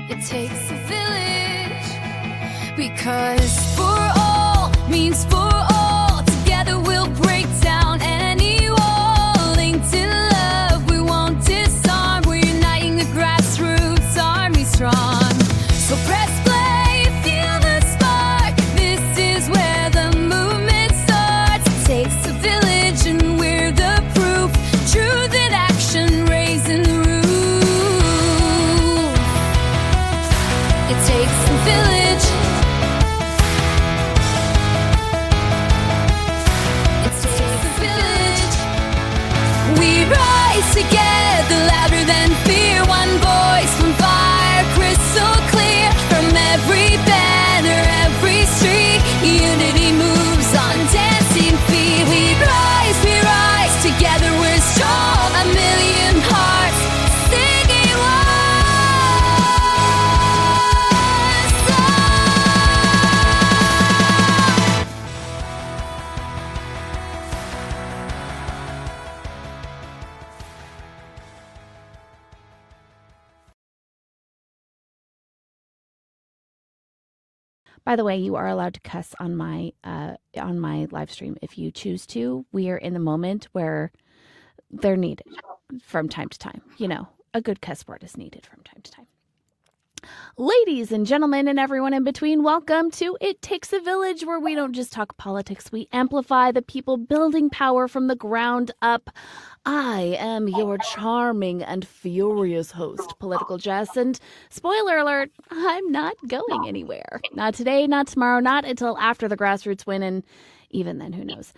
It takes a village, because for all means for all. Together we'll break down any wall. Linked in love, we won't disarm. We're uniting the grassroots army strong. So press play, feel the spark. This is where the movement starts. It takes a village and we're the proof. Truth in action, raising the roof. It takes a village. It takes a village. We rise together, louder than fear. One voice, one fire, crystal clear. From every banner, every street, unity moves on dancing feet. We rise, together we're strong. A million hearts singing By the way, you are allowed to cuss on my live stream if you choose to. We are in the moment where they're needed from time to time. You know, a good cuss word is needed from time to time. Ladies and gentlemen and everyone in between, welcome to It Takes a Village, where we don't just talk politics, we amplify the people building power from the ground up. I am your charming and furious host, Political Jess, and spoiler alert, I'm not going anywhere. Not today, not tomorrow, not until after the grassroots win, and even then, who knows.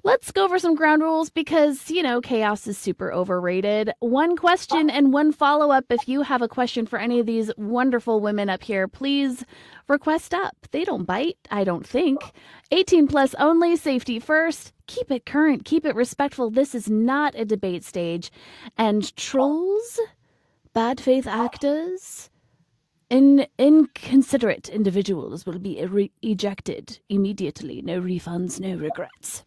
Let's go over some ground rules because, you know, chaos is super overrated. One question and one follow-up. If you have a question for any of these wonderful women up here, please request up. They don't bite, I don't think. 18 plus only, safety first. Keep it current, keep it respectful. This is not a debate stage. And trolls, bad faith actors, inconsiderate individuals will be ejected immediately. No refunds, no regrets.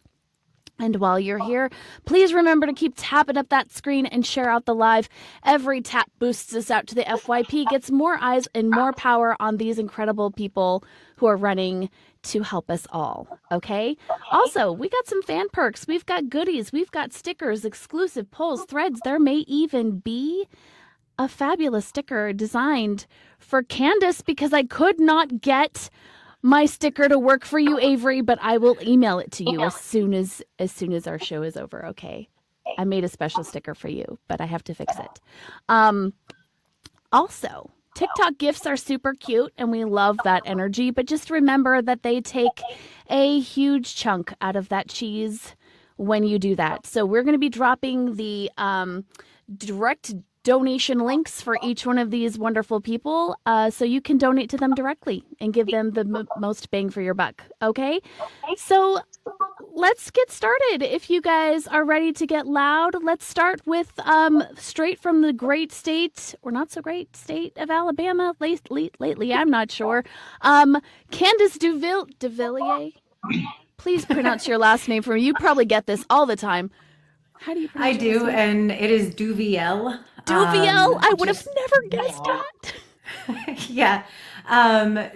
And while you're here, please remember to keep tapping up that screen and share out the live. Every tap boosts us out to the FYP, gets more eyes and more power on these incredible people who are running to help us all, okay? Also, we got some fan perks. We've got goodies. We've got stickers, exclusive polls, threads. There may even be a fabulous sticker designed for Candance because I could not get my sticker to work for you, Avery, but I will email it to you as soon as our show is over, okay? I made a special sticker for you, but I have to fix it. Also, TikTok gifts are super cute, and we love that energy, but just remember that they take a huge chunk out of that cheese when you do that. So we're going to be dropping the direct donation links for each one of these wonderful people so you can donate to them directly and give them the most bang for your buck, okay? So let's get started. If you guys are ready to get loud, let's start with straight from the great state, or not so great state of Alabama lately, I'm not sure. Candance Duvieilh. Please pronounce your last name for me. You probably get this all the time. How do you pronounce it? I do, and it is Duvieilh. Duvieilh? I would have never guessed that. Yeah.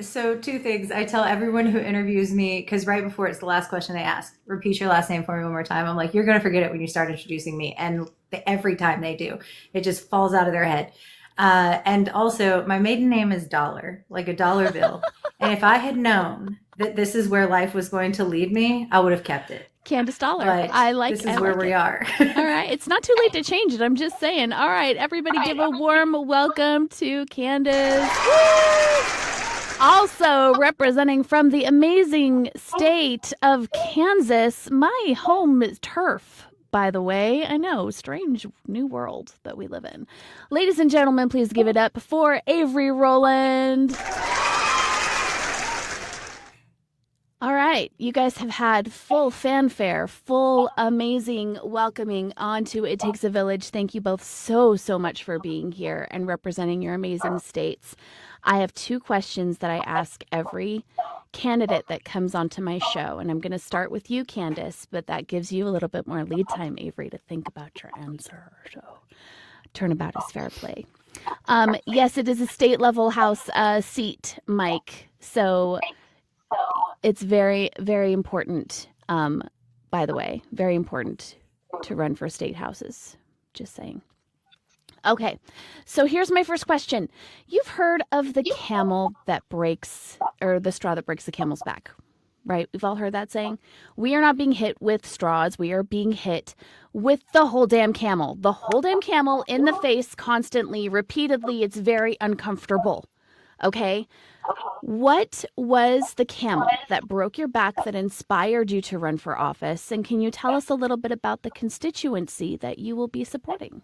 So two things. I tell everyone who interviews me, because right before it's the last question they ask, repeat your last name for me one more time. I'm like, you're going to forget it when you start introducing me. And every time they do, it just falls out of their head. And also, my maiden name is Dollar, like a dollar bill. And if I had known that this is where life was going to lead me, I would have kept it. Candance Dollar. But I like it. This is where we are. All right. It's not too late to change it. I'm just saying. All right. Everybody give a warm welcome to Candance. Also representing from the amazing state of Kansas, my home turf, by the way. I know, strange new world that we live in. Ladies and gentlemen, please give it up for Avery Rowland. All right, you guys have had full fanfare, full amazing welcoming onto It Takes a Village. Thank you both so much for being here and representing your amazing states. I have two questions that I ask every candidate that comes onto my show, and I'm going to start with you, Candance, but that gives you a little bit more lead time, Avery, to think about your answer. So turnabout is fair play. Yes, it is a state level house seat, Mike. So it's very, very important. By the way, very important to run for state houses. Just saying. Okay, so here's my first question. You've heard of the camel that breaks, or the straw that breaks the camel's back, right? We've all heard that saying. We are not being hit with straws. We are being hit with the whole damn camel. The whole damn camel in the face constantly, repeatedly. It's very uncomfortable. Okay. What was the camel that broke your back that inspired you to run for office? And can you tell us a little bit about the constituency that you will be supporting?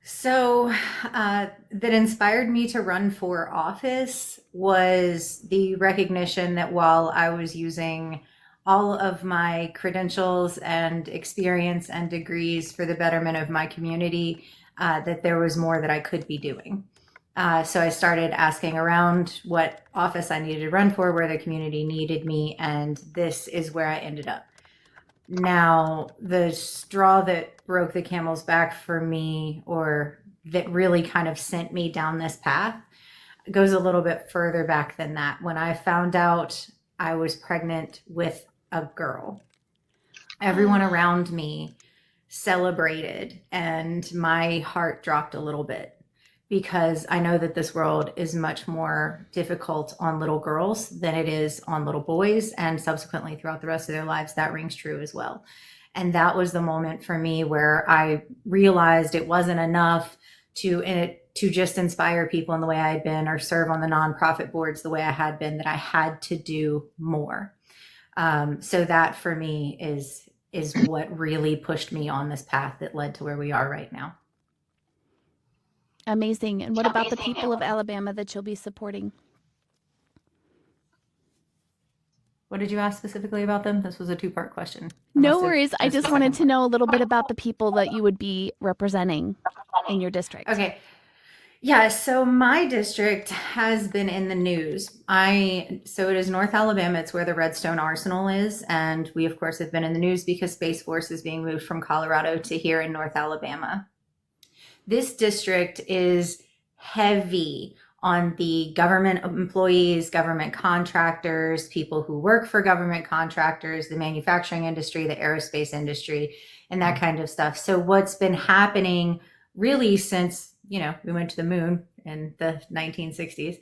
So, that inspired me to run for office was the recognition that while I was using all of my credentials and experience and degrees for the betterment of my community, that there was more that I could be doing. So I started asking around what office I needed to run for, where the community needed me, and this is where I ended up. Now, the straw that broke the camel's back for me, or that really kind of sent me down this path, goes a little bit further back than that. When I found out I was pregnant with a girl, everyone around me celebrated, and my heart dropped a little bit because I know that this world is much more difficult on little girls than it is on little boys, and subsequently throughout the rest of their lives, that rings true as well. And that was the moment for me where I realized it wasn't enough to just inspire people in the way I had been or serve on the nonprofit boards the way I had been, that I had to do more. So that for me is what really pushed me on this path that led to where we are right now. Amazing. And what about the people of Alabama that you'll be supporting? What did you ask specifically about them? This was a two-part question. No worries. I just wanted to know a little bit about the people that you would be representing in your district. Okay. Yeah, so my district has been in the news. So it is North Alabama. It's where the Redstone Arsenal is. And we, of course, have been in the news because Space Force is being moved from Colorado to here in North Alabama. This district is heavy on the government employees, government contractors, people who work for government contractors, the manufacturing industry, the aerospace industry, and that kind of stuff. So what's been happening really since, we went to the moon in the 1960s.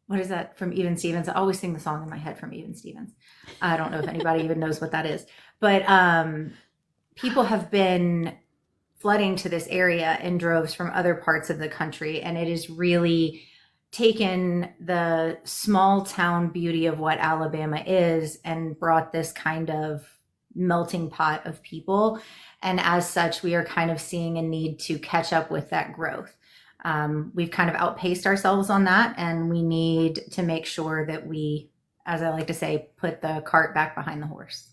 What is that from Even Stevens? I always sing the song in my head from Even Stevens. I don't know if anybody even knows what that is, but people have been flooding to this area in droves from other parts of the country. And it has really taken the small town beauty of what Alabama is and brought this kind of melting pot of people. And as such, we are kind of seeing a need to catch up with that growth. We've kind of outpaced ourselves on that, and we need to make sure that we, as I like to say, put the cart back behind the horse.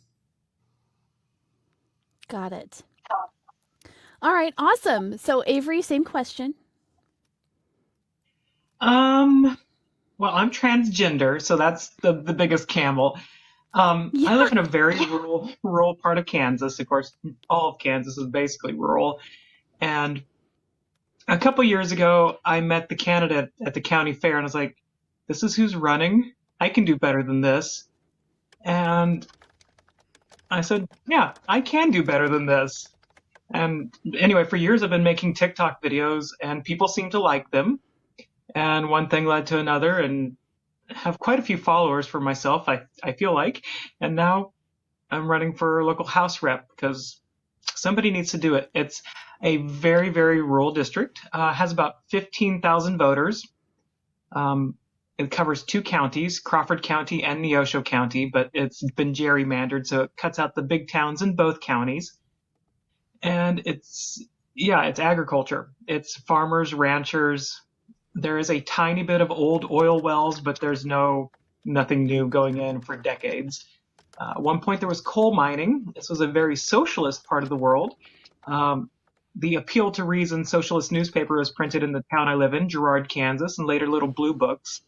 Got it. All right, awesome. So Avery, same question. Well, I'm transgender, so that's the biggest camel. I live in a very rural part of Kansas. Of course, all of Kansas is basically rural. And a couple years ago, I met the candidate at the county fair, and I was like, this is who's running. I can do better than this. And I said, yeah, I can do better than this. And anyway, for years I've been making TikTok videos, and people seem to like them. And one thing led to another, and have quite a few followers for myself, I feel like. And now I'm running for local house rep because somebody needs to do it. It's a very, very rural district, has about 15,000 voters. It covers two counties, Crawford County and Neosho County, but it's been gerrymandered, so it cuts out the big towns in both counties. And it's agriculture. It's farmers, ranchers. There is a tiny bit of old oil wells, but there's nothing new going in for decades. At one point there was coal mining. This was a very socialist part of the world. The Appeal to Reason socialist newspaper was printed in the town I live in, Girard, Kansas, and later Little Blue Books,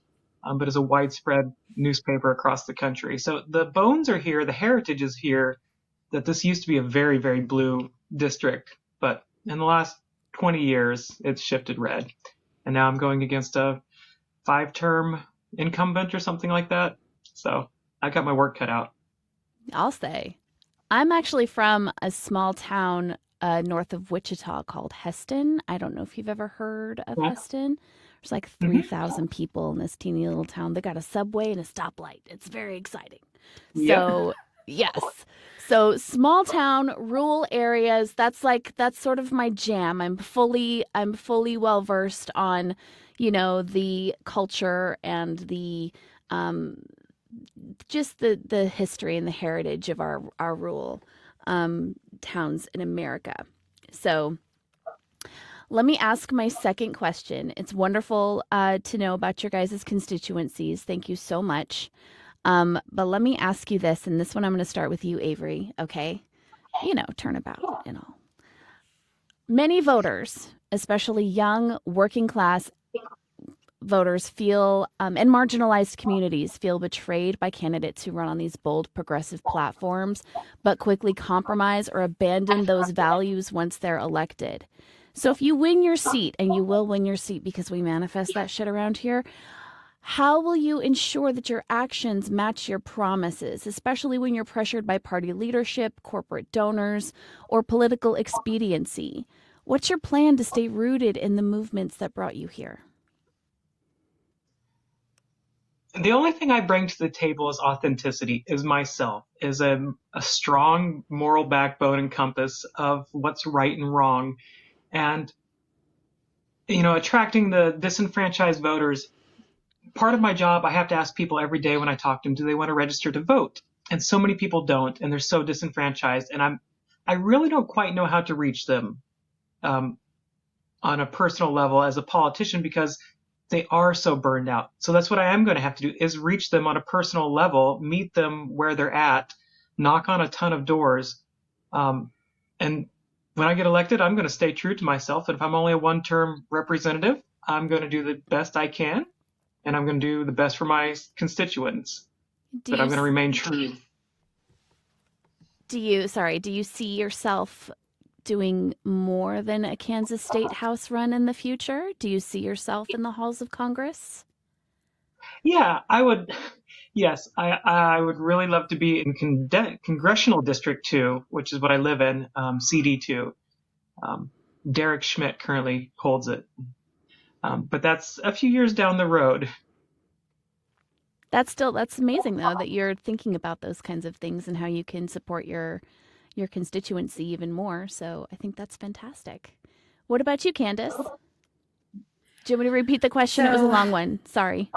but is a widespread newspaper across the country. So the bones are here, the heritage is here, that this used to be a very, very blue district. But in the last 20 years, it's shifted red. And now I'm going against a 5-term incumbent or something like that. So I got my work cut out. I'll say. I'm actually from a small town north of Wichita called Heston. I don't know if you've ever heard of Yeah. Heston. There's like hmm 3,000 people in this teeny little town. They got a subway and a stoplight. It's very exciting. Yep. So, yes. So, small town, rural areas, that's sort of my jam. I'm fully well versed on, the culture and the um just the history and the heritage of our rural towns in America. So let me ask my second question. It's wonderful to know about your guys' constituencies. Thank you so much. But let me ask you this, and this one I'm going to start with you, Avery. Okay, turnabout and all. Many voters, especially young working class voters, feel and marginalized communities feel betrayed by candidates who run on these bold progressive platforms but quickly compromise or abandon those values once they're elected. So if you win your seat, and you will win your seat because we manifest that shit around here, how will you ensure that your actions match your promises, especially when you're pressured by party leadership, corporate donors, or political expediency? What's your plan to stay rooted in the movements that brought you here? The only thing I bring to the table is authenticity, is myself, is a strong moral backbone and compass of what's right and wrong. And, attracting the disenfranchised voters, part of my job, I have to ask people every day when I talk to them, do they want to register to vote? And so many people don't, and they're so disenfranchised. And I really don't quite know how to reach them um, on a personal level as a politician, because they are so burned out. So that's what I am going to have to do, is reach them on a personal level, meet them where they're at, knock on a ton of doors. And when I get elected, I'm going to stay true to myself. And if I'm only a 1-term representative, I'm going to do the best I can, and I'm going to do the best for my constituents. But I'm going to remain true. Do you see yourself doing more than a Kansas State House run in the future? Do you see yourself in the halls of Congress? Yeah, I would. Yes, I would really love to be in Congressional District 2, which is what I live in, CD2. Derek Schmidt currently holds it. But that's a few years down the road. That's amazing though, that you're thinking about those kinds of things and how you can support your constituency even more. So I think that's fantastic. What about you, Candace? Do you want me to repeat the question? It was a long one. Sorry.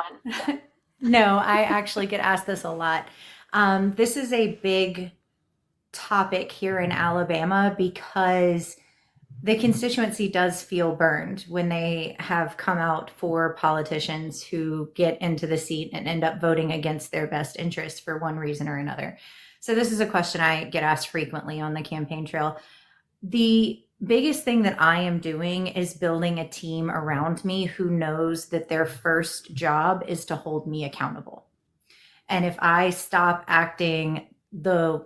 No, I actually get asked this a lot. This is a big topic here in Alabama because the constituency does feel burned when they have come out for politicians who get into the seat and end up voting against their best interest for one reason or another. So this is a question I get asked frequently on the campaign trail. The biggest thing that I am doing is building a team around me who knows that their first job is to hold me accountable. And if I stop being the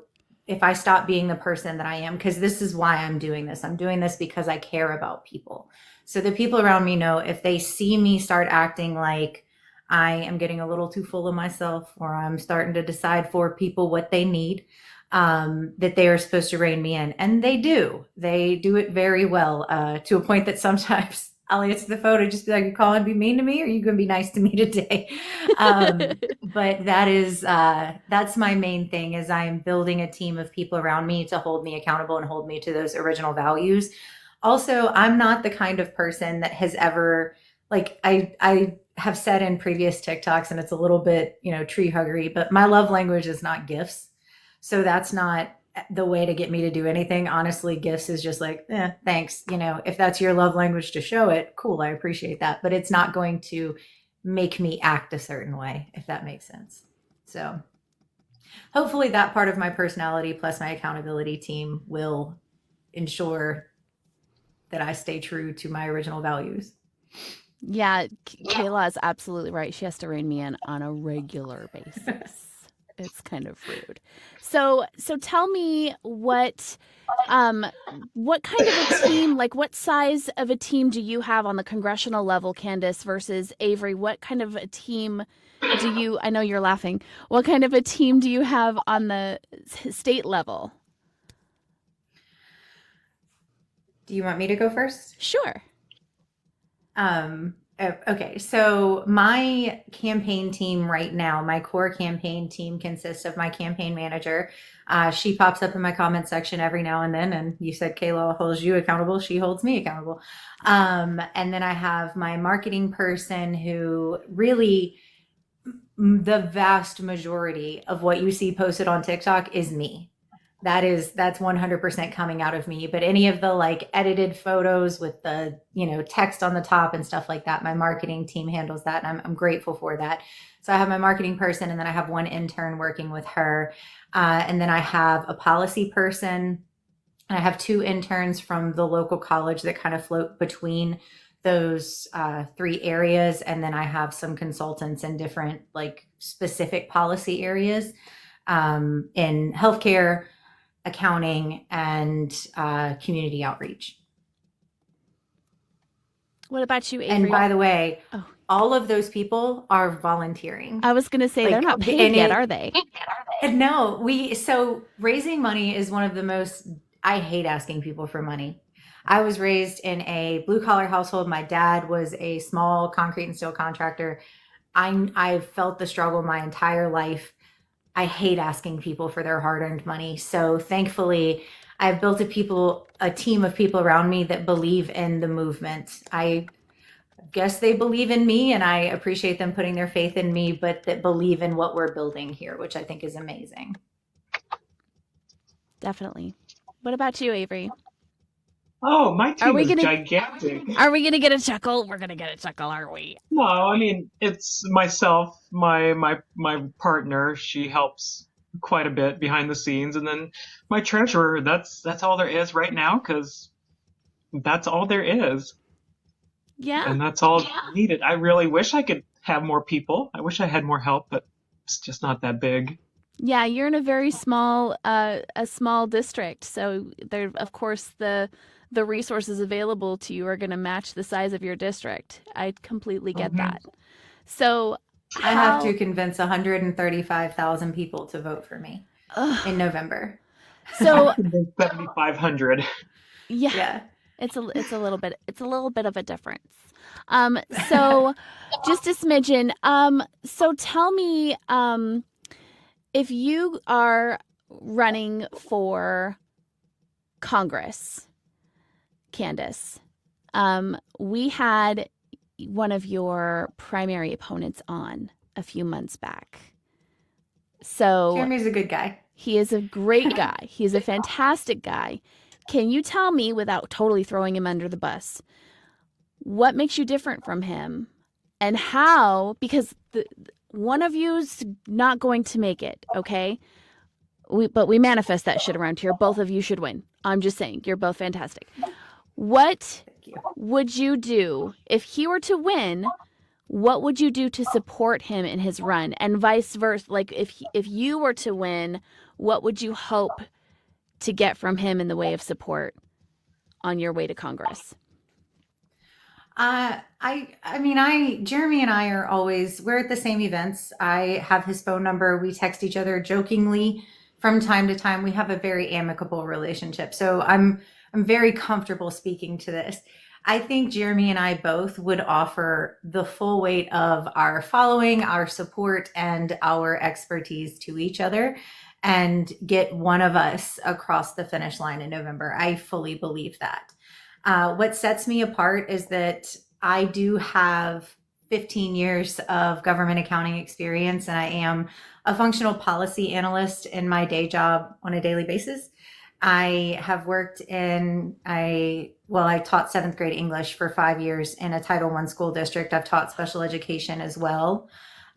person that I am, because this is why I'm doing this. I'm doing this because I care about people. So the people around me know if they see me start acting like I am getting a little too full of myself, or I'm starting to decide for people what they need, that they are supposed to rein me in. And they do. They do it very well, to a point that sometimes I'll answer the phone and just be like, you calling to be mean to me, or are you going to be nice to me today? But that's my main thing, is I am building a team of people around me to hold me accountable and hold me to those original values. Also, I'm not the kind of person that has ever, like, I have said in previous TikToks, and it's a little bit, tree huggery, but my love language is not gifts. So that's not the way to get me to do anything. Honestly, gifts is just like, thanks. If that's your love language to show it, cool, I appreciate that. But it's not going to make me act a certain way, if that makes sense. So hopefully that part of my personality plus my accountability team will ensure that I stay true to my original values. Yeah, Kayla is absolutely right. She has to rein me in on a regular basis. kind of rude. So tell me what kind of a team, like what size of a team do you have on the congressional level, Candace, versus Avery? What kind of a team do you, I know you're laughing, what kind of a team do you have on the state level? Do you want me to go first? Sure. Okay, so my campaign team right now, my core campaign team consists of my campaign manager. She pops up in my comment section every now and then, and you said Kayla holds you accountable. She holds me accountable. And then I have my marketing person who really, the vast majority of what you see posted on TikTok is me. That's 100% coming out of me. But any of the like edited photos with the, text on the top and stuff like that, my marketing team handles that. And I'm grateful for that. So I have my marketing person, and then I have one intern working with her. And then I have a policy person, and I have two interns from the local college that kind of float between those three areas. And then I have some consultants in different like specific policy areas in healthcare, accounting, and community outreach. What about you, Avery? And by the way, all of those people are volunteering. I was going to say, they're not paid yet, are they? No, so raising money is one of the most, I hate asking people for money. I was raised in a blue collar household. My dad was a small concrete and steel contractor. I've felt the struggle my entire life. I hate asking people for their hard-earned money. So thankfully, I've built a team of people around me that believe in the movement. I guess they believe in me, and I appreciate them putting their faith in me, but that believe in what we're building here, which I think is amazing. Definitely. What about you, Avery? Oh, my team is gigantic. Are we going to get a chuckle? We're going to get a chuckle, aren't we? No, I mean, it's myself, my partner. She helps quite a bit behind the scenes, and then my treasurer. That's all there is right now, because that's all there is. Yeah. And that's all needed. I really wish I could have more people. I wish I had more help, but it's just not that big. Yeah, you're in a very small district, so there, of course, the resources available to you are going to match the size of your district. I completely get that. So I have to convince 135,000 people to vote for me in November. So 7,500. Yeah. It's a little bit of a difference. So just a smidgen. So tell me, if you are running for Congress, Candace, we had one of your primary opponents on a few months back. So Jeremy's a good guy. He is a great guy. He's a fantastic guy. Can you tell me, without totally throwing him under the bus, what makes you different from him, and how? Because one of you's not going to make it, okay? But we manifest that shit around here. Both of you should win. I'm just saying, you're both fantastic. What would you do if he were to win? What would you do to support him in his run, and vice versa? Like if you were to win, what would you hope to get from him in the way of support on your way to Congress? Jeremy and I are always, we're at the same events. I have his phone number. We text each other jokingly from time to time. We have a very amicable relationship. So I'm very comfortable speaking to this. I think Jeremy and I both would offer the full weight of our following, our support, and our expertise to each other and get one of us across the finish line in November. I fully believe that. What sets me apart is that I do have 15 years of government accounting experience, and I am a functional policy analyst in my day job on a daily basis. I have worked I taught 7th grade English for 5 years in a Title I school district. I've taught special education as well.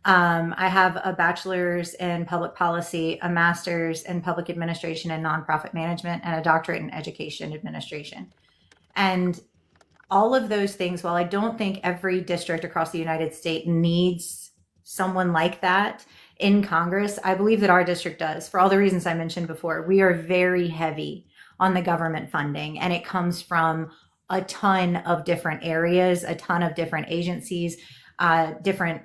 I have a bachelor's in public policy, a master's in public administration and nonprofit management, and a doctorate in education administration. And all of those things, while I don't think every district across the United States needs someone like that, in Congress, I believe that our district does, for all the reasons I mentioned before. We are very heavy on the government funding, and it comes from a ton of different areas, a ton of different agencies, different,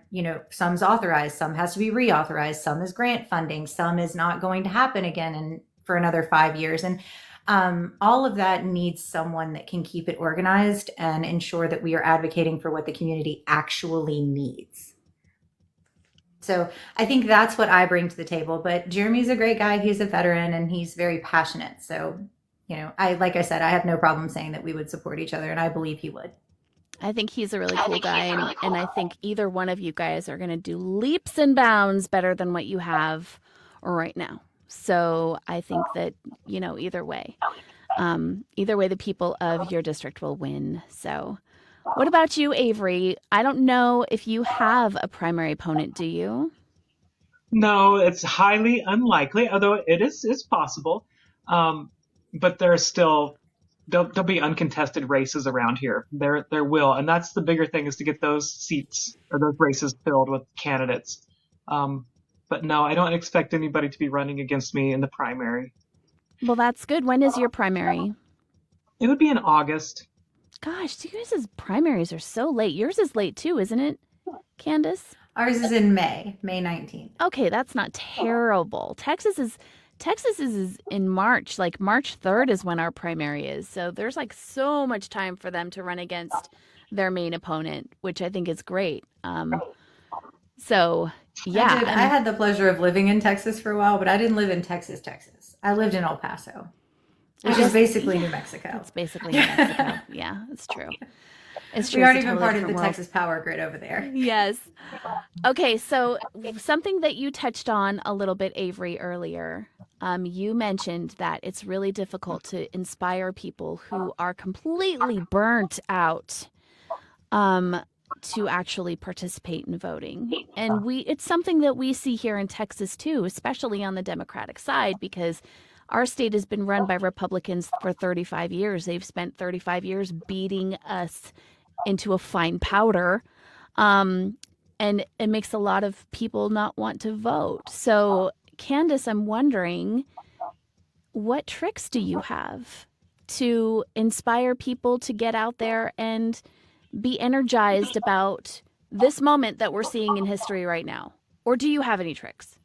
some's authorized, some has to be reauthorized, some is grant funding, some is not going to happen again for another 5 years. And all of that needs someone that can keep it organized and ensure that we are advocating for what the community actually needs. So I think that's what I bring to the table. But Jeremy's a great guy. He's a veteran and he's very passionate. So, like I said, I have no problem saying that we would support each other, and I believe he would. I think he's a really cool guy, and I think either one of you guys are going to do leaps and bounds better than what you have right now. So I think that, either way, the people of your district will win. So what about you, Avery? I don't know if you have a primary opponent, do you? No, it's highly unlikely, although it's possible. But there's still there'll be uncontested races around here. There will, and that's the bigger thing, is to get those seats or those races filled with candidates. But no, I don't expect anybody to be running against me in the primary. Well, that's good. When is your primary? It would be in August. Gosh, you guys' primaries are so late. Yours is late too, isn't it, Candace? Ours is in May 19th. Okay, that's not terrible. Texas is in March. Like March 3rd is when our primary is. So there's like so much time for them to run against their main opponent, which I think is great. So yeah. I had the pleasure of living in Texas for a while, but I didn't live in Texas. I lived in El Paso, which is basically New Mexico. It's basically New Mexico. Yeah, it's true. It's true. We aren't even part of the Texas power grid over there. Yes. Okay, so something that you touched on a little bit, Avery, earlier, you mentioned that it's really difficult to inspire people who are completely burnt out to actually participate in voting. And it's something that we see here in Texas too, especially on the Democratic side, because our state has been run by Republicans for 35 years. They've spent 35 years beating us into a fine powder. And it makes a lot of people not want to vote. So, Candace, I'm wondering, what tricks do you have to inspire people to get out there and be energized about this moment that we're seeing in history right now? Or do you have any tricks?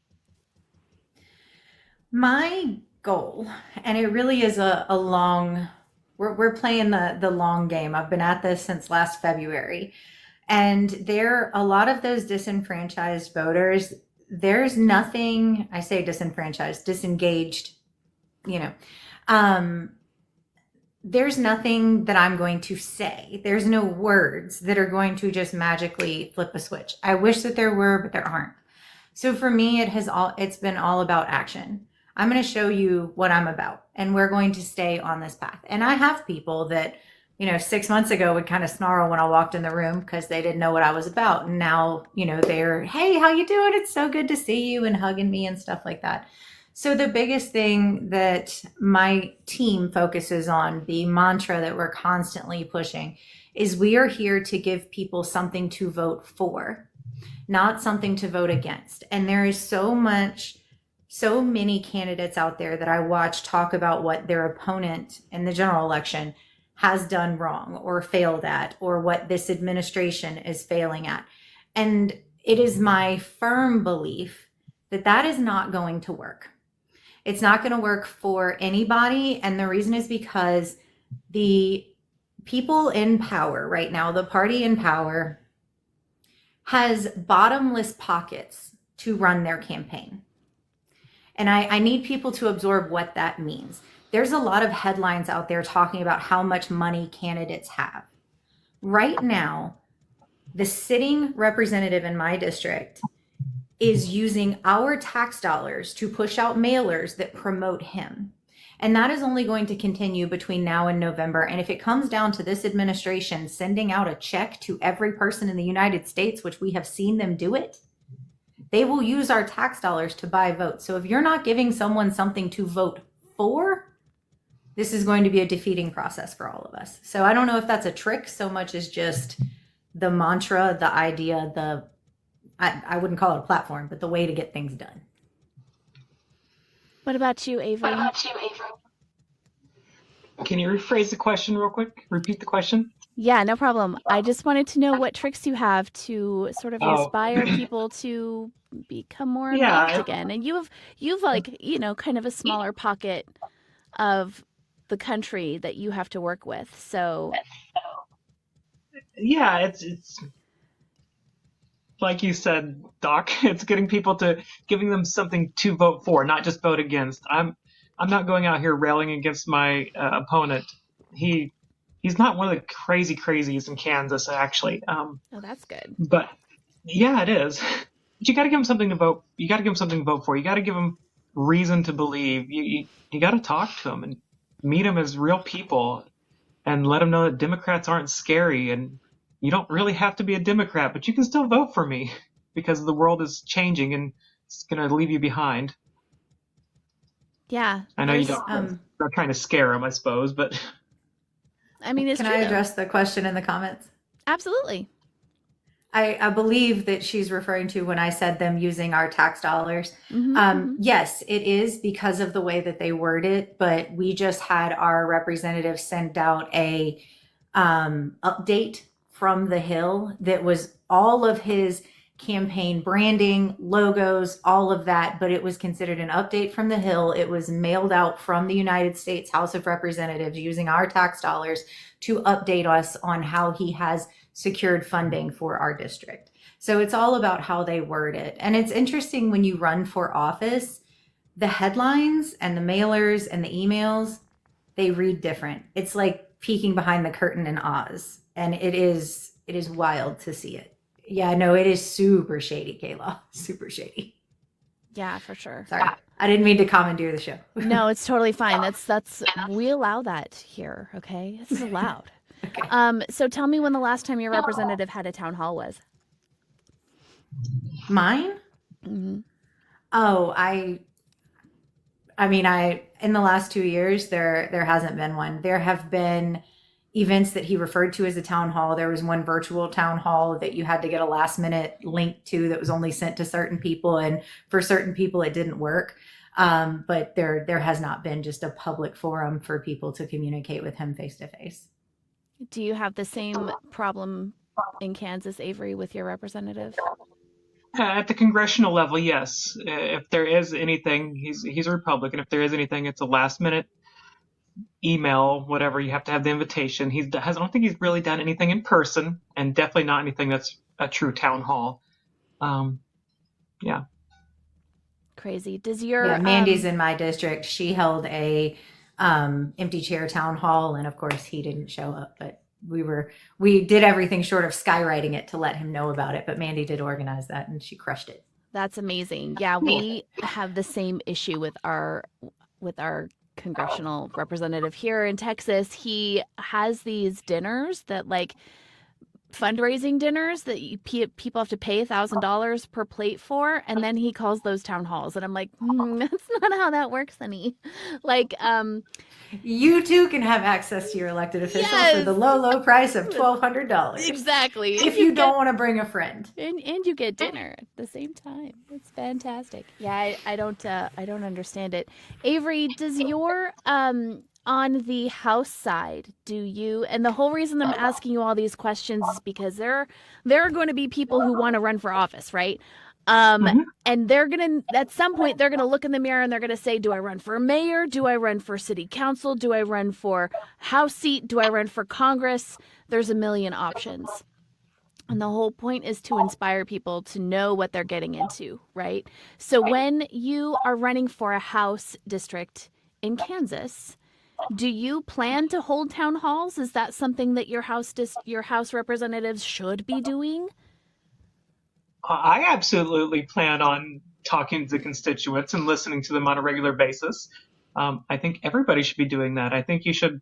My goal, and it really is a long, we're playing the long game. I've been at this since last February, and a lot of those disenfranchised voters, there's nothing, I say disenfranchised, disengaged, there's nothing that I'm going to say. There's no words that are going to just magically flip a switch. I wish that there were, but there aren't. So for me, it's been all about action. I'm going to show you what I'm about, and we're going to stay on this path. And I have people that, 6 months ago would kind of snarl when I walked in the room because they didn't know what I was about. And now, they're, hey, how you doing? It's so good to see you, and hugging me and stuff like that. So the biggest thing that my team focuses on, the mantra that we're constantly pushing, is we are here to give people something to vote for, not something to vote against. And there is so many candidates out there that I watch talk about what their opponent in the general election has done wrong or failed at, or what this administration is failing at. And it is my firm belief that that is not going to work. It's not going to work for anybody. And the reason is because the people in power right now, the party in power, has bottomless pockets to run their campaign. And I need people to absorb what that means. There's a lot of headlines out there talking about how much money candidates have. Right now, the sitting representative in my district is using our tax dollars to push out mailers that promote him. And that is only going to continue between now and November. And if it comes down to this administration sending out a check to every person in the United States, which we have seen them do it, they will use our tax dollars to buy votes. So if you're not giving someone something to vote for, this is going to be a defeating process for all of us. So I don't know if that's a trick so much as just the mantra, the idea, the I wouldn't call it a platform, but the way to get things done. What about you, Avery? Can you rephrase the question real quick? Repeat the question? Yeah, no problem. I just wanted to know what tricks you have to sort of Oh, inspire people to become more involved yeah, again. And you've like, kind of a smaller pocket of the country that you have to work with. So, yeah. It's like you said, Doc. It's giving them something to vote for, not just vote against. I'm not going out here railing against my opponent. He's not one of the crazies in Kansas, actually. oh, that's good. But yeah, it is. But you got to give him something to vote. You got to give him something to vote for. You got to give him reason to believe. You got to talk to him and meet him as real people, and let him know that Democrats aren't scary, and you don't really have to be a Democrat, but you can still vote for me because the world is changing and it's going to leave you behind. Yeah, I know you there's, don't. Not trying to scare him, I suppose, but I mean, it's Can true I though. address the question in the comments? Absolutely. I believe that she's referring to when I said them using our tax dollars. Mm-hmm. Yes, it is because of the way that they word it, but we just had our representative send out a update from the Hill that was all of his campaign branding, logos, all of that, but it was considered an update from the Hill. It was mailed out from the United States House of Representatives using our tax dollars to update us on how he has secured funding for our district. So it's all about how they word it. And it's interesting when you run for office, the headlines and the mailers and the emails, they read different. It's like peeking behind the curtain in Oz. And it is wild to see it. Yeah, no, it is super shady, Kayla. Super shady. Yeah, for sure. Sorry. I didn't mean to commandeer the show. No, it's totally fine. That's we allow that here, okay? This is allowed. Okay. So tell me when the last time your representative had a town hall was. Mine? Mm-hmm. Oh, I mean, in the last 2 years, there hasn't been one. There have been events that he referred to as a town hall. There was one virtual town hall that you had to get a last minute link to that was only sent to certain people. And for certain people, it didn't work. But there has not been just a public forum for people to communicate with him face to face. Do you have the same problem in Kansas, Avery, with your representative? at the congressional level, yes. If there is anything, he's a Republican. If there is anything, it's a last minute email, whatever. You have to have the invitation. I don't think he's really done anything in person, and definitely not anything that's a true town hall. Yeah. Crazy. Does your Yeah, Mandy's in my district. She held a empty chair town hall, and of course he didn't show up, but we did everything short of skywriting it to let him know about it, but Mandy did organize that and she crushed it. That's amazing. Yeah, we have the same issue with our congressional representative here in Texas. He has these dinners that fundraising dinners that people have to pay $1,000 per plate for, and then he calls those town halls, and I'm like, that's not how that works, honey. You too can have access to your elected official for the low price of $1,200. Exactly. If you don't want to bring a friend, and you get dinner at the same time. It's fantastic. Yeah, I don't understand it. Avery, does your on the House side, do you, and the whole reason I'm asking you all these questions is because there are going to be people who want to run for office, right? And they're going to, at some point, they're going to look in the mirror and they're going to say, do I run for mayor? Do I run for city council? Do I run for House seat? Do I run for Congress? There's a million options. And the whole point is to inspire people to know what they're getting into, right? So when you are running for a House district in Kansas, do you plan to hold town halls? Is that something that your House representatives should be doing? I absolutely plan on talking to constituents and listening to them on a regular basis. I think everybody should be doing that. I think you should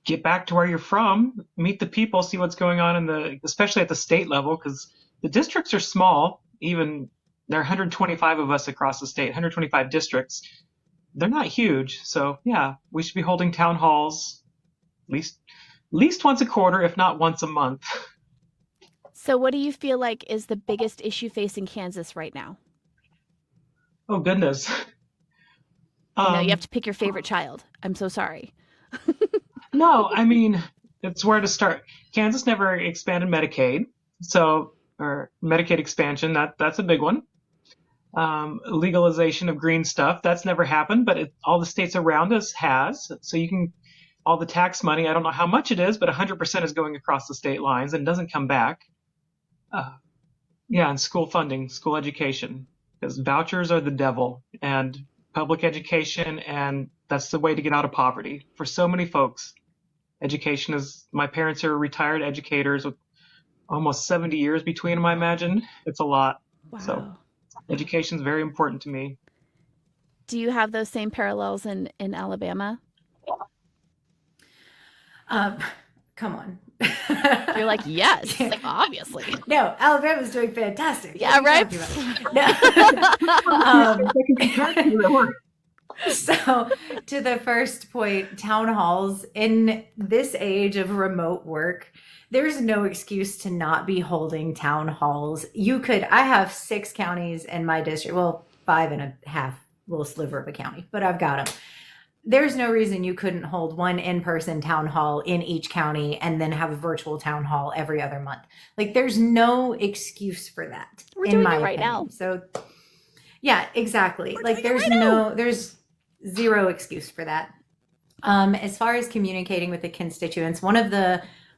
get back to where you're from, meet the people, see what's going on especially at the state level, because the districts are small. Even there are 125 of us across the state, 125 districts. They're not huge. So yeah, we should be holding town halls at least once a quarter, if not once a month. So what do you feel like is the biggest issue facing Kansas right now? Oh goodness. I know you have Um, to pick your favorite child. I'm so sorry. no, I mean, it's where to start. Kansas never expanded Medicaid, so or Medicaid expansion, that's a big one. Legalization of green stuff, that's never happened, but all the states around us has. So you can all the tax money, I don't know how much it is, but 100% is going across the state lines and doesn't come back. Uh, yeah, and school funding, school education, because vouchers are the devil, and public education, and that's the way to get out of poverty for so many folks. Education is, my parents are retired educators with almost 70 years between them, I imagine. It's a lot. So Wow. education is very important to me. Do you have those same parallels in Alabama? Um, come on. You're like, yes, obviously. No, Alabama's doing fantastic. Yeah, right. No. So, to the first point, town halls in this age of remote work, there's no excuse to not be holding town halls. I have 6 counties in my district, well, 5.5, little sliver of a county, but I've got them. There's no reason you couldn't hold one in-person town hall in each county and then have a virtual town hall every other month. Like, there's no excuse for that. We're in doing my it right opinion. now. So, yeah, exactly. Like, there's zero excuse for that. As far as communicating with the constituents, one of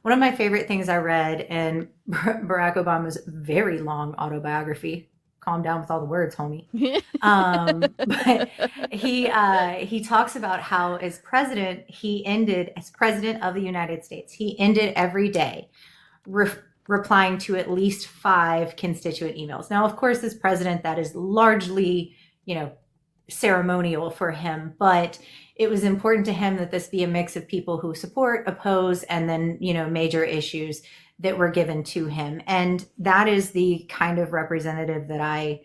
my favorite things I read in Barack Obama's very long autobiography. Calm down with all the words, homie. But he talks about how as president of the United States, he ended every day replying to at least 5 constituent emails. Now, of course, as president, that is largely, ceremonial for him, but it was important to him that this be a mix of people who support, oppose, and then, major issues that were given to him. And that is the kind of representative that I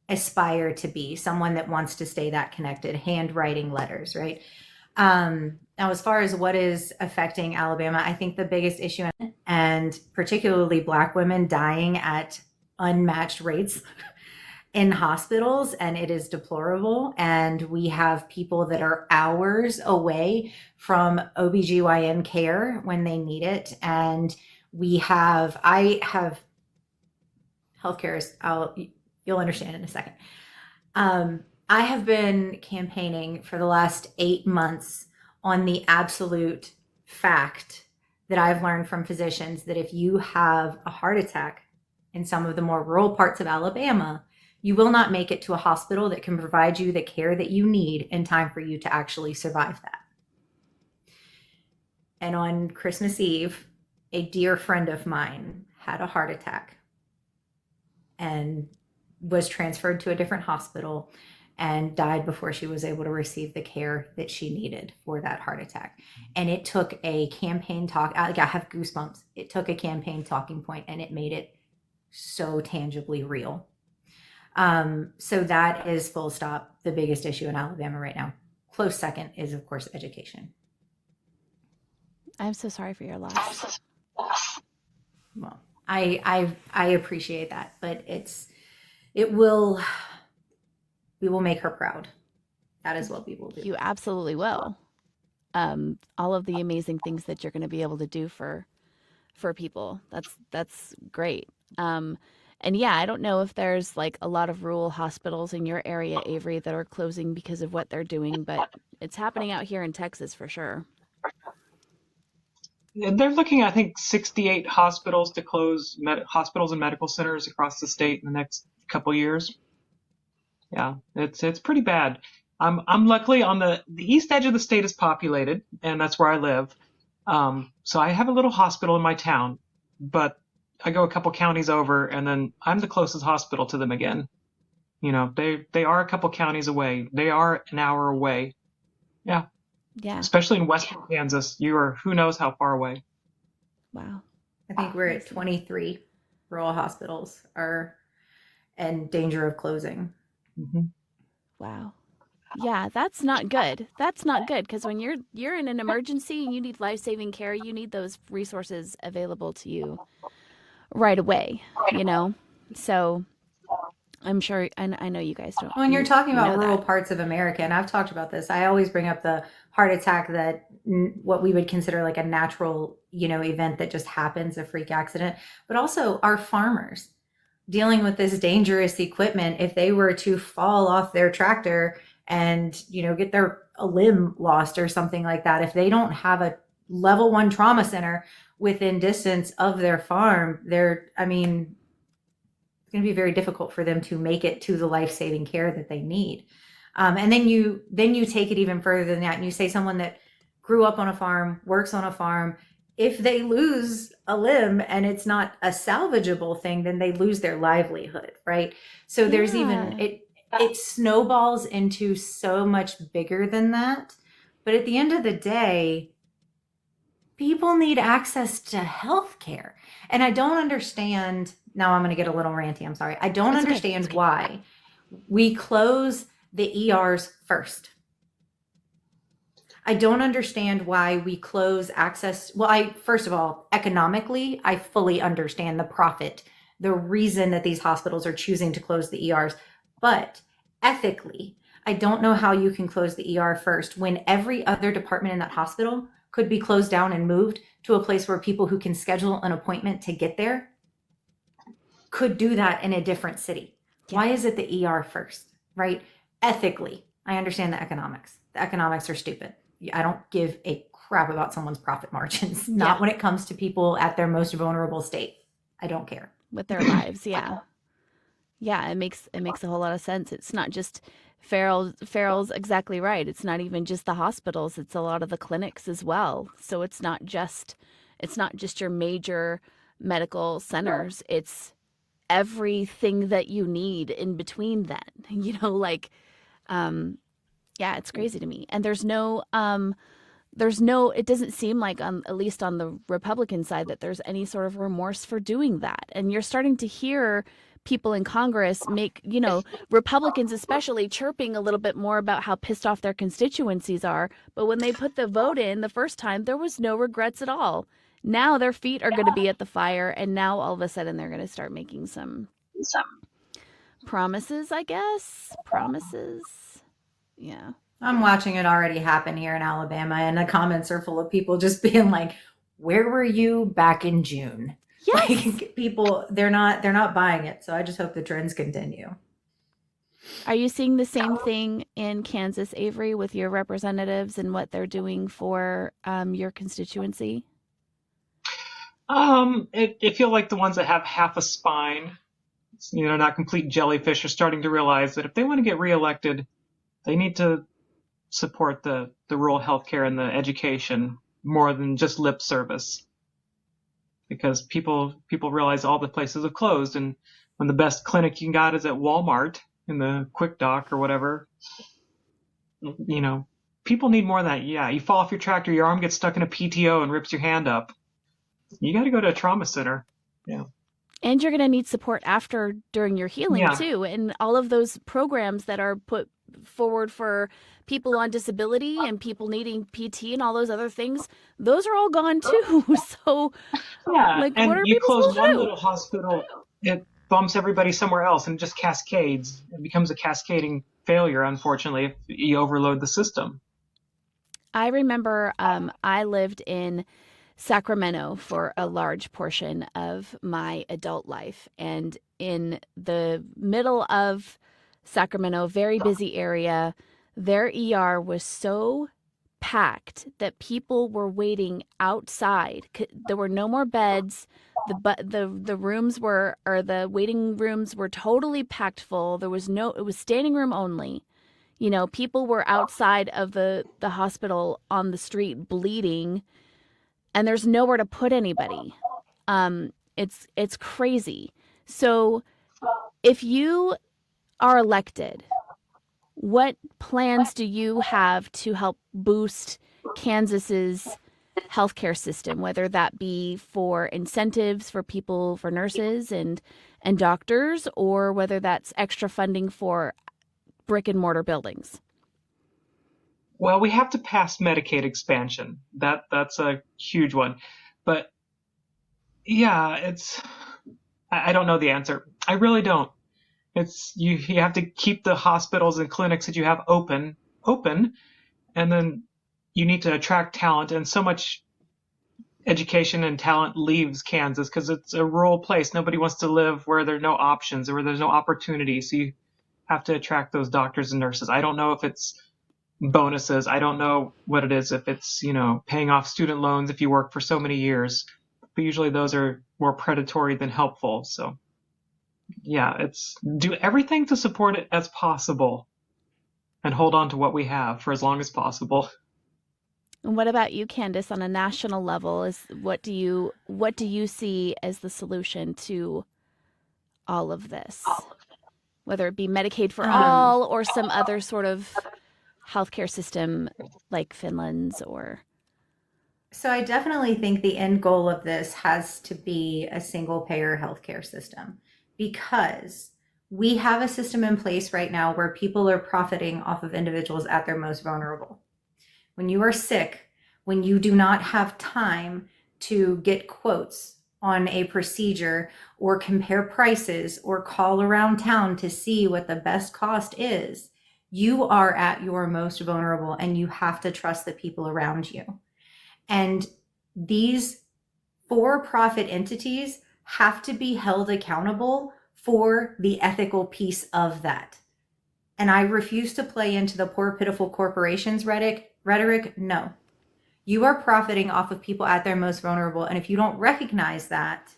aspire to be, someone that wants to stay that connected, handwriting letters, right? Now, as far as what is affecting Alabama, I think the biggest issue, and particularly Black women dying at unmatched rates in hospitals, and it is deplorable. And we have people that are hours away from OBGYN care when they need it. And I have healthcare is, you'll understand in a second. I have been campaigning for the last 8 months on the absolute fact that I've learned from physicians that if you have a heart attack in some of the more rural parts of Alabama, you will not make it to a hospital that can provide you the care that you need in time for you to actually survive that. And on Christmas Eve, a dear friend of mine had a heart attack and was transferred to a different hospital and died before she was able to receive the care that she needed for that heart attack. And it took a campaign talk. I have goosebumps. It took a campaign talking point and it made it so tangibly real. So that is full stop the biggest issue in Alabama right now. Close second is, of course, education. I'm so sorry for your loss. Well, I appreciate that, but we will make her proud. That is what we will do. You absolutely will. All of the amazing things that you're going to be able to do for people. That's great. And yeah, I don't know if there's like a lot of rural hospitals in your area, Avery, that are closing because of what they're doing, but it's happening out here in Texas for sure. Yeah, they're looking, I think, 68 hospitals to close, hospitals and medical centers across the state in the next couple years. Yeah, it's pretty bad. I'm luckily on the east edge of the state is populated, and that's where I live. So I have a little hospital in my town, but I go a couple counties over, and then I'm the closest hospital to them again. They are a couple counties away. They are an hour away. Yeah. Yeah. Especially in western Kansas, you are who knows how far away. Wow. I think we're at 23 rural hospitals are in danger of closing. Mm-hmm. Wow. Yeah, that's not good. That's not good because when you're in an emergency and you need life-saving care, you need those resources available to you right away, you know? So I'm sure, and I know you guys don't, When you're talking you about know rural that. parts of America, and I've talked about this, I always bring up the heart attack that what we would consider like a natural, event that just happens, a freak accident, but also our farmers dealing with this dangerous equipment. If they were to fall off their tractor and, get their a limb lost or something like that, if they don't have a level one trauma center within distance of their farm, I mean, it's going to be very difficult for them to make it to the life-saving care that they need. And then you take it even further than that, and you say someone that grew up on a farm, works on a farm, if they lose a limb and it's not a salvageable thing, then they lose their livelihood, right? So there's even Yeah. it snowballs into so much bigger than that. But at the end of the day, people need access to health care. And I don't understand. Now I'm going to get a little ranty. I'm sorry. I don't It's okay. understand why we close the ERs first. I don't understand why we close access. Well, first of all, economically, I fully understand the profit, the reason that these hospitals are choosing to close the ERs. But ethically, I don't know how you can close the ER first when every other department in that hospital could be closed down and moved to a place where people who can schedule an appointment to get there could do that in a different city. Yeah. Why is it the ER first, right? Ethically, I understand the economics. The economics are stupid. I don't give a crap about someone's profit margins, not Yeah. when it comes to people at their most vulnerable state. I don't care. With their lives. Yeah. Yeah. It makes a whole lot of sense. It's not just Farrell's exactly right. It's not even just the hospitals. It's a lot of the clinics as well. So it's not just your major medical centers. It's everything that you need in between then, like, yeah, it's crazy to me. And it doesn't seem like, at least on the Republican side, that there's any sort of remorse for doing that. And you're starting to hear people in Congress make, Republicans especially, chirping a little bit more about how pissed off their constituencies are. But when they put the vote in the first time, there was no regrets at all. Now their feet are going to be at the fire, and now all of a sudden they're going to start making some promises, I guess. Promises. Yeah. I'm watching it already happen here in Alabama, and the comments are full of people just being like, "Where were you back in June?" Yes. Like, people, they're not buying it. So I just hope the trends continue. Are you seeing the same thing in Kansas, Avery, with your representatives and what they're doing for your constituency? It feel like the ones that have half a spine, not complete jellyfish, are starting to realize that if they want to get reelected, they need to support the rural healthcare and the education more than just lip service. Because people realize all the places have closed, and when the best clinic you got is at Walmart in the Quick Doc or whatever, people need more of that. Yeah, you fall off your tractor, your arm gets stuck in a PTO and rips your hand up. You got to go to a trauma center. Yeah. And you're going to need support during your healing too. And all of those programs that are put forward for people on disability and people needing PT and all those other things, those are all gone too. So yeah, like, and what are you people close supposed to one do? little hospital, it bumps everybody somewhere else and just cascades. It becomes a cascading failure, unfortunately, if you overload the system. I remember I lived in Sacramento for a large portion of my adult life. And in the middle of Sacramento, very busy area, their ER was so packed that people were waiting outside. There were no more beds. The rooms were, or the waiting rooms were totally packed full. It was standing room only. People were outside of the hospital on the street bleeding, and there's nowhere to put anybody. It's crazy. So if you are elected, what plans do you have to help boost Kansas's healthcare system, whether that be for incentives for people, for nurses and doctors, or whether that's extra funding for brick and mortar buildings? Well, we have to pass Medicaid expansion. That's a huge one. But yeah, I don't know the answer. I really don't. It's you have to keep the hospitals and clinics that you have open, and then you need to attract talent, and so much education and talent leaves Kansas because it's a rural place. Nobody wants to live where there are no options or where there's no opportunity. So you have to attract those doctors and nurses. I don't know if it's bonuses. I don't know what it is, if it's, paying off student loans if you work for so many years. But usually those are more predatory than helpful. So yeah, it's do everything to support it as possible and hold on to what we have for as long as possible. And what about you, Candace, on a national level? What do you see as the solution to all of this? Whether it be Medicaid for all or some other sort of healthcare system like Finland's or So I definitely think the end goal of this has to be a single payer healthcare system, because we have a system in place right now where people are profiting off of individuals at their most vulnerable. When you are sick, when you do not have time to get quotes on a procedure or compare prices or call around town to see what the best cost is, you are at your most vulnerable and you have to trust the people around you. And these for-profit entities have to be held accountable for the ethical piece of that. And I refuse to play into the poor, pitiful corporations rhetoric. No, you are profiting off of people at their most vulnerable. And if you don't recognize that,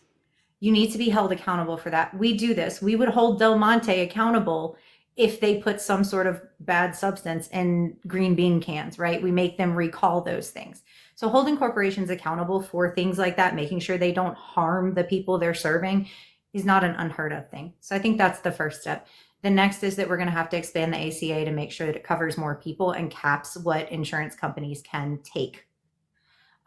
you need to be held accountable for that. We do this. We would hold Del Monte accountable if they put some sort of bad substance in green bean cans, right? We make them recall those things. So holding corporations accountable for things like that, making sure they don't harm the people they're serving, is not an unheard of thing. So I think that's the first step. The next is that we're going to have to expand the ACA to make sure that it covers more people and caps what insurance companies can take.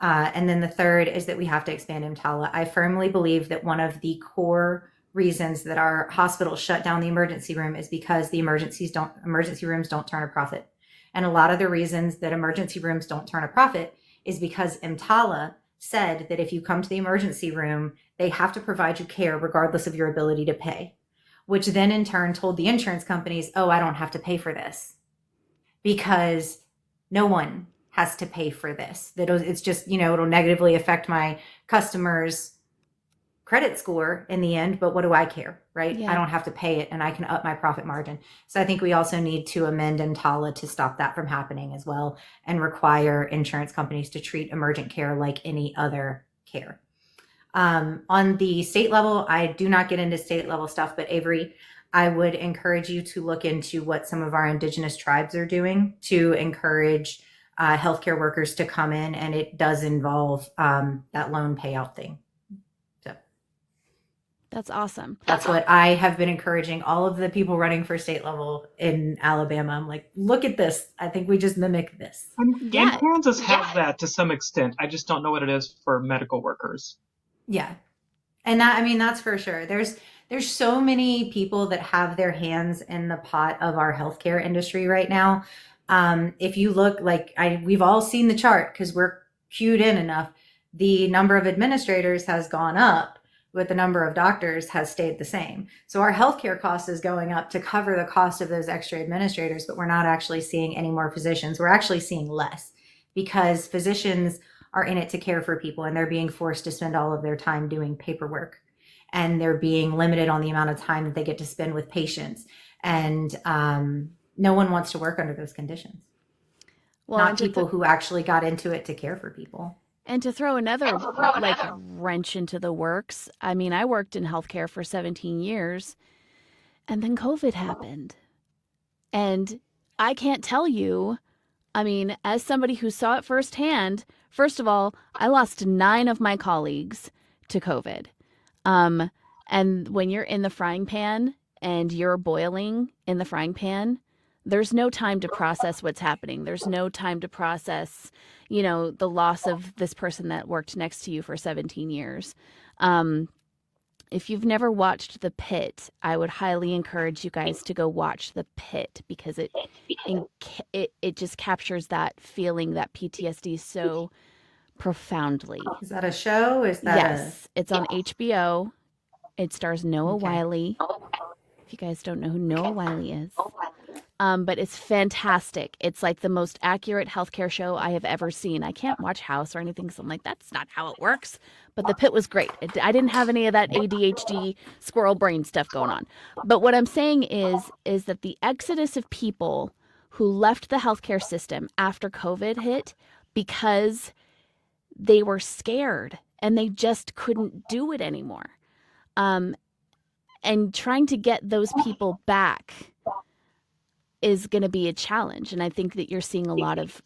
And then the third is that we have to expand EMTALA. I firmly believe that one of the core reasons that our hospitals shut down the emergency room is because the emergency rooms don't turn a profit. And a lot of the reasons that emergency rooms don't turn a profit is because EMTALA said that if you come to the emergency room, they have to provide you care regardless of your ability to pay, which then in turn told the insurance companies, oh, I don't have to pay for this because no one has to pay for this. It's just, it'll negatively affect my customers' credit score in the end, but what do I care, right? Yeah. I don't have to pay it and I can up my profit margin. So I think we also need to amend EMTALA to stop that from happening as well and require insurance companies to treat emergent care like any other care. On the state level, I do not get into state level stuff, but Avery, I would encourage you to look into what some of our indigenous tribes are doing to encourage healthcare workers to come in, and it does involve that loan payout thing. That's awesome. That's what I have been encouraging all of the people running for state level in Alabama. I'm like, look at this. I think we just mimic this. And Kansas has that to some extent. I just don't know what it is for medical workers. Yeah. And that's for sure. There's so many people that have their hands in the pot of our healthcare industry right now. If you look, we've all seen the chart because we're queued in enough. The number of administrators has gone up, but the number of doctors has stayed the same. So our healthcare cost is going up to cover the cost of those extra administrators, but we're not actually seeing any more physicians. We're actually seeing less because physicians are in it to care for people and they're being forced to spend all of their time doing paperwork, and they're being limited on the amount of time that they get to spend with patients. And no one wants to work under those conditions. Well, not people who actually got into it to care for people. And to throw another wrench into the works, I worked in healthcare for 17 years and then COVID happened. And I can't tell you, as somebody who saw it firsthand, first of all, I lost 9 of my colleagues to COVID. And when you're in the frying pan and you're boiling in the frying pan, there's no time to process what's happening. There's no time to process, the loss of this person that worked next to you for 17 years. If you've never watched The Pit, I would highly encourage you guys to go watch The Pit because it just captures that feeling, that PTSD so profoundly. Is that a show? Yes, it's on HBO. It stars Noah Okay. Wiley. If you guys don't know who Noah Wiley is. But it's fantastic. It's like the most accurate healthcare show I have ever seen. I can't watch House or anything, so I'm like, that's not how it works. But The Pit was great. I didn't have any of that ADHD squirrel brain stuff going on. But what I'm saying is that the exodus of people who left the healthcare system after COVID hit because they were scared and they just couldn't do it anymore. And trying to get those people back is going to be a challenge. And I think that you're seeing a lot of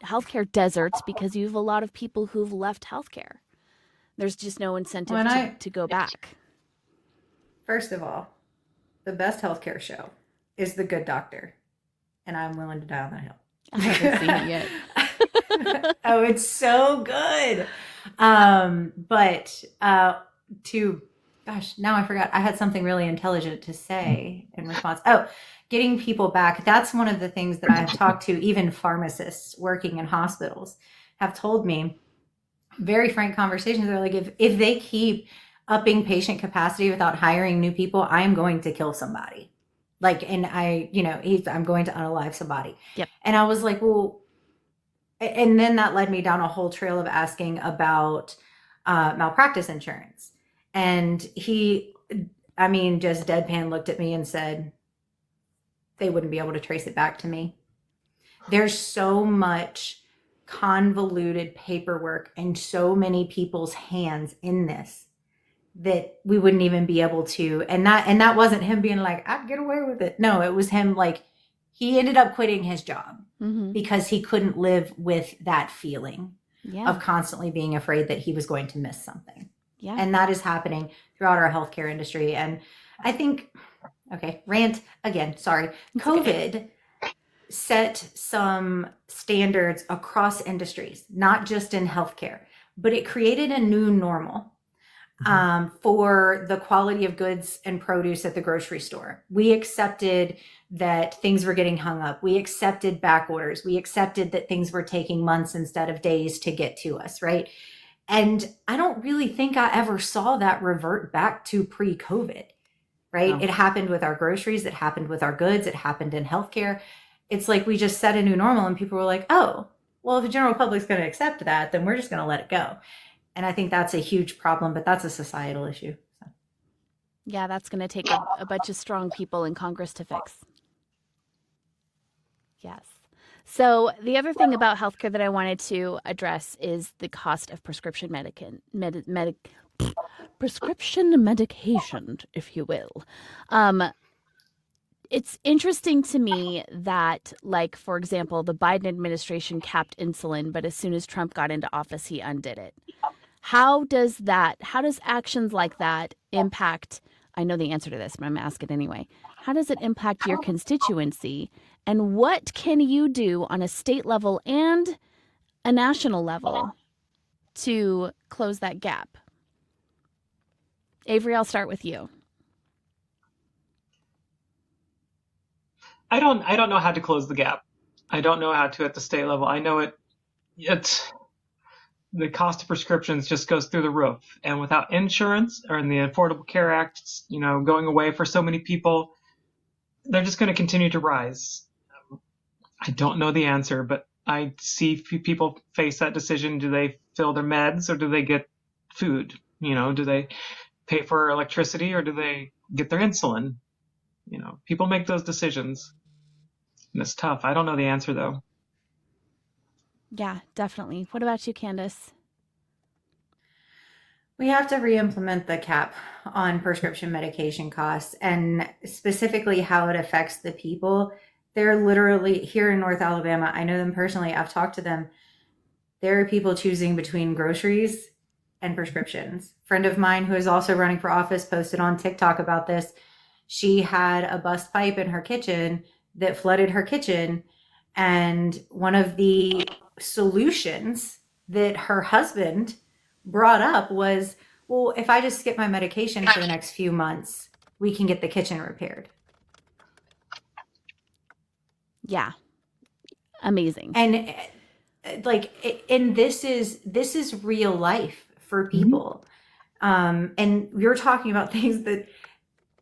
healthcare deserts because you have a lot of people who've left healthcare. There's just no incentive to go back. First of all, the best healthcare show is The Good Doctor, and I'm willing to die on that hill. I haven't seen it yet. Oh, it's so good. Gosh, now I forgot. I had something really intelligent to say in response. Oh, getting people back. That's one of the things that I've talked to. Even pharmacists working in hospitals have told me, very frank conversations. They're like, if they keep upping patient capacity without hiring new people, I'm going to kill somebody. Like, and I'm going to unalive somebody. Yep. And I was like, well, and then that led me down a whole trail of asking about malpractice insurance. And he, just deadpan looked at me and said, they wouldn't be able to trace it back to me. There's so much convoluted paperwork and so many people's hands in this that we wouldn't even be able to. And that wasn't him being like, I'd get away with it. No, it was him like, he ended up quitting his job because he couldn't live with that feeling of constantly being afraid that he was going to miss something. Yeah. And that is happening throughout our healthcare industry. And I think, rant again, sorry. COVID set some standards across industries, not just in healthcare, but it created a new normal for the quality of goods and produce at the grocery store. We accepted that things were getting hung up. We accepted back orders. We accepted that things were taking months instead of days to get to us, right? And I don't really think I ever saw that revert back to pre-COVID, right? No. It happened with our groceries. It happened with our goods. It happened in healthcare. It's like we just set a new normal and people were like, oh, well, if the general public's going to accept that, then we're just going to let it go. And I think that's a huge problem, but that's a societal issue. So. Yeah, that's going to take a bunch of strong people in Congress to fix. Yes. So the other thing about healthcare that I wanted to address is the cost of prescription prescription medication, if you will. It's interesting to me that, like, for example, the Biden administration capped insulin, but as soon as Trump got into office, he undid it. How does actions like that impact, I know the answer to this, but I'm going to ask it anyway. How does it impact your constituency? And what can you do on a state level and a national level to close that gap? Avery, I'll start with you. I don't know how to close the gap. I don't know how to at the state level. I know it's the cost of prescriptions just goes through the roof. And without insurance or in the Affordable Care Act, going away for so many people, they're just going to continue to rise. I don't know the answer, but I see people face that decision. Do they fill their meds or do they get food? Do they pay for electricity or do they get their insulin? People make those decisions. And it's tough. I don't know the answer, though. Yeah, definitely. What about you, Candace? We have to re-implement the cap on prescription medication costs and specifically how it affects the people. They're literally here in North Alabama. I know them personally. I've talked to them. There are people choosing between groceries and prescriptions. A friend of mine who is also running for office posted on TikTok about this. She had a bust pipe in her kitchen that flooded her kitchen. And one of the solutions that her husband brought up was, well, if I just skip my medication for the next few months, we can get the kitchen repaired. Yeah. Amazing. And this is real life for people. And you're talking about things that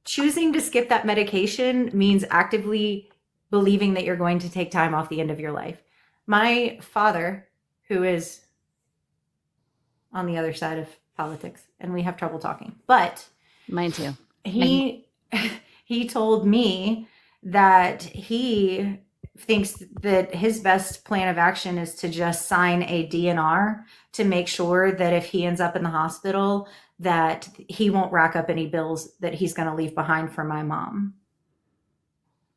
choosing to skip that medication means actively believing that you're going to take time off the end of your life. My father, who is on the other side of politics, and we have trouble talking, but Mine too. he told me that he thinks that his best plan of action is to just sign a DNR to make sure that if he ends up in the hospital, that he won't rack up any bills that he's going to leave behind for my mom.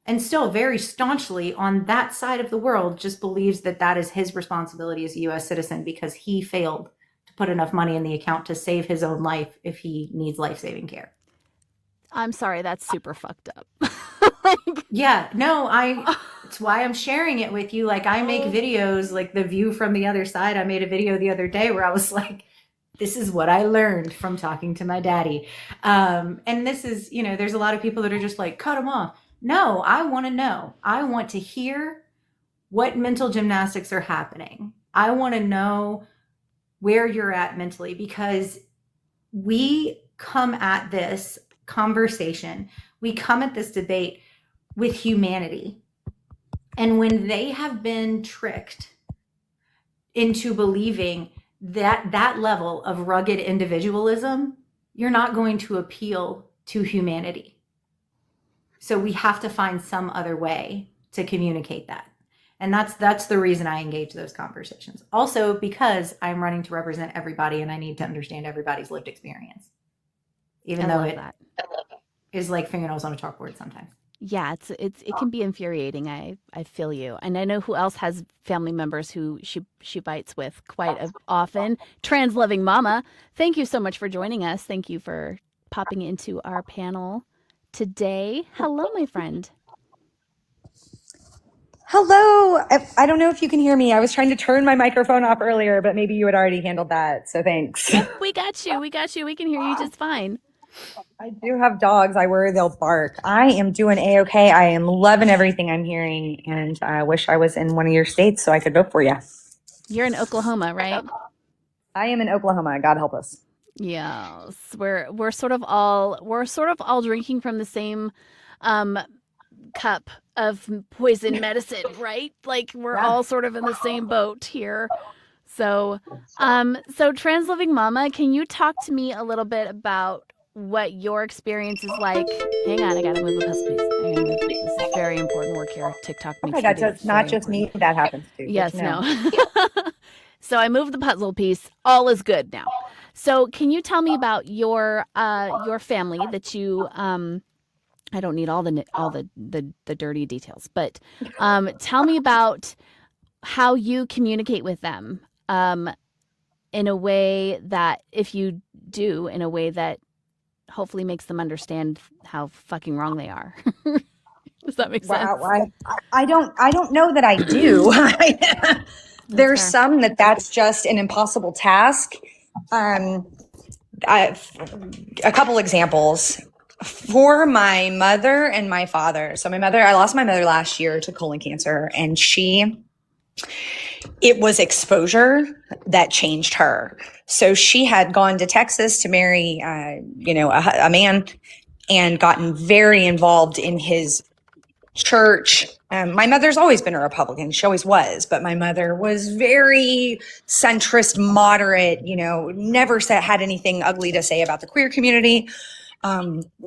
And still very staunchly on that side of the world just believes that that is his responsibility as a US citizen because he failed to put enough money in the account to save his own life if he needs life-saving care. I'm sorry, that's super fucked up. Yeah, no, it's why I'm sharing it with you. Like I make videos like The View from the Other Side. I made a video the other day where I was like, this is what I learned from talking to my daddy. And this is, there's a lot of people that are just like, cut him off. No, I want to know. I want to hear what mental gymnastics are happening. I want to know where you're at mentally because we come at this conversation, we come at this debate with humanity. And when they have been tricked into believing that that level of rugged individualism, you're not going to appeal to humanity. So we have to find some other way to communicate that. And that's the reason I engage those conversations. Also because I'm running to represent everybody and I need to understand everybody's lived experience. Even though it is like fingernails on a chalkboard sometimes. Yeah, it can be infuriating. I feel you. And I know who else has family members who she fights with quite often. Trans loving mama. Thank you so much for joining us. Thank you for popping into our panel today. Hello, my friend. Hello. I don't know if you can hear me. I was trying to turn my microphone off earlier, but maybe you had already handled that. So thanks. Yep, we got you. We can hear you just fine. I do have dogs. I worry they'll bark. I am doing A-okay. I am loving everything I'm hearing, and I wish I was in one of your states so I could vote for you. You're in Oklahoma, right? I am in Oklahoma. God help us. Yes, we're sort of all drinking from the same cup of poison medicine, right? Like we're all sort of in the same boat here. So trans living mama, can you talk to me a little bit about what your experience is like? Hang on, I gotta move the puzzle piece. This is very important work here. TikTok makes that's not just me. That happens too. Yes, no. So I moved the puzzle piece. All is good now. So can you tell me about your family that you I don't need all the dirty details, but tell me about how you communicate with them in a way that, if you do, in a way that hopefully makes them understand how fucking wrong they are. Does that make sense? Wow, I don't know that I do. There's some that's just an impossible task. A couple examples for my mother and my father. So I lost my mother last year to colon cancer, and it was exposure that changed her. So she had gone to Texas to marry, a man, and gotten very involved in his church. My mother's always been a Republican. She always was. But my mother was very centrist, moderate, never had anything ugly to say about the queer community.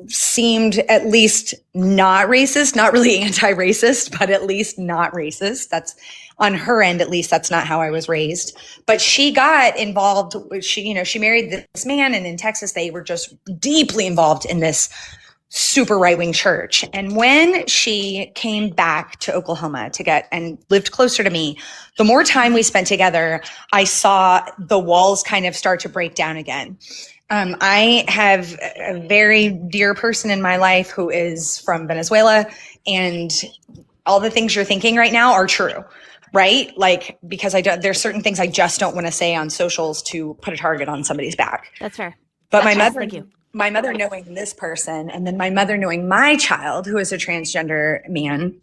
Seemed at least not racist, not really anti-racist, but at least not racist. That's on her end, at least that's not how I was raised. But she got involved. She married this man, and in Texas, they were just deeply involved in this super right-wing church. And when she came back to Oklahoma and lived closer to me, the more time we spent together, I saw the walls kind of start to break down again. I have a very dear person in my life who is from Venezuela, and all the things you're thinking right now are true, right? Like, because there's certain things I just don't want to say on socials to put a target on somebody's back. That's fair. But Thank my mother knowing this person, and then my mother knowing my child, who is a transgender man,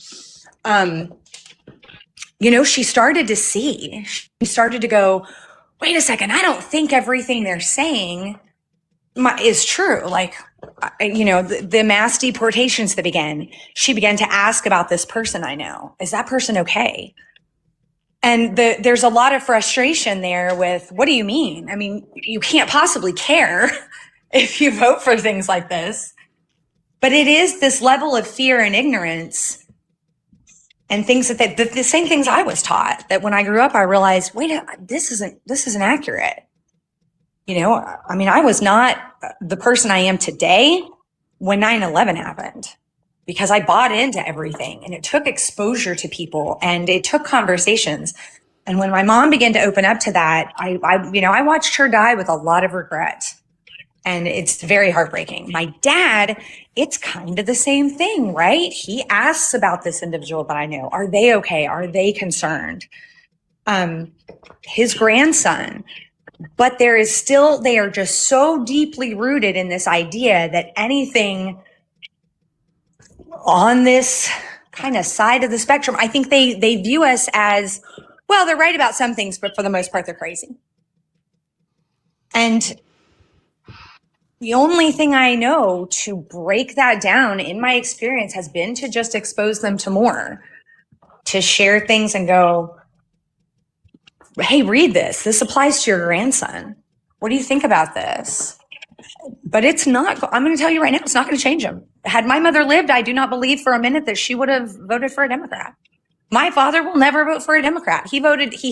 she started to go, wait a second, I don't think everything they're saying is true. Like, the mass deportations that began, she began to ask about this person I know. Is that person okay? And there's a lot of frustration there with, what do you mean? I mean, you can't possibly care if you vote for things like this. But it is this level of fear and ignorance and things that the same things I was taught, that when I grew up, I realized, wait, this isn't accurate. I mean, I was not the person I am today when 9/11 happened, because I bought into everything, and it took exposure to people, and it took conversations. And when my mom began to open up to that, I watched her die with a lot of regret. And it's very heartbreaking. My dad, it's kind of the same thing, right? He asks about this individual that I know. Are they okay? Are they concerned? His grandson. But they are just so deeply rooted in this idea that anything on this kind of side of the spectrum, I think they view us as, well, they're right about some things, but for the most part, they're crazy. And the only thing I know to break that down in my experience has been to just expose them to more, to share things and go, hey, read this. This applies to your grandson. What do you think about this? But it's not, I'm going to tell you right now, it's not going to change him. Had my mother lived, I do not believe for a minute that she would have voted for a Democrat. My father will never vote for a Democrat. He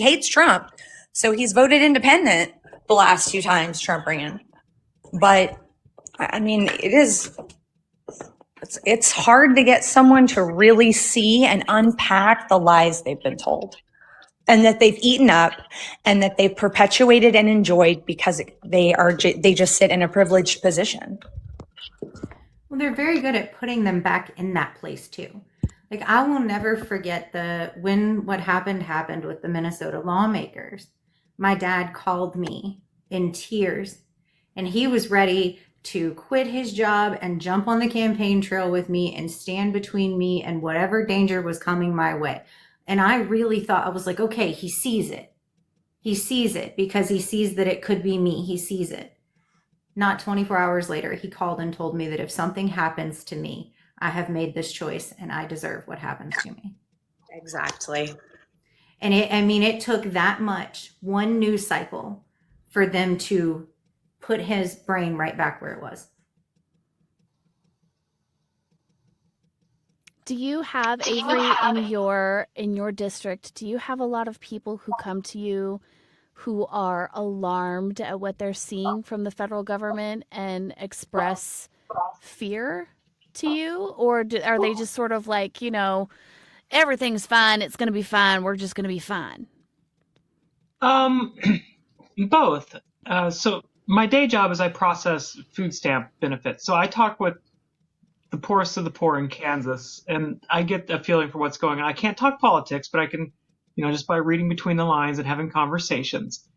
hates Trump. So he's voted independent the last 2 times Trump ran. But I mean, it's hard to get someone to really see and unpack the lies they've been told, and that they've eaten up, and that they've perpetuated and enjoyed because they just sit in a privileged position. Well, they're very good at putting them back in that place too. Like, I will never forget when what happened with the Minnesota lawmakers. My dad called me in tears, and he was ready to quit his job and jump on the campaign trail with me and stand between me and whatever danger was coming my way. And I really thought, I was like, okay, he sees it. He sees it because he sees that it could be me. He sees it. Not 24 hours later, he called and told me that if something happens to me, I have made this choice and I deserve what happens to me. Exactly. And it took that much, one news cycle, for them to put his brain right back where it was. Do you have, Avery, in your district, do you have a lot of people who come to you who are alarmed at what they're seeing from the federal government and express fear to you? Or are they just sort of like, everything's fine, it's going to be fine, we're just going to be fine? Both. So my day job is I process food stamp benefits. So I talk with the poorest of the poor in Kansas, and I get a feeling for what's going on. I can't talk politics, but I can, just by reading between the lines and having conversations.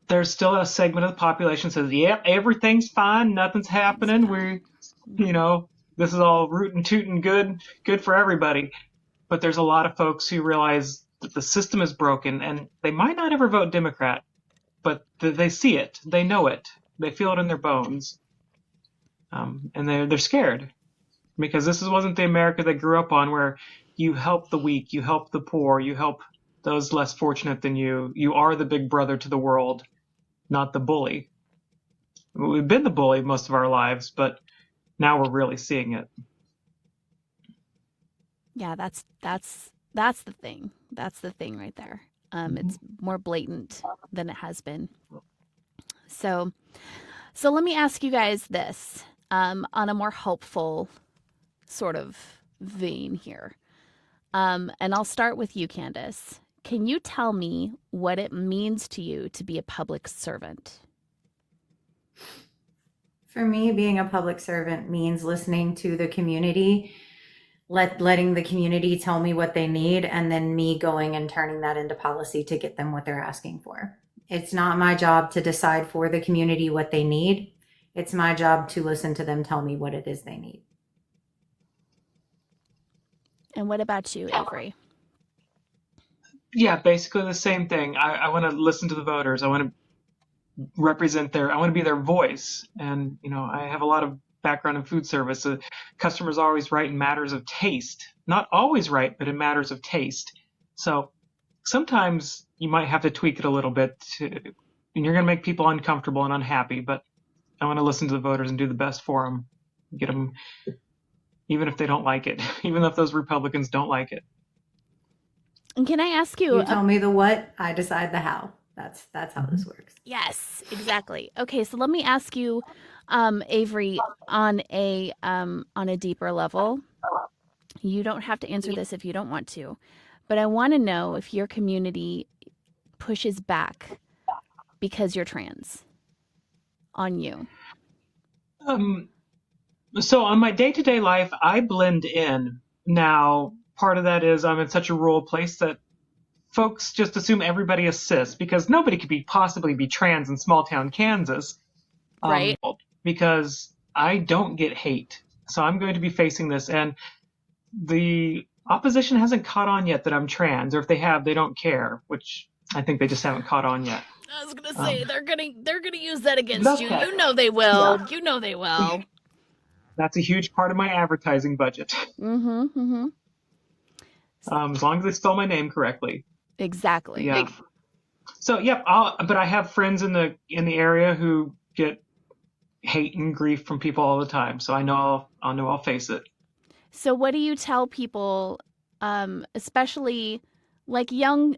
There's still a segment of the population that says, yeah, everything's fine, nothing's happening. This is all rootin' tootin' good for everybody. But there's a lot of folks who realize that the system is broken, and they might not ever vote Democrat, but they see it, they know it, they feel it in their bones. And they're scared, because this wasn't the America they grew up on, where you help the weak, you help the poor, you help those less fortunate than you. You are the big brother to the world, not the bully. We've been the bully most of our lives, but now we're really seeing it. Yeah, that's the thing. That's the thing right there. It's more blatant than it has been. So let me ask you guys this, on a more hopeful sort of vein here. And I'll start with you, Candace. Can you tell me what it means to you to be a public servant? For me, being a public servant means listening to the community, letting the community tell me what they need, and then me going and turning that into policy to get them what they're asking for. It's not my job to decide for the community what they need. It's my job to listen to them tell me what it is they need. And what about you, Avery? Yeah, basically the same thing. I want to listen to the voters. I want to represent I want to be their voice. And, I have a lot of background in food service. Customers are always right in matters of taste. Not always right, but in matters of taste. So sometimes you might have to tweak it a little bit, and you're going to make people uncomfortable and unhappy, but I want to listen to the voters and do the best for them. Get them, even if they don't like it, even if those Republicans don't like it. And can I ask you? You tell me the what, I decide the how. That's how this works. Yes, exactly. Okay, so let me ask you, Avery, on a deeper level. You don't have to answer this if you don't want to, but I want to know if your community pushes back because you're trans on you. So on my day-to-day life, I blend in. Now, part of that is I'm in such a rural place that folks just assume everybody is cis, because nobody could possibly be trans in small town Kansas. Right. Because I don't get hate. So I'm going to be facing this, and the opposition hasn't caught on yet that I'm trans, or if they have, they don't care, which I think they just haven't caught on yet. I was gonna say they're gonna use that against you. Okay. You know they will. Yeah. You know they will. That's a huge part of my advertising budget. Mm-hmm. As long as they spell my name correctly. Exactly. Yeah. So yep. But I have friends in the area who get hate and grief from people all the time. So I know I'll face it. So what do you tell people, especially like young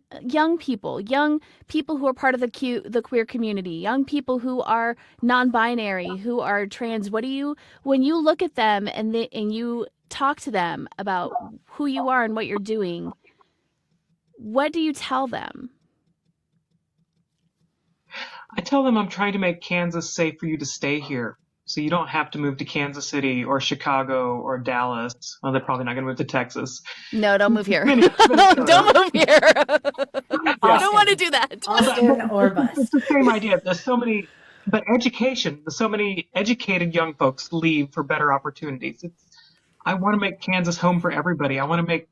people who are part of the queer community, young people who are non-binary, who are trans? What do you, when you look at them and you talk to them about who you are and what you're doing, what do you tell them? I tell them I'm trying to make Kansas safe for you to stay here. So you don't have to move to Kansas City or Chicago or Dallas. Well, they're probably not going to move to Texas. No, don't move here. Don't move here. I don't want to do that. Austin or bust. It's the same idea. There's so many, but so many educated young folks leave for better opportunities. I want to make Kansas home for everybody. I want to make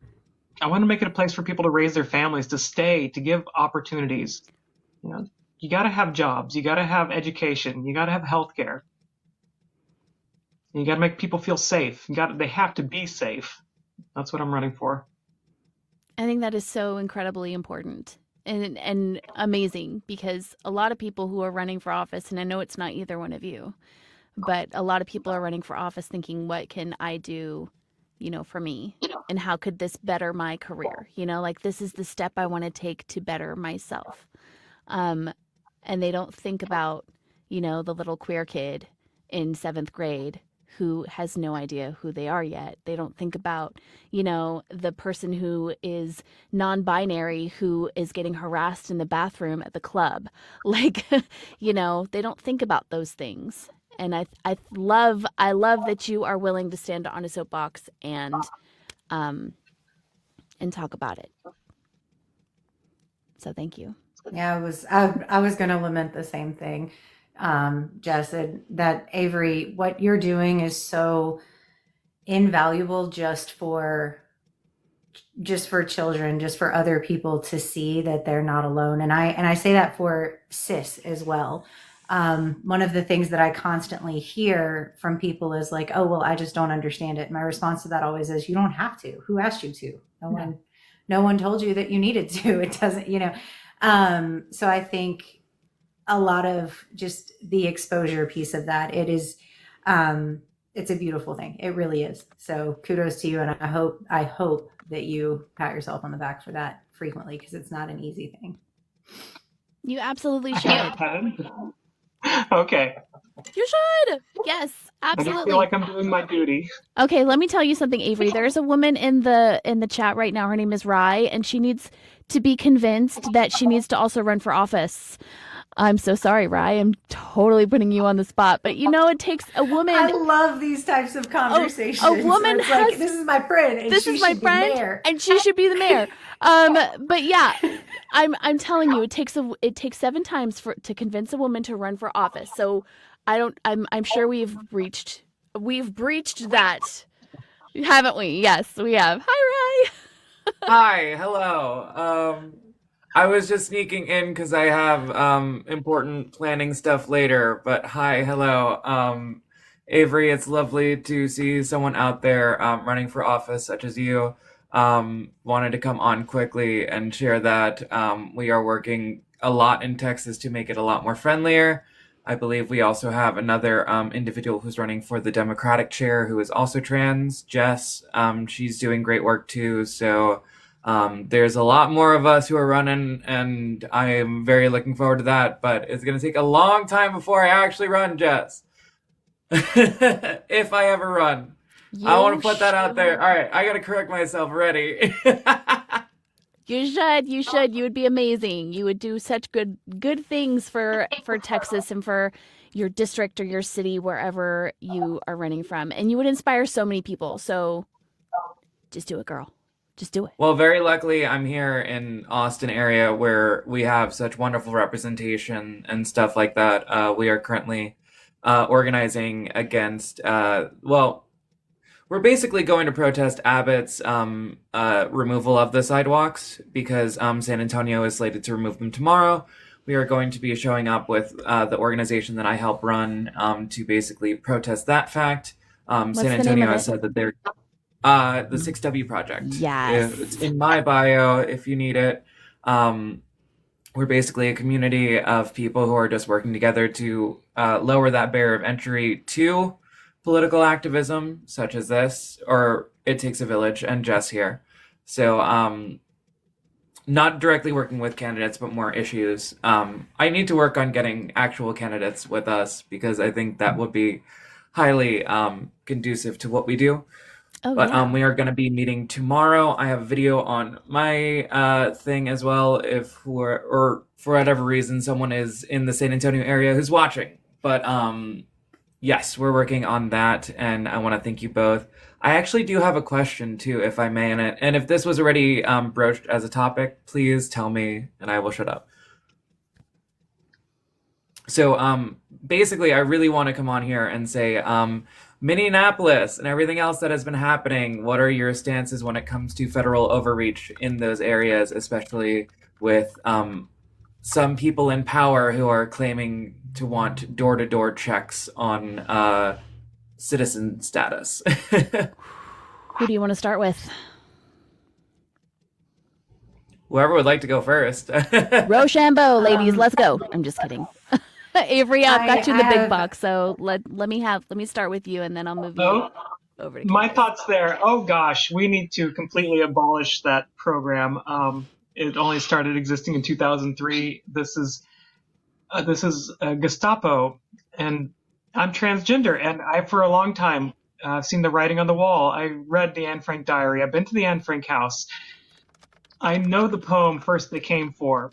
it a place for people to raise their families, to stay, to give opportunities. You got to have jobs. You got to have education. You got to have health care. You got to make people feel safe. They have to be safe. That's what I'm running for. I think that is so incredibly important and amazing, because a lot of people who are running for office, and I know it's not either one of you, but a lot of people are running for office thinking, what can I do, for me? And how could this better my career? Like, this is the step I want to take to better myself. And they don't think about, the little queer kid in 7th grade who has no idea who they are yet. They don't think about, the person who is non-binary who is getting harassed in the bathroom at the club. Like, they don't think about those things. And I love that you are willing to stand on a soapbox and talk about it. So thank you. Yeah, I was going to lament the same thing, Jess, that Avery, what you're doing is so invaluable just for children, just for other people to see that they're not alone. And I say that for cis as well. One of the things that I constantly hear from people is like, oh, well, I just don't understand it. My response to that always is, you don't have to. Who asked you to? No one told you that you needed to. It doesn't, so I think a lot of just the exposure piece of that, it's a beautiful thing. It really is. So kudos to you. And I hope that you pat yourself on the back for that frequently, because it's not an easy thing. You absolutely should. Okay. You should. Yes, absolutely. I feel like I'm doing my duty. Okay, let me tell you something, Avery. There's a woman in the chat right now. Her name is Rye, and she needs to be convinced that she needs to also run for office. I'm so sorry, Rye. I'm totally putting you on the spot, but it takes a woman. I love these types of conversations. A woman it's has. Like, this is my friend, and this is my friend, and she should be the mayor. But yeah, I'm telling you, it takes 7 times to convince a woman to run for office. So I'm sure we've breached that, haven't we? Yes, we have. Hi, Rye. Hi, hello. I was just sneaking in because I have important planning stuff later. But hi, hello, Avery. It's lovely to see someone out there running for office such as you. Wanted to come on quickly and share that we are working a lot in Texas to make it a lot more friendlier. I believe we also have another individual who's running for the Democratic chair who is also trans, Jess. She's doing great work too. So there's a lot more of us who are running, and I am very looking forward to that. But it's going to take a long time before I actually run, Jess. If I ever run. I want to put that out there. All right, I got to correct myself already. You should. You should. You would be amazing. You would do such good things for Texas and for your district or your city, wherever you are running from. And you would inspire so many people. So just do it, girl. Just do it. Well, very luckily, I'm here in Austin area where we have such wonderful representation and stuff like that. We are currently organizing against, well, we're basically going to protest Abbott's removal of the sidewalks because San Antonio is slated to remove them tomorrow. We are going to be showing up with the organization that I help run to basically protest that fact. San Antonio has said that they're the 6W Project. Yes. It's in my bio if you need it. We're basically a community of people who are just working together to lower that barrier of entry to political activism such as this, or It Takes a Village and Jess here. So not directly working with candidates, but more issues. I need to work on getting actual candidates with us because I think that would be highly conducive to what we do. Oh, But yeah. we are going to be meeting tomorrow. I have a video on my thing as well if or for whatever reason someone is in the San Antonio area who's watching. But yes, we're working on that, and I want to thank you both. I actually do have a question too, if I may, and if this was already broached as a topic, please tell me, and I will shut up. So basically, I really want to come on here and say, Minneapolis and everything else that has been happening, what are your stances when it comes to federal overreach in those areas, especially with some people in power who are claiming to want door-to-door checks on citizen status? Who do you want to start with? Whoever would like to go first. Rochambeau, ladies, let's go. I'm just kidding. Avery, I've got you in the big have- box, so let me start with you, and then I'll move you Oh, over to my Candance. thoughts there. Oh gosh, we need to completely abolish that program. It only started existing in 2003. This is Gestapo, and I'm transgender, and I for a long time seen the writing on the wall. I read the Anne Frank diary. I've been to the Anne Frank house. I know the poem First They Came For.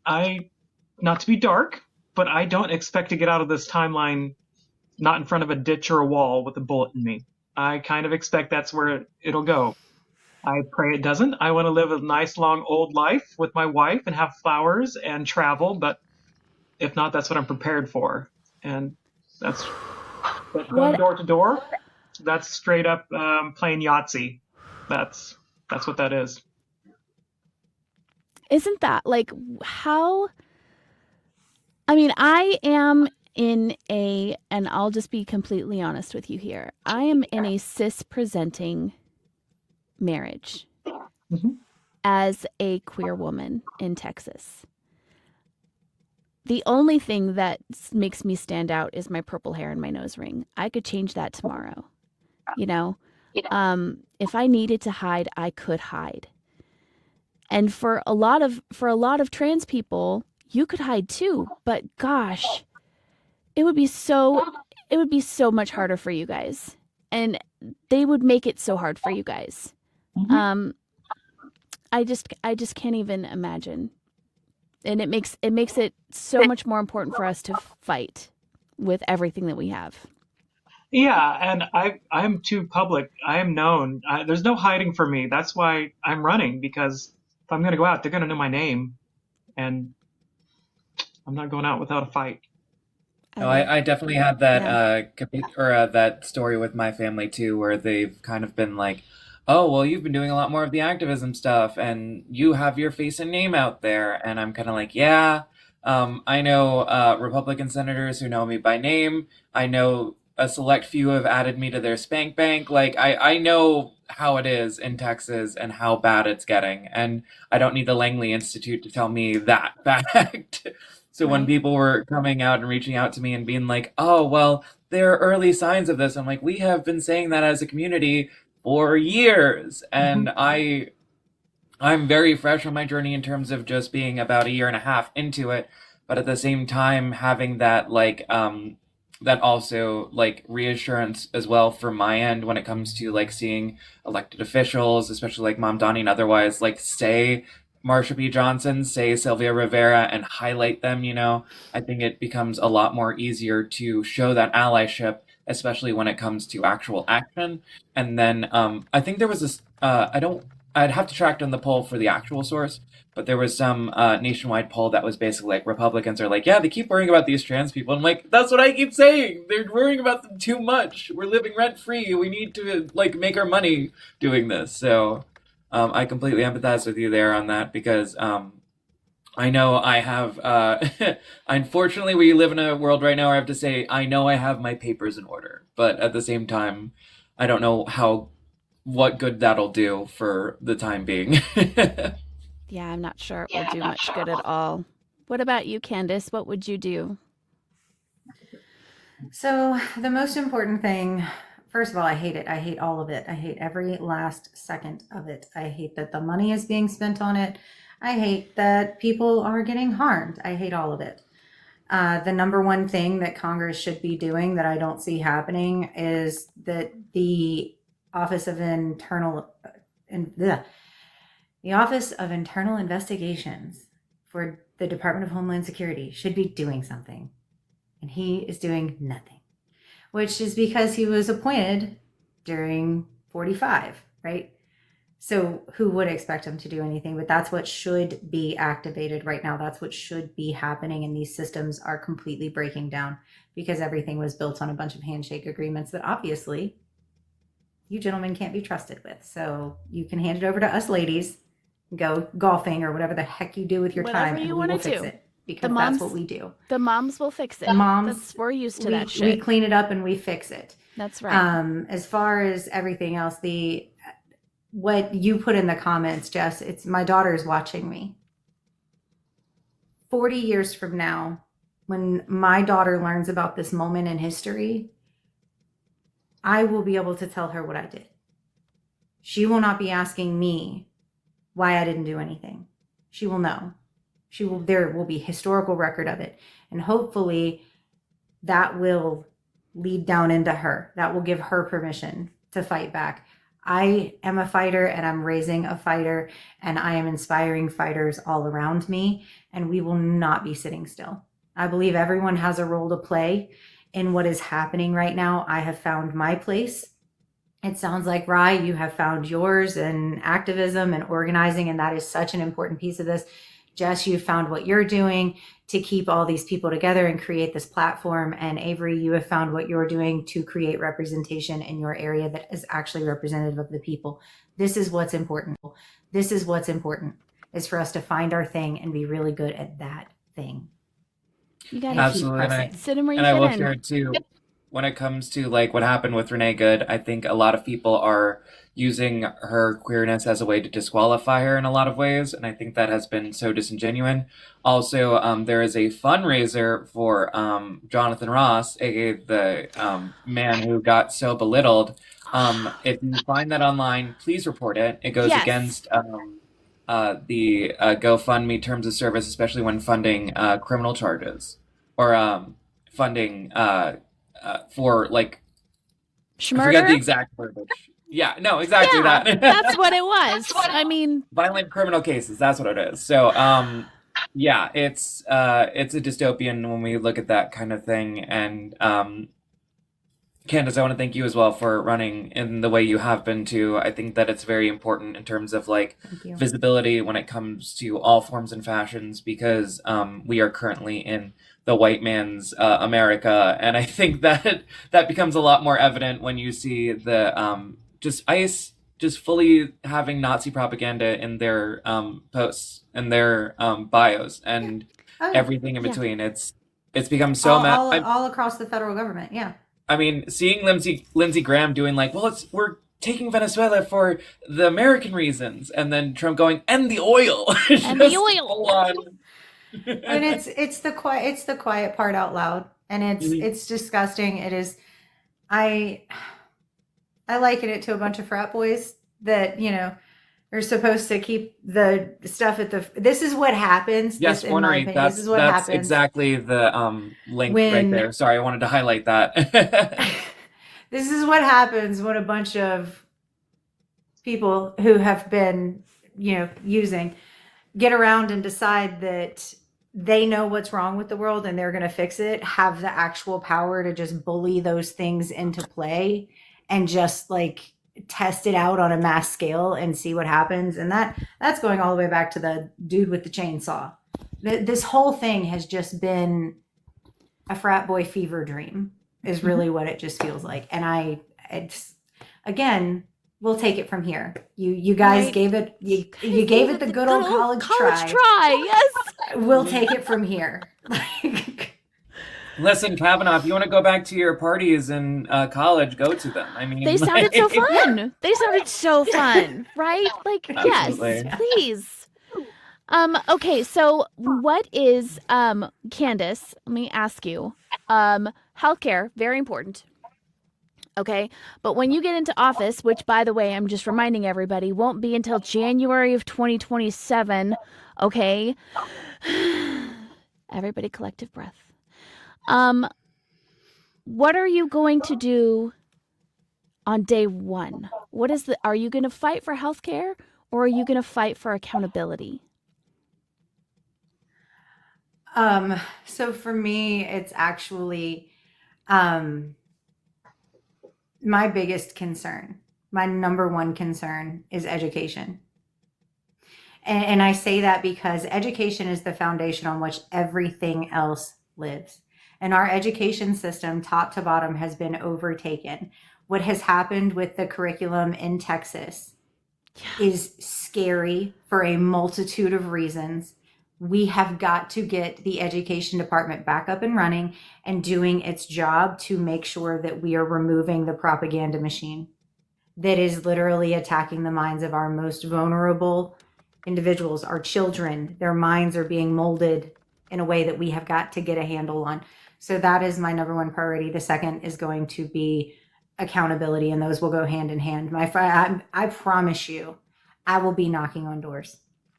Not to be dark, but I don't expect to get out of this timeline not in front of a ditch or a wall with a bullet in me. I kind of expect that's where it'll go. I pray it doesn't. I want to live a nice, long, old life with my wife and have flowers and travel, but if not, that's what I'm prepared for. And that's going What? door to door. That's straight up playing Yahtzee. That's what that is. Isn't that like how? I mean, I am in a, and I'll just be completely honest with you here. I am in a cis presenting marriage Mhm. as a queer woman in Texas. The only thing that makes me stand out is my purple hair and my nose ring. I could change that tomorrow. You know, if I needed to hide, I could hide. And for a lot of trans people, you could hide too. But gosh, it would be so much harder for you guys, and they would make it so hard for you guys. Mhm. I just can't even imagine. And it makes it so much more important for us to fight with everything that we have. Yeah, and I'm too public. I am known. There's no hiding for me. That's why I'm running, because if I'm going to go out, they're going to know my name, and I'm not going out without a fight. No, I definitely had that Yeah. that story with my family too, where they've kind of been like, oh, well, you've been doing a lot more of the activism stuff and you have your face and name out there. And I'm kind of like, yeah, I know Republican senators who know me by name. I know a select few have added me to their spank bank. Like, I know how it is in Texas and how bad it's getting. And I don't need the Langley Institute to tell me that fact. So when Right. people were coming out and reaching out to me and being like, oh, well, there are early signs of this. I'm like, we have been saying that as a community for years. And I'm very fresh on my journey in terms of just being about a year and a half into it, but at the same time having that that also like reassurance as well from my end when it comes to like seeing elected officials, especially like Mom Donnie and otherwise, like say Marsha P. Johnson, say Sylvia Rivera and highlight them, you know. I think it becomes a lot more easier to show that allyship, especially when it comes to actual action. And then I think there was this I'd have to track down the poll for the actual source, but there was some nationwide poll that was basically like Republicans are like, yeah, they keep worrying about these trans people. I'm like, that's what I keep saying. They're worrying about them too much. We're living rent free. We need to like make our money doing this. So I completely empathize with you there on that because I know I have, unfortunately, we live in a world right now where I have to say, I know I have my papers in order, but at the same time, I don't know what good that'll do for the time being. Yeah, I'm not sure it will do much good at all. What about you, Candace? What would you do? So the most important thing, first of all, I hate it. I hate all of it. I hate every last second of it. I hate that the money is being spent on it. I hate that people are getting harmed. I hate all of it. The number one thing that Congress should be doing that I don't see happening is that the Office of Internal the Office of Internal Investigations for the Department of Homeland Security should be doing something. And he is doing nothing, which is because he was appointed during 45, right? So who would expect him to do anything? But that's what should be activated right now. That's what should be happening. And these systems are completely breaking down because everything was built on a bunch of handshake agreements that obviously you gentlemen can't be trusted with. So you can hand it over to us ladies, go golfing or whatever the heck you do with your Whatever time, you and we wanna will fix do. it because moms- that's what we do. The moms will fix it. The moms, That's, we're used to we, that we shit. clean it up and we fix it. That's right. As far as everything else, what you put in the comments, Jess, it's my daughter's watching me. 40 years from now, when my daughter learns about this moment in history, I will be able to tell her what I did. She will not be asking me why I didn't do anything. She will know. There will be historical record of it. And hopefully that will lead down into her. That will give her permission to fight back. I am a fighter and I'm raising a fighter and I am inspiring fighters all around me, and we will not be sitting still. I believe everyone has a role to play in what is happening right now. I have found my place. It sounds like, Rye, you have found yours in activism and organizing, and that is such an important piece of this. Jess, you found what you're doing to keep all these people together and create this platform. And Avery, you have found what you're doing to create representation in your area that is actually representative of the people. This is what's important. This is what's important, is for us to find our thing and be really good at that thing. You gotta Absolutely. keep pressing. sit in where you And I will fit share in. too, when it comes to like what happened with Renee Good, I think a lot of people are using her queerness as a way to disqualify her in a lot of ways, and I think that has been so disingenuous. Also, there is a fundraiser for Jonathan Ross, aka the man who got so belittled. If you find that online, please report it. It goes Yes. against the GoFundMe terms of service, especially when funding criminal charges or funding for like I forget the Schmurder? exact verbiage. Yeah, no, exactly Yeah, that. that's what it was. I mean, Violent criminal cases. That's what it is. So, yeah, it's a dystopian when we look at that kind of thing. And Candace, I want to thank you as well for running in the way you have been too. I think that it's very important in terms of like Thank you. visibility when it comes to all forms and fashions because we are currently in the white man's America, and I think that becomes a lot more evident when you see the just ICE just fully having Nazi propaganda in their posts and their bios and Oh, yeah. everything in Yeah. between. It's become so All across the federal government. Yeah. I mean, seeing Lindsey Graham doing like, well, we're taking Venezuela for the American reasons, and then Trump going, and the oil, And the oil. full on. And it's the quiet part out loud, and it's disgusting. It is. I liken it to a bunch of frat boys that are supposed to keep the stuff at the. This is what happens. Yes, in my ornery. opinion, That's this is what that's happens. exactly the link right When- there. Sorry, I wanted to highlight that. This is what happens when a bunch of people who have been, using, get around and decide that they know what's wrong with the world and they're going to fix it, have the actual power to just bully those things into play and just like test it out on a mass scale and see what happens. And that's going all the way back to the dude with the chainsaw. This whole thing has just been a frat boy fever dream is really what it just feels like. And again, we'll take it from here. You guys Right. gave it you gave it the good old college try. Yes. We'll take it from here. Listen, Kavanaugh, if you want to go back to your parties in college, go to them. I mean, They sounded so fun. They sounded so fun, right? Like, Absolutely. yes, please. Okay, so what is Candace, let me ask you. Healthcare, very important. Okay, but when you get into office, which by the way, I'm just reminding everybody, won't be until January of 2027, okay? Everybody collective breath. What are you going to do on day one? Are you going to fight for healthcare or are you going to fight for accountability? So for me, it's actually, my biggest concern, my number one concern is education. And I say that because education is the foundation on which everything else lives. And our education system, top to bottom, has been overtaken. What has happened with the curriculum in Texas is scary for a multitude of reasons. We have got to get the education department back up and running and doing its job to make sure that we are removing the propaganda machine that is literally attacking the minds of our most vulnerable individuals, our children. Their minds are being molded in a way that we have got to get a handle on. So that is my number one priority. The second is going to be accountability, and those will go hand in hand. My friend, I promise you, I will be knocking on doors.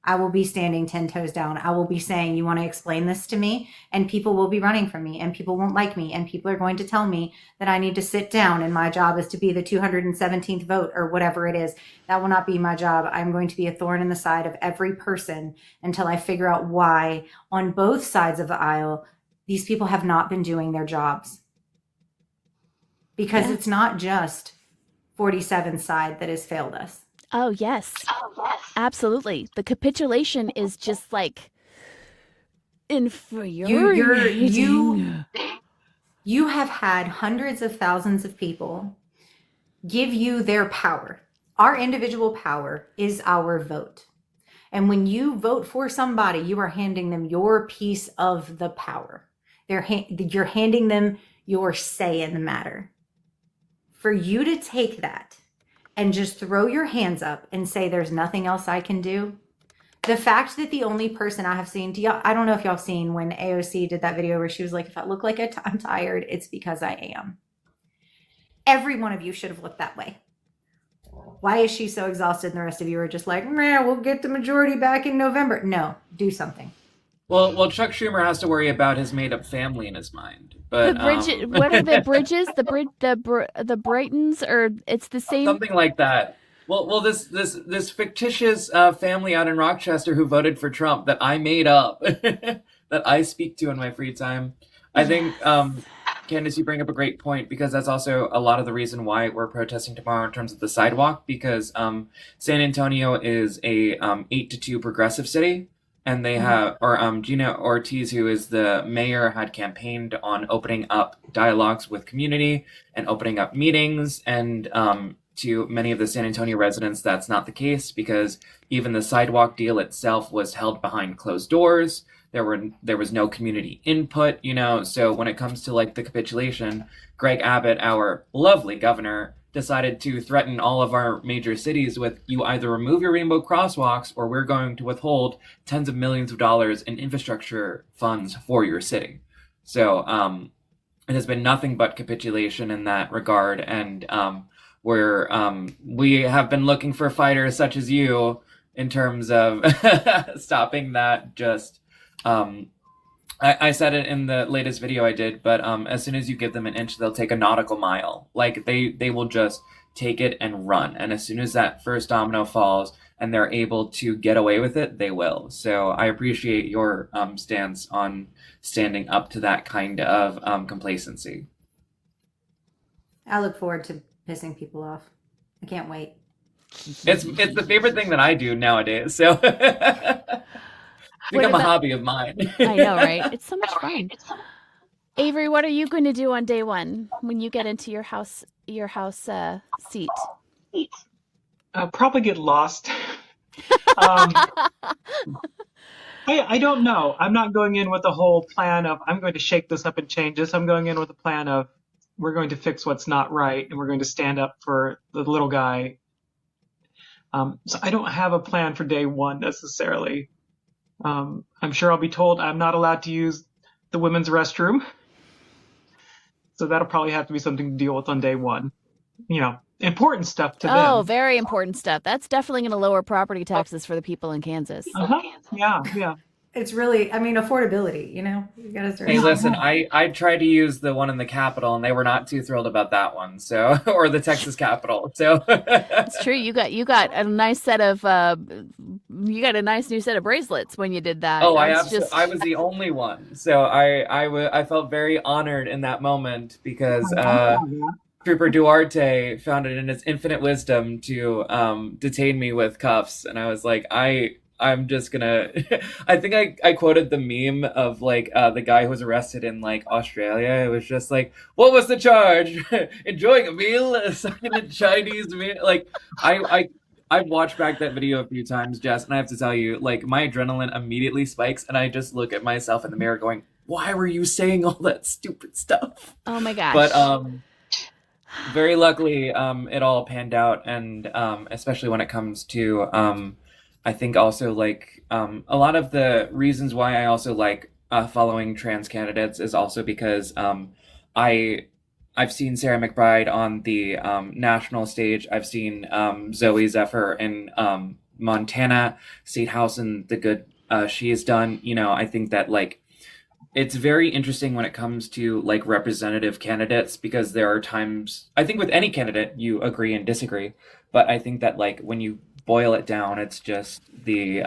I will be standing 10 toes down. I will be saying, you want to explain this to me? And people will be running from me, and people won't like me, and people are going to tell me that I need to sit down and my job is to be the 217th vote or whatever it is. That will not be my job. I'm going to be a thorn in the side of every person until I figure out why on both sides of the aisle these people have not been doing their jobs. Because it's not just 47's side that has failed us. Oh, yes. Absolutely. The capitulation is just like infuriating. You have had hundreds of thousands of people give you their power. Our individual power is our vote. And when you vote for somebody, you are handing them your piece of the power. You're handing them your say in the matter. For you to take that and just throw your hands up and say, there's nothing else I can do. The fact that the only person I have seen, I don't know if y'all have seen when AOC did that video where she was like, if I look like I'm tired, it's because I am. Every one of you should have looked that way. Why is she so exhausted and the rest of you are just like, meh, we'll get the majority back in November? No, do something. Well, Chuck Schumer has to worry about his made-up family in his mind. But The bridge, what are the bridges? The Brightons, or it's the same. something like that. Well, this fictitious family out in Rochester who voted for Trump that I made up, that I speak to in my free time. I think, Candace, you bring up a great point, because that's also a lot of the reason why we're protesting tomorrow in terms of the sidewalk, because San Antonio is a 8-2 progressive city. And they have, Gina Ortiz, who is the mayor, had campaigned on opening up dialogues with community and opening up meetings and to many of the San Antonio residents, that's not the case, because even the sidewalk deal itself was held behind closed doors. There was no community input, so when it comes to like the capitulation, Greg Abbott, our lovely governor, decided to threaten all of our major cities with, you either remove your rainbow crosswalks or we're going to withhold tens of millions of dollars in infrastructure funds for your city. So it has been nothing but capitulation in that regard, and we have been looking for fighters such as you in terms of stopping that. Just I said it in the latest video I did, but as soon as you give them an inch, they'll take a nautical mile. Like they will just take it and run. And as soon as that first domino falls and they're able to get away with it, they will. So I appreciate your stance on standing up to that kind of complacency. I look forward to pissing people off. I can't wait. It's the favorite thing that I do nowadays. So it's become a hobby of mine. I know, right? It's so much fun. Avery, what are you going to do on day one when you get into your house seat? I'll probably get lost. I don't know. I'm not going in with the whole plan of I'm going to shake this up and change this. I'm going in with a plan of we're going to fix what's not right and we're going to stand up for the little guy. So I don't have a plan for day one necessarily. I'm sure I'll be told I'm not allowed to use the women's restroom. So that'll probably have to be something to deal with on day one. Important stuff to them. Oh, very important stuff. That's definitely going to lower property taxes for the people in Kansas. Yeah. It's really, affordability, you gotta start. Hey, listen, I tried to use the one in the Capitol, and they were not too thrilled about that one. So, or the Texas Capitol. So it's true. You got a nice set of a nice new set of bracelets when you did that. Oh, I was the only one. So I felt very honored in that moment because Trooper Duarte found it in his infinite wisdom to detain me with cuffs, and I was like, I'm just gonna. I think I quoted the meme of like the guy who was arrested in like Australia. It was just like, what was the charge? Enjoying a meal, sucking a Chinese meal. Like I've watched back that video a few times, Jess, and I have to tell you, like my adrenaline immediately spikes, and I just look at myself in the mirror, going, "Why were you saying all that stupid stuff?" Oh my gosh! But very luckily, it all panned out, and especially when it comes to I think also like a lot of the reasons why I also like following trans candidates is also because I've seen Sarah McBride on the national stage. I've seen Zoe Zephyr in Montana State House and the good she has done. I think that like it's very interesting when it comes to like representative candidates, because there are times, I think with any candidate you agree and disagree, but I think that like when you boil it down, it's just the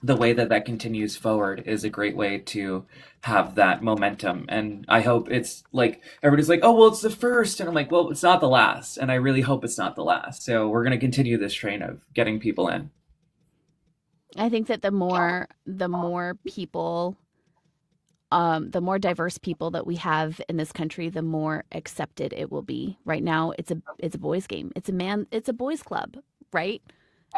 way that continues forward is a great way to have that momentum. And I hope it's like everybody's like, oh well, it's the first, and I'm like, well, it's not the last, and I really hope it's not the last. So we're going to continue this train of getting people in. I think that the more people, the more diverse people that we have in this country, the more accepted it will be. Right now, it's a boys' game. It's a boys' club. Right?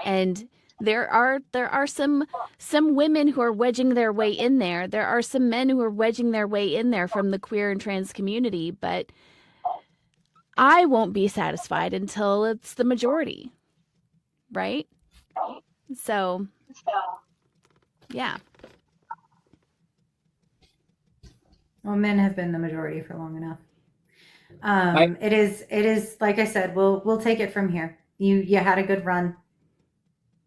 And there are some women who are wedging their way in there. There are some men who are wedging their way in there from the queer and trans community, but I won't be satisfied until it's the majority. Right? So yeah. Well, men have been the majority for long enough. It is like I said, we'll take it from here. You had a good run.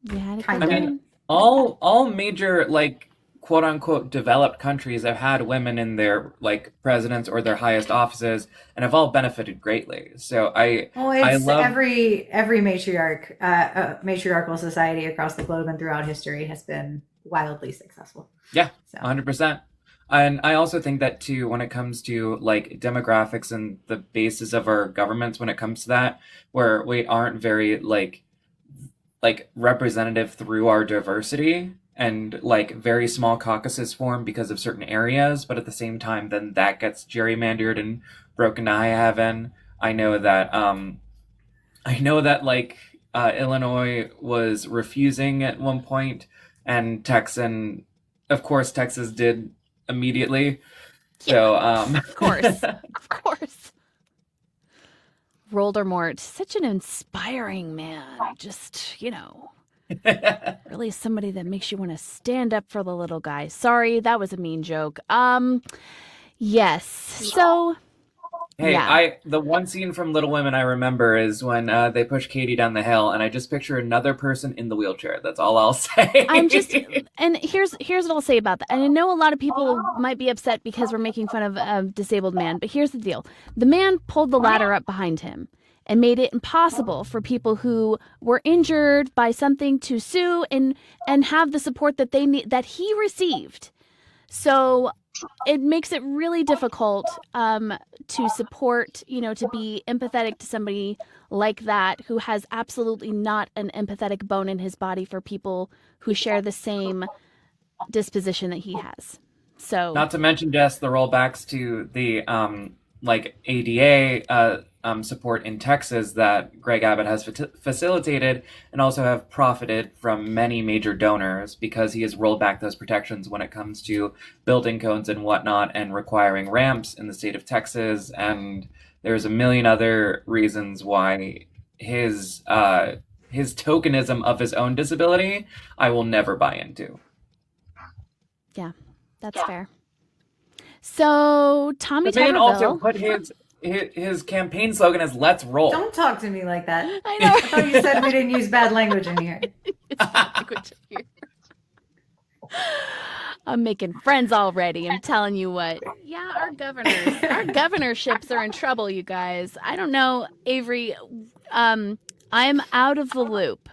You had a Kind good of. run. All major like quote unquote developed countries have had women in their like presidents or their highest offices and have all benefited greatly. So I love every matriarchal society across the globe and throughout history has been wildly successful. Yeah, So. 100%. And I also think that too, when it comes to like demographics and the basis of our governments, when it comes to that, where we aren't very like representative through our diversity, and like very small caucuses form because of certain areas, but at the same time, then that gets gerrymandered and broken to high heaven. I know that I know that like Illinois was refusing at one point, and of course, Texas did immediately. So, Of course. Of course. Voldemort, such an inspiring man. Just, really somebody that makes you want to stand up for the little guy. Sorry, that was a mean joke. Yes. So, hey, yeah. the one scene from Little Women I remember is when they push Katie down the hill, and I just picture another person in the wheelchair. That's all I'll say. And here's what I'll say about that. And I know a lot of people might be upset because we're making fun of a disabled man, but here's the deal. The man pulled the ladder up behind him and made it impossible for people who were injured by something to sue and have the support that they need, that he received. So it makes it really difficult to support, to be empathetic to somebody like that who has absolutely not an empathetic bone in his body for people who share the same disposition that he has. So, Not to mention, Jess, the rollbacks to the like ADA support in Texas that Greg Abbott has facilitated and also have profited from many major donors because he has rolled back those protections when it comes to building codes and whatnot and requiring ramps in the state of Texas. And there's a million other reasons why his tokenism of his own disability I will never buy into. yeah, that's fair. So Tommy The man Tuberville also put his campaign slogan as "Let's roll." Don't talk to me like that. I know. I thought you said we didn't use bad language in here. I'm making friends already. I'm telling you what. Yeah, our governorships are in trouble, you guys. I don't know, Avery. I'm out of the loop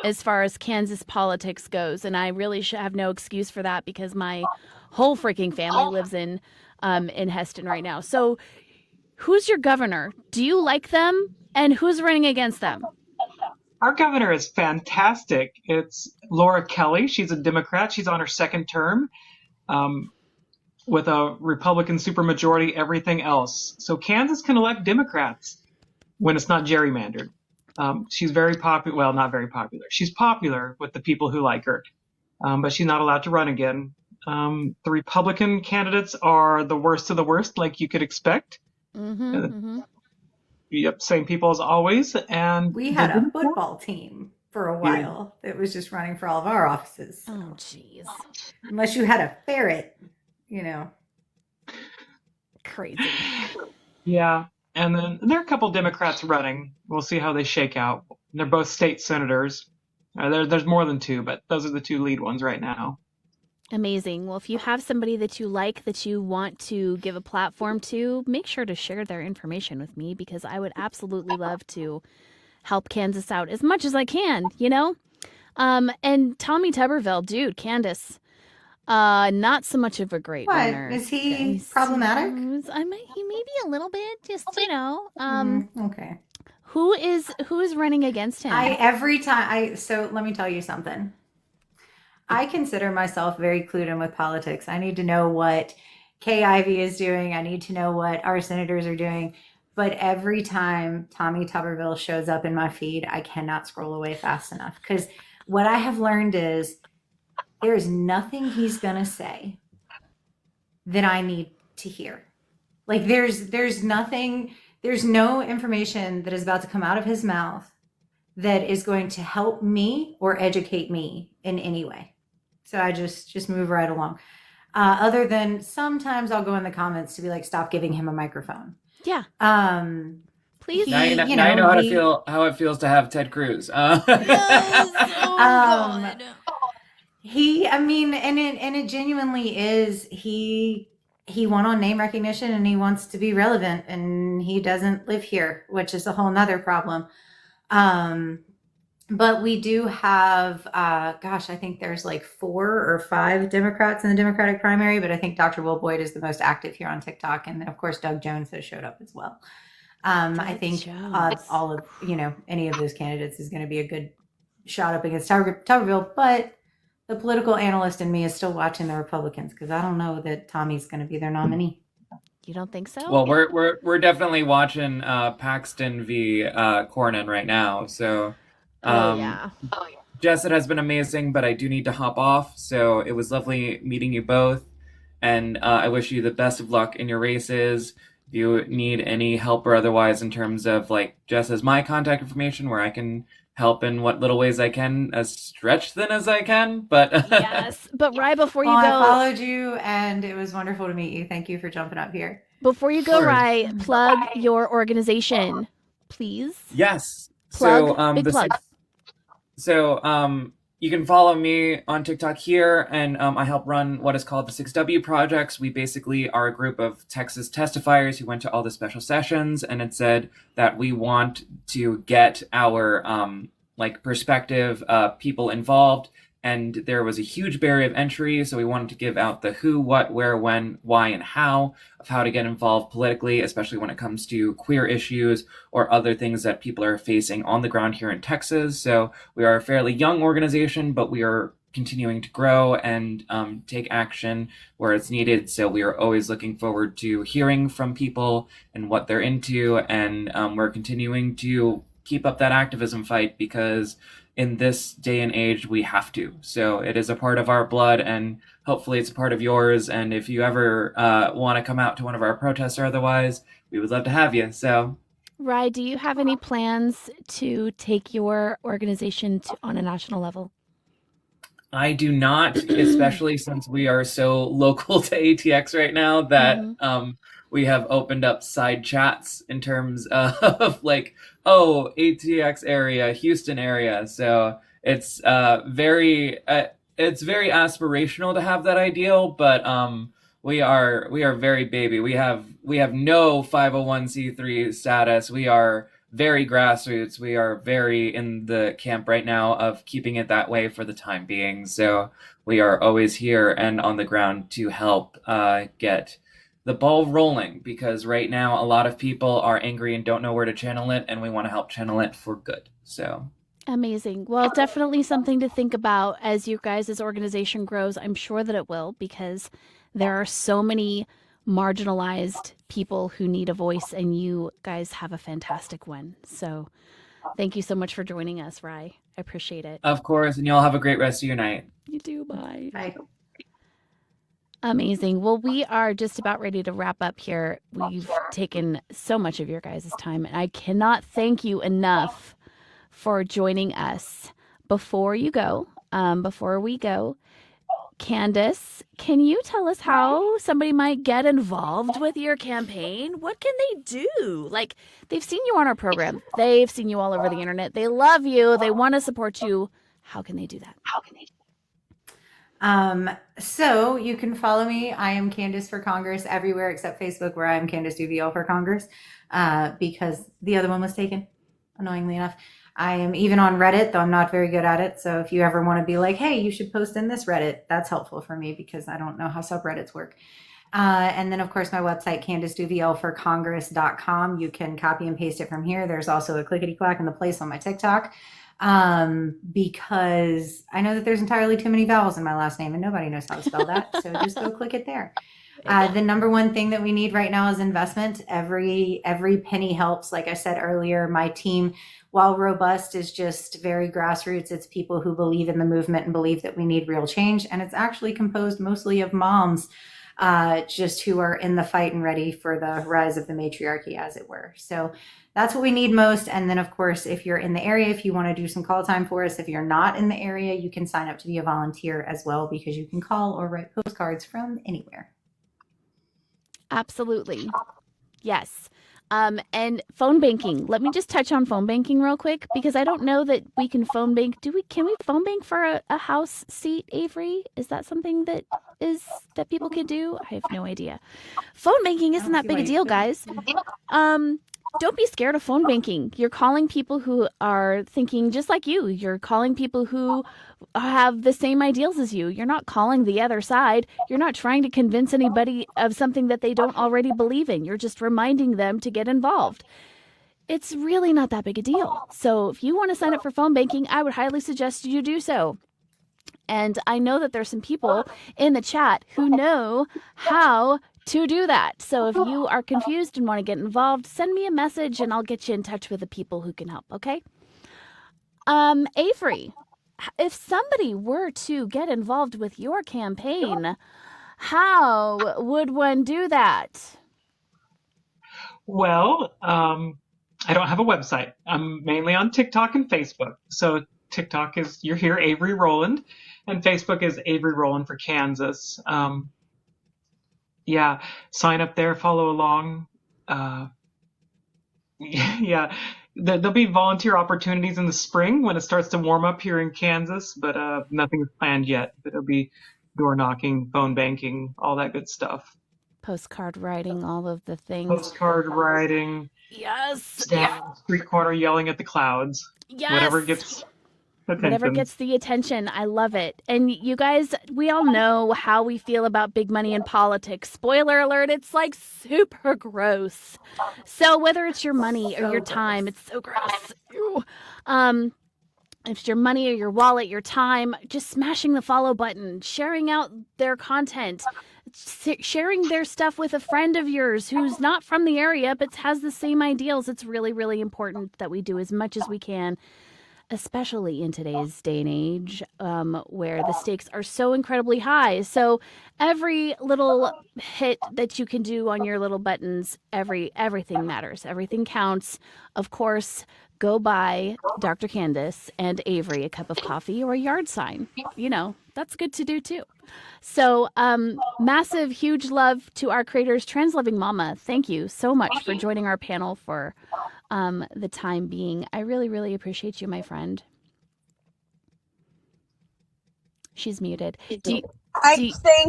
as far as Kansas politics goes, and I really should have no excuse for that because my whole freaking family lives in Heston right now. So, who's your governor? Do you like them? And who's running against them? Our governor is fantastic. It's Laura Kelly. She's a Democrat. She's on her second term with a Republican supermajority, everything else. So Kansas can elect Democrats when it's not gerrymandered. She's very popular. Well, not very popular. She's popular with the people who like her, but she's not allowed to run again. The Republican candidates are the worst of the worst, like you could expect. Yep, same people as always. And We had a football team for a while that was just running for all of our offices. Oh, jeez. Unless you had a ferret, Crazy. Yeah, and then there are a couple Democrats running. We'll see how they shake out. They're both state senators. There's more than two, but those are the two lead ones right now. Amazing. Well, if you have somebody that you like, that you want to give a platform to, make sure to share their information with me because I would absolutely love to help Kansas out as much as I can, And Tommy Tuberville, dude, Candance, not so much of a great winner. Is he problematic? He may be a little bit, just, Okay. Who is running against him? So let me tell you something. I consider myself very clued in with politics. I need to know what Kay Ivey is doing. I need to know what our senators are doing. But every time Tommy Tuberville shows up in my feed, I cannot scroll away fast enough. Because what I have learned is there is nothing he's going to say that I need to hear. Like there's nothing, there's no information that is about to come out of his mouth that is going to help me or educate me in any way. So I just move right along. Other than sometimes I'll go in the comments to be like, stop giving him a microphone. Yeah. Please. Now you know how it feels to have Ted Cruz. Yes. Oh, God. And it genuinely is, he won on name recognition and he wants to be relevant and he doesn't live here, which is a whole nother problem. But we do have, I think there's like 4 or 5 Democrats in the Democratic primary, but I think Dr. Will Boyd is the most active here on TikTok. And then of course, Doug Jones has showed up as well. I think all of, any of those candidates is going to be a good shot up against Tuberville, but the political analyst in me is still watching the Republicans because I don't know that Tommy's going to be their nominee. You don't think so? Well, we're definitely watching Paxton v Cornyn right now. So, Oh, um, yeah. Jess, it has been amazing, but I do need to hop off. So it was lovely meeting you both, and I wish you the best of luck in your races. If you need any help or otherwise in terms of like Jess has my contact information where I can help in what little ways I can, as stretched thin as I can. But Yes. But Rye, before you Well, I go, followed you, and it was wonderful to meet you. Thank you for jumping up here. course. Rye, plug your organization, please. Yes. Plug, So big plug. You can follow me on TikTok here, and I help run what is called the 6W projects. We basically are a group of Texas testifiers who went to all the special sessions, and it said that we want to get our perspective people involved. And there was a huge barrier of entry, so we wanted to give out the who, what, where, when, why, and how of how to get involved politically, especially when it comes to queer issues or other things that people are facing on the ground here in Texas. So we are a fairly young organization, but we are continuing to grow and take action where it's needed. So we are always looking forward to hearing from people and what they're into, and we're continuing to keep up that activism fight because in this day and age, we have to. So it is a part of our blood, and hopefully it's a part of yours. And if you ever want to come out to one of our protests or otherwise, we would love to have you. So, Rye, do you have any plans to take your organization on a national level? I do not, especially since we are so local to ATX right now that we have opened up side chats in terms of like, oh, ATX area, Houston area. So it's very aspirational to have that ideal, but we are very baby. We have no 501c3 status. We are very grassroots. We are very in the camp right now of keeping it that way for the time being. So we are always here and on the ground to help get the ball rolling, because right now a lot of people are angry and don't know where to channel it, and we want to help channel it for good. So amazing. Well, definitely something to think about as you guys' organization grows. I'm sure that it will, because there are so many marginalized people who need a voice, and you guys have a fantastic one. So thank you so much for joining us, Rye. I appreciate it. Of course, and y'all have a great rest of your night. You too. Bye. Bye. Amazing. Well, we are just about ready to wrap up here. We've taken so much of your guys' time, and I cannot thank you enough for joining us. Before we go, Candace, can you tell us how somebody might get involved with your campaign? What can they do? Like, they've seen you on our program. They've seen you all over the internet. They love you. They want to support you. How can they do that? So you can follow me. I am Candance for Congress everywhere except Facebook, where I am Candace Duvieilh for Congress, because the other one was taken, annoyingly enough. I am even on Reddit, though I'm not very good at it. So if you ever want to be like, hey, you should post in this Reddit, that's helpful for me because I don't know how subreddits work. And then, of course, my website, CandaceDuvieillForCongress.com. You can copy and paste it from here. There's also a clickety-clack in the place on my TikTok. Because I know that there's entirely too many vowels in my last name and nobody knows how to spell that. So just go click it there. The number one thing that we need right now is investment. Every penny helps. Like I said earlier, my team, while robust, is just very grassroots. It's people who believe in the movement and believe that we need real change. And it's actually composed mostly of moms, just who are in the fight and ready for the rise of the matriarchy, as it were. So that's what we need most. And then, of course, if you're in the area, if you want to do some call time for us, if you're not in the area, you can sign up to be a volunteer as well, because you can call or write postcards from anywhere. Absolutely. Yes. And phone banking. Let me just touch on phone banking real quick, because I don't know that we can phone bank. Can we phone bank for a house seat, Avery? Is that something that people can do? I have no idea. Phone banking isn't that big a deal, guys. Don't be scared of phone banking. You're calling people who are thinking just like you. You're calling people who have the same ideals as you. You're not calling the other side. You're not trying to convince anybody of something that they don't already believe in. You're just reminding them to get involved. It's really not that big a deal. So if you want to sign up for phone banking, I would highly suggest you do so. And I know that there's some people in the chat who know how to do that. So if you are confused and want to get involved, send me a message and I'll get you in touch with the people who can help, okay? Avery, if somebody were to get involved with your campaign, how would one do that? Well, I don't have a website. I'm mainly on TikTok and Facebook. So TikTok is You're Here, Avery Rowland, and Facebook is Avery Rowland for Kansas. Yeah, sign up there, follow along. Yeah, there'll be volunteer opportunities in the spring when it starts to warm up here in Kansas, but nothing is planned yet. But it'll be door knocking, phone banking, all that good stuff. Postcard writing, all of the things. Postcard writing. Yes. Stand on the street corner yelling at the clouds. Yes. Whatever gets attention. Whatever gets the attention. I love it. And you guys, we all know how we feel about big money in politics. Spoiler alert, it's like super gross. So whether it's your money or your time, it's so gross. Ew. If it's your money or your wallet, your time, just smashing the follow button, sharing out their content, sharing their stuff with a friend of yours who's not from the area but has the same ideals. It's really, really important that we do as much as we can, especially in today's day and age, where the stakes are so incredibly high. So every little hit that you can do on your little buttons, everything matters. Everything counts. Of course, go buy Dr. Candance and Avery a cup of coffee or a yard sign. You know, that's good to do too. So massive, huge love to our creators. Trans-loving mama, thank you so much for joining our panel for the time being. I really, really appreciate you, my friend. She's muted. Thank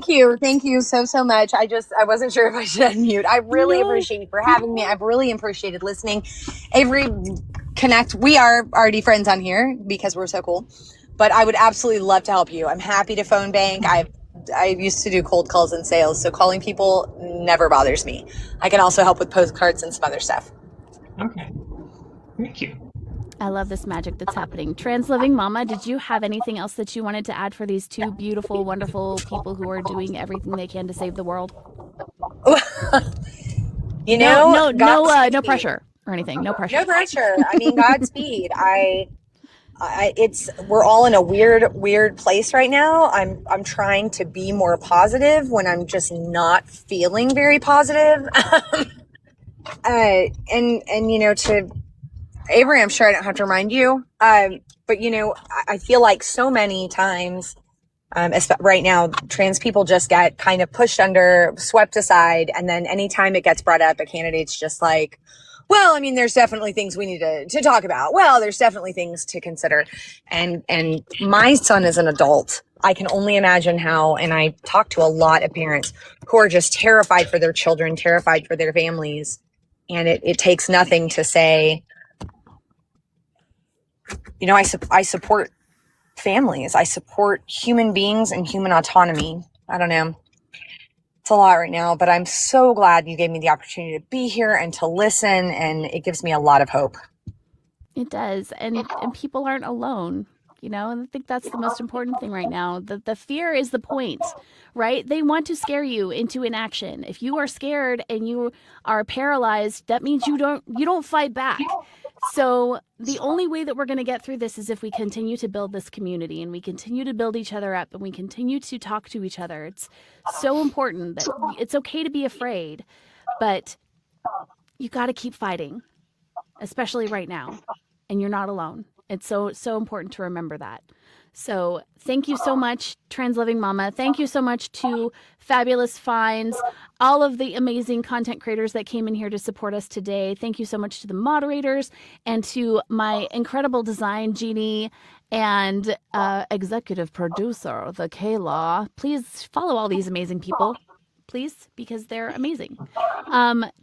you so much. I wasn't sure if I should unmute. I really appreciate you for having me. I've really appreciated listening. Avery, connect. We are already friends on here because we're so cool, but I would absolutely love to help you. I'm happy to phone bank. I used to do cold calls and sales, so calling people never bothers me. I can also help with postcards and some other stuff. Okay. Thank you. I love this magic that's happening. Trans-loving mama, did you have anything else that you wanted to add for these two beautiful, wonderful people who are doing everything they can to save the world? You know, no pressure or anything. No pressure. No pressure. I mean, Godspeed. We're all in a weird place right now. I'm trying to be more positive when I'm just not feeling very positive. And you know, to Avery, I'm sure I don't have to remind you, but you know, I feel like so many times, right now, trans people just get kind of pushed under, swept aside, and then anytime it gets brought up, a candidate's just like, well, I mean, there's definitely things we need to talk about. Well, there's definitely things to consider. And my son is an adult. I can only imagine how, and I talk to a lot of parents who are just terrified for their children, terrified for their families. And it takes nothing to say, you know, I support families. I support human beings and human autonomy. I don't know. It's a lot right now, but I'm so glad you gave me the opportunity to be here and to listen. And it gives me a lot of hope. It does. And people aren't alone, you know, and I think that's the most important thing right now. The fear is the point, right? They want to scare you into inaction. If you are scared and you are paralyzed, that means you don't fight back. So the only way that we're going to get through this is if we continue to build this community and we continue to build each other up and we continue to talk to each other. It's so important that it's okay to be afraid, but you got to keep fighting, especially right now. And you're not alone. It's so important to remember that. So thank you so much, Trans-loving mama. Thank you so much to Fabulous Finds, all of the amazing content creators that came in here to support us today. Thank you so much to the moderators and to my incredible design genie and executive producer, the K-Law. Please follow all these amazing people, please, because they're amazing.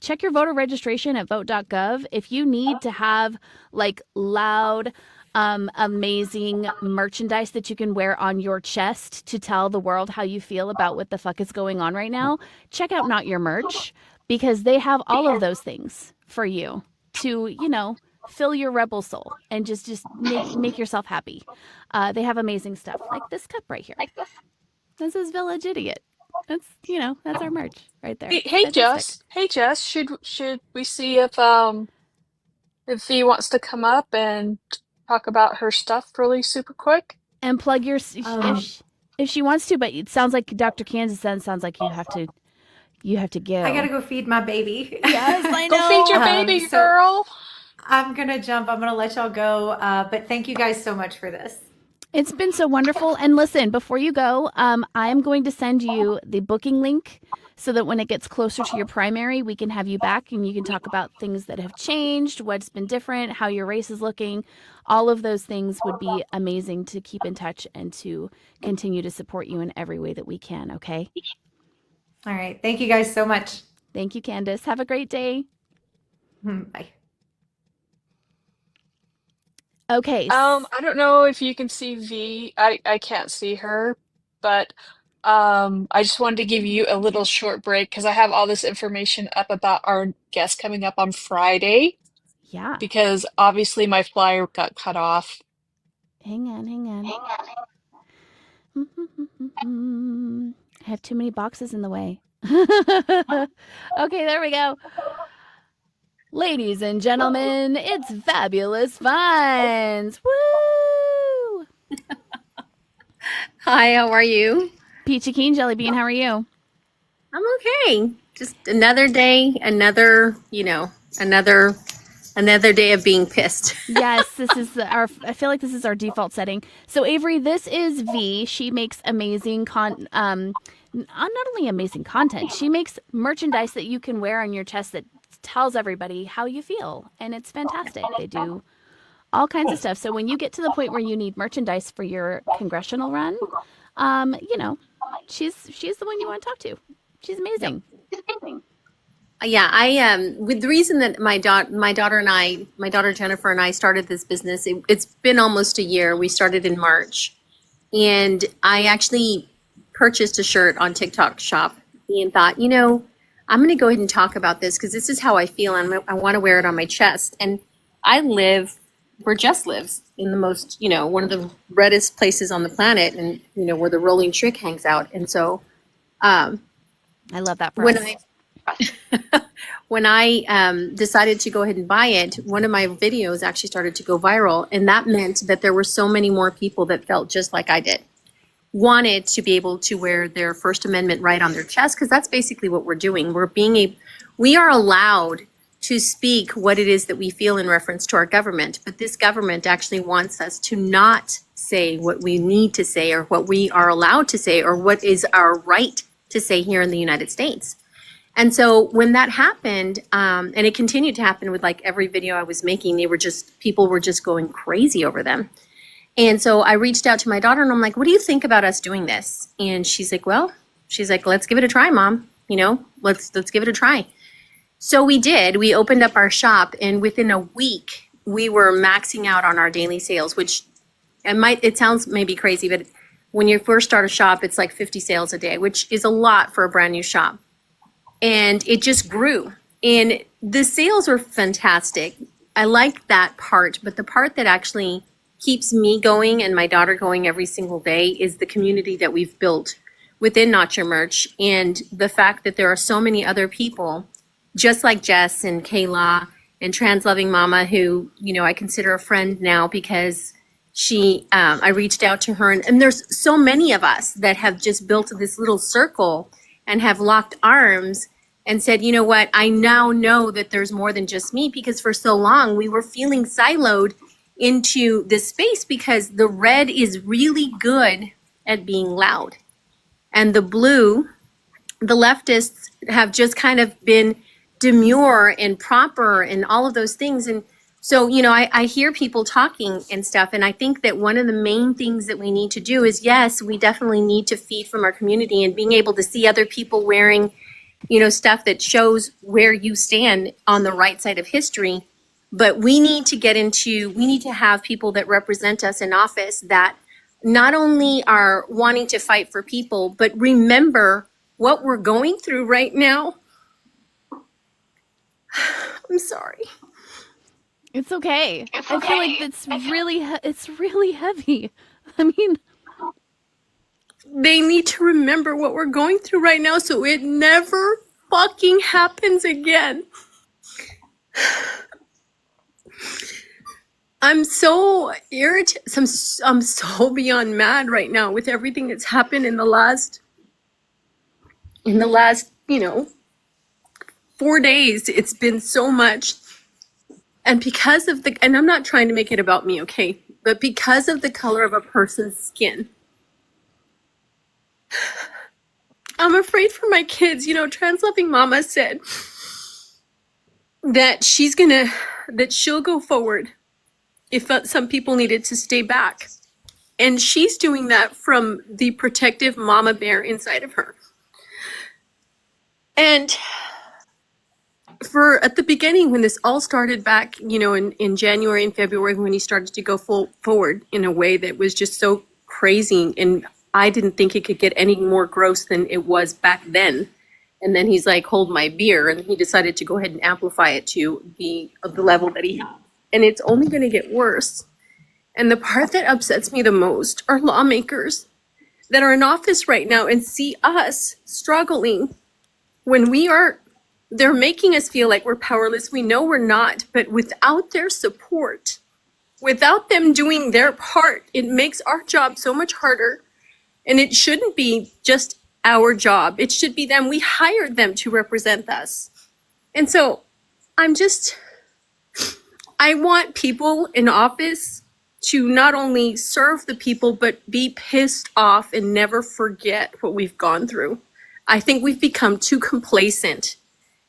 Check your voter registration at vote.gov. If you need to have like loud, amazing merchandise that you can wear on your chest to tell the world how you feel about what the fuck is going on right now, check out Not Your Merch, because they have all of those things for you to, you know, fill your rebel soul and just make yourself happy. They have amazing stuff like this cup right here. This is Village Idiot. That's our merch right there. Hey Fantastic. Jess. Hey Jess, should we see if V wants to come up and talk about her stuff really super quick? And plug your Um, if she wants to, but it sounds like Dr. Kansas then sounds like you have to go. I gotta go feed my baby. Yes, I Go feed your know. baby, so- girl. I'm gonna jump. I'm gonna let y'all go. But thank you guys so much for this. It's been so wonderful. And listen, before you go, I am going to send you the booking link so that when it gets closer to your primary, we can have you back and you can talk about things that have changed, what's been different, how your race is looking. All of those things would be amazing to keep in touch and to continue to support you in every way that we can. Okay. All right. Thank you guys so much. Thank you, Candace. Have a great day. Bye. Okay. I don't know if you can see V. I can't see her, but I just wanted to give you a little short break because I have all this information up about our guest coming up on Friday Yeah. because obviously my flyer got cut off. Hang on. I have too many boxes in the way. Okay, there we go. Ladies and gentlemen, it's Fabulous Finds. Woo! Hi, how are you? Peachy Keen Jelly Bean, how are you? I'm okay. Just another day, another day of being pissed. Yes, this is I feel like this is our default setting. So Avery, this is V. She makes amazing not only amazing content, she makes merchandise that you can wear on your chest that tells everybody how you feel, and it's fantastic. They do all kinds of stuff. So when you get to the point where you need merchandise for your congressional run, she's the one you want to talk to. She's amazing. Yeah, I with the reason that my daughter Jennifer and I started this business, it's been almost a year. We started in March, and I actually purchased a shirt on TikTok Shop and thought, I'm going to go ahead and talk about this because this is how I feel and I want to wear it on my chest. And I live where Jess lives in the most, one of the reddest places on the planet, and where the rolling trick hangs out. And so, I love that for when us. when I decided to go ahead and buy it, one of my videos actually started to go viral, and that meant that there were so many more people that felt just like I did, wanted to be able to wear their First Amendment right on their chest, because that's basically what we're doing. We are allowed to speak what it is that we feel in reference to our government, but this government actually wants us to not say what we need to say or what we are allowed to say or what is our right to say here in the United States. And so when that happened, and it continued to happen with like every video I was making, people were just going crazy over them. And so I reached out to my daughter and I'm like, what do you think about us doing this? And she's like, let's give it a try, Mom. Let's give it a try. So we did. We opened up our shop, and within a week, we were maxing out on our daily sales, which it sounds maybe crazy, but when you first start a shop, it's like 50 sales a day, which is a lot for a brand new shop. And it just grew. And the sales were fantastic. I like that part, but the part that actually keeps me going and my daughter going every single day is the community that we've built within Not Your Merch, and the fact that there are so many other people just like Jess and Kayla and Trans Loving Mama, who I consider a friend now because I reached out to her, and there's so many of us that have just built this little circle and have locked arms and said, you know what, I now know that there's more than just me, because for so long we were feeling siloed into this space because the red is really good at being loud. And the blue, the leftists have just kind of been demure and proper and all of those things. And so, I hear people talking and stuff. And I think that one of the main things that we need to do is, yes, we definitely need to feed from our community, and being able to see other people wearing, stuff that shows where you stand on the right side of history. But we need to have people that represent us in office that not only are wanting to fight for people, but remember what we're going through right now. I'm sorry. It's okay. I feel like it's really heavy. I mean, They need to remember what we're going through right now so it never fucking happens again. I'm so irritated. I'm so beyond mad right now with everything that's happened in the last, 4 days. It's been so much. And because of and I'm not trying to make it about me, okay? But because of the color of a person's skin, I'm afraid for my kids. Trans Loving Mama said that she'll go forward if some people needed to stay back. And she's doing that from the protective mama bear inside of her. And at the beginning, when this all started back, in January and February, when he started to go forward in a way that was just so crazy, and I didn't think it could get any more gross than it was back then. And then he's like, hold my beer. And he decided to go ahead and amplify it to the level that he had. And it's only going to get worse. And the part that upsets me the most are lawmakers that are in office right now and see us struggling when they're making us feel like we're powerless. We know we're not, but without their support, without them doing their part, it makes our job so much harder. And it shouldn't be just our job. It should be them. We hired them to represent us. And so I want people in office to not only serve the people, but be pissed off and never forget what we've gone through. I think we've become too complacent,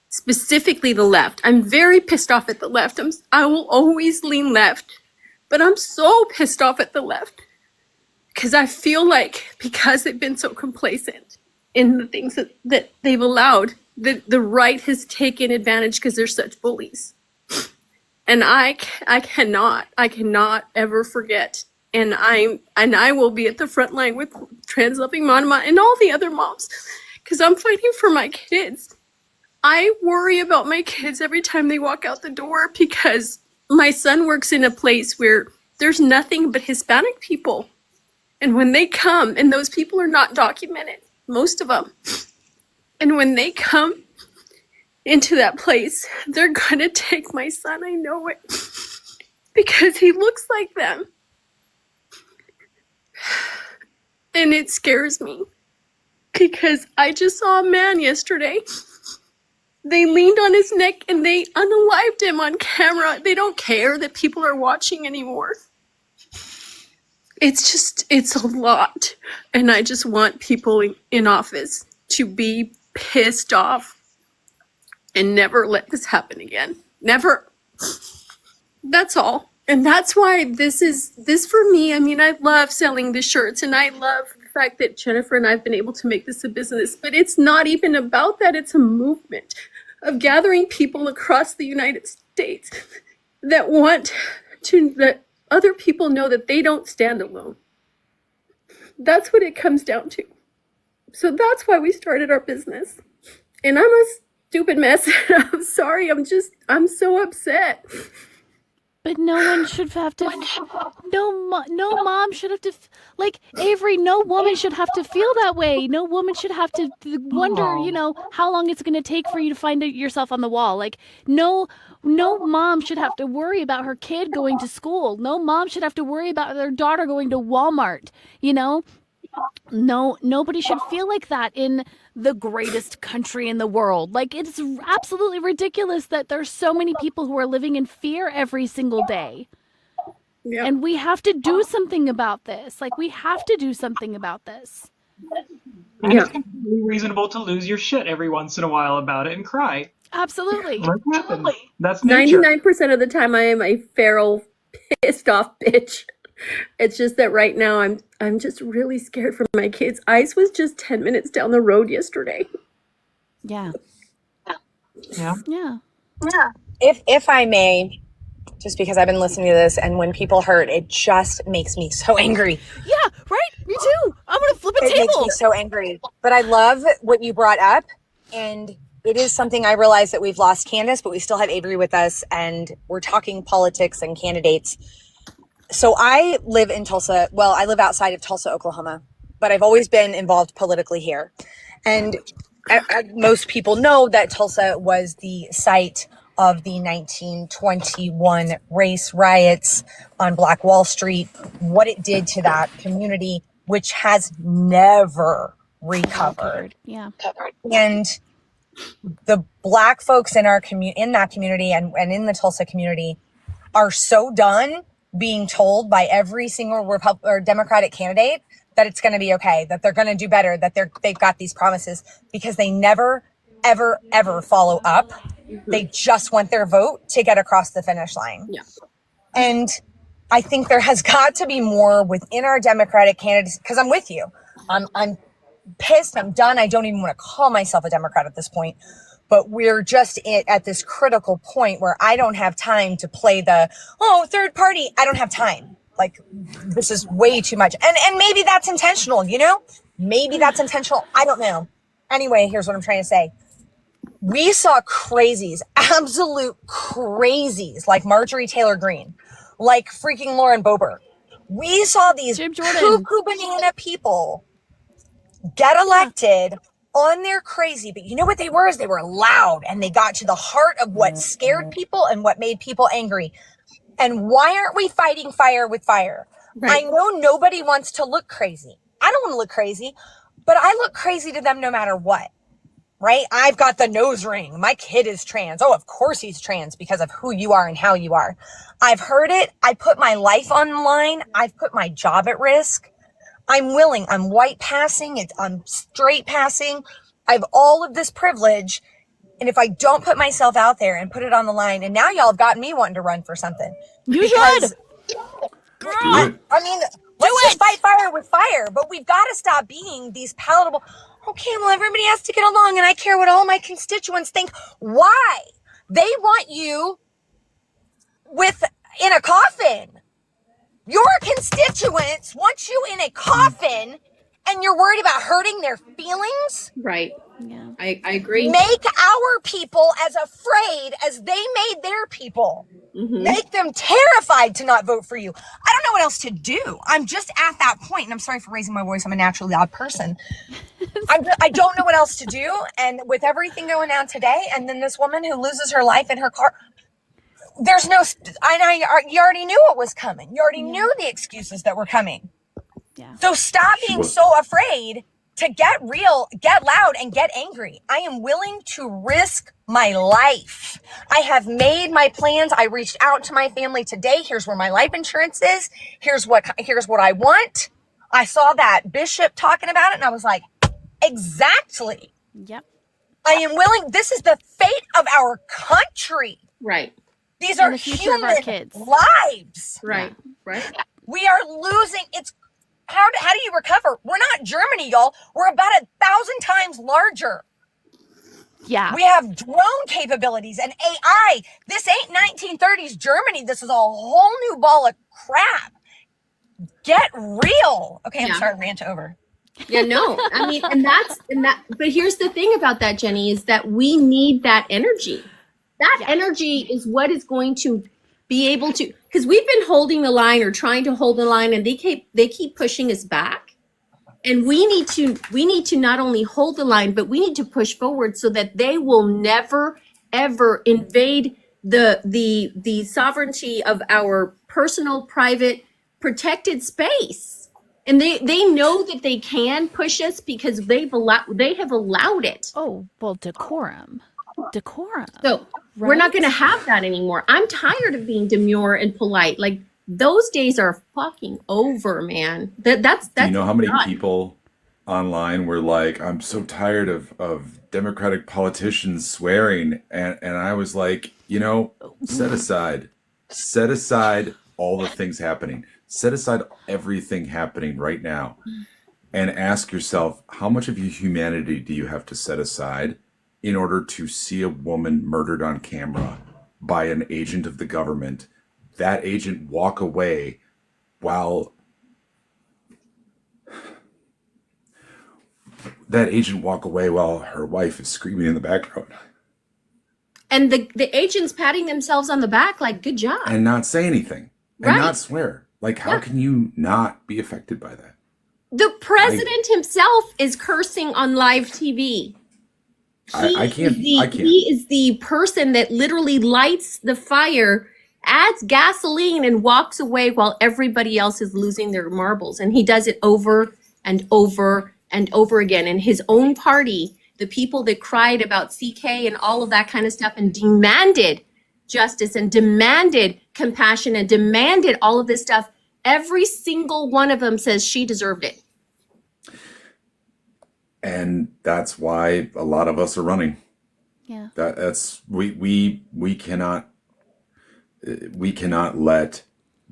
specifically the left. I'm very pissed off at the left. I will always lean left, but I'm so pissed off at the left because I feel like because they've been so complacent in the things that they've allowed, the right has taken advantage because they're such bullies. And I cannot ever forget. And I will be at the front line with Trans Loving Mama and all the other moms because I'm fighting for my kids. I worry about my kids every time they walk out the door because my son works in a place where there's nothing but Hispanic people. And when they come, and those people are not documented, most of them. And when they come into that place, they're gonna take my son, I know it, because he looks like them. And it scares me because I just saw a man yesterday. They leaned on his neck and they unalived him on camera. They don't care that people are watching anymore. It's a lot. And I just want people in office to be pissed off and never let this happen again. Never. That's all. And that's why this for me, I mean, I love selling the shirts and I love the fact that Jennifer and I have been able to make this a business, but it's not even about that. It's a movement of gathering people across the United States that want to let other people know that they don't stand alone. That's what it comes down to. So that's why we started our business. And I'm a stupid mess. I'm sorry. I'm so upset. But no one should have to. No mom should have to. Like Avery, no woman should have to feel that way. No woman should have to wonder, how long it's going to take for you to find yourself on the wall. Like no mom should have to worry about her kid going to school. No mom should have to worry about their daughter going to Walmart. No, nobody should feel like that in the greatest country in the world. Like, it's absolutely ridiculous that there's so many people who are living in fear every single day. Yep. And we have to do something about this. Like, we have to do something about this. And it's completely reasonable to lose your shit every once in a while about it and cry. Absolutely. That's nature. 99% of the time I am a feral, pissed off bitch. It's just that right now I'm just really scared for my kids. Ice was just 10 minutes down the road yesterday. Yeah. Yeah. Yeah. Yeah. If I may, just because I've been listening to this and when people hurt, it just makes me so angry. Yeah, right? Me too. I'm going to flip a table. It makes me so angry. But I love what you brought up. And it is something I realize that we've lost Candance, but we still have Avery with us. And we're talking politics and candidates. So I live in Tulsa. Well, I live outside of Tulsa, Oklahoma. but I've always been involved politically here. And most people know that Tulsa was the site of the 1921 race riots on Black Wall Street, what it did to that community, which has never recovered. Yeah. And the Black folks in our in that community and in the Tulsa community are so done being told by every single or Democratic candidate that it's going to be okay, that they're going to do better, that they've got these promises, because they never, ever, ever follow up. They just want their vote to get across the finish line. Yeah. And I think there has got to be more within our Democratic candidates, because I'm with you. I'm pissed. I'm done. I don't even want to call myself a Democrat at this point. But we're just at this critical point where I don't have time to play the, third party. I don't have time. Like, this is way too much. And maybe that's intentional, you know? Maybe that's intentional. I don't know. Anyway, here's what I'm trying to say. We saw crazies, absolute crazies, like Marjorie Taylor Greene, like freaking Lauren Boebert. We saw these cuckoo banana people get elected on their crazy, but you know what they were? Is they were loud, and they got to the heart of what scared people and what made people angry. And why aren't we fighting fire with fire? Right. I know nobody wants to look crazy. I don't want to look crazy, but I look crazy to them no matter what, right? I've got the nose ring. My kid is trans. Oh, of course he's trans because of who you are and how you are. I've heard it. I put my life on the line. I've put my job at risk. I'm willing. I'm white passing. I'm straight passing. I have all of this privilege. And if I don't put myself out there and put it on the line, and now y'all have gotten me wanting to run for something. You should. I mean, let's just fight fire with fire. But we've got to stop being these palatable, okay, well, everybody has to get along, and I care what all my constituents think. Why? They want you in a coffin. Your constituents want you in a coffin, and you're worried about hurting their feelings? Right. Yeah. I agree. Make our people as afraid as they made their people. Mm-hmm. Make them terrified to not vote for you. I don't know what else to do. I'm just at that point, and I'm sorry for raising my voice. I'm a naturally loud person. I don't know what else to do. And with everything going on today, and then this woman who loses her life in her car, there's no, you already knew what was coming. You already knew the excuses that were coming. Yeah. So stop being so afraid to get real, get loud, and get angry. I am willing to risk my life. I have made my plans. I reached out to my family today. Here's where my life insurance is. Here's what I want. I saw that Bishop talking about it, and I was like, exactly. Yep. I am willing. This is the fate of our country. Right. These are the future human of our kids. lives. Right. Right. We are losing. How do you recover? We're not Germany, y'all. We're about 1,000 times larger. Yeah. We have drone capabilities and AI. This ain't 1930s Germany. This is a whole new ball of crap. Get real. Okay, I'm sorry, rant over. Yeah, no. I mean, but here's the thing about that, Jenny, is that we need that energy. That energy is what is going to be able to, because we've been holding the line or trying to hold the line, and they keep pushing us back. And we need to not only hold the line, but we need to push forward so that they will never ever invade the sovereignty of our personal, private, protected space. And they know that they can push us because they have allowed it. Oh, well, decorum. So we're not going to have that anymore. I'm tired of being demure and polite. Like, those days are fucking over, man. That's Do you know how many people online were like, I'm so tired of Democratic politicians swearing, and I was like, set aside all the things happening. Set aside everything happening right now and ask yourself, how much of your humanity do you have to set aside in order to see a woman murdered on camera by an agent of the government, that agent walk away while her wife is screaming in the background? And the agents patting themselves on the back like, good job. And not say anything. And not swear. Like, how can you not be affected by that? The president himself is cursing on live TV. I can't. He is the person that literally lights the fire, adds gasoline, and walks away while everybody else is losing their marbles. And he does it over and over and over again. And his own party, the people that cried about CK and all of that kind of stuff and demanded justice and demanded compassion and demanded all of this stuff, every single one of them says she deserved it. And that's why a lot of us are running. Yeah. That's we cannot let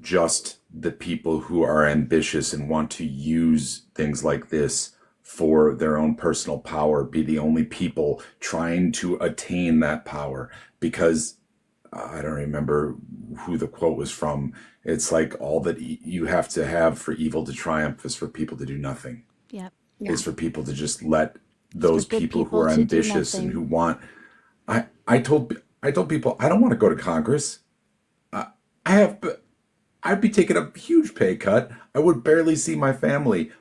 just the people who are ambitious and want to use things like this for their own personal power be the only people trying to attain that power. Because I don't remember who the quote was from. It's like, all that you have to have for evil to triumph is for people to do nothing. Yep. Is for people to just let those people who are ambitious and who want. I told people I don't want to go to Congress. I'd be taking a huge pay cut. I would barely see my family,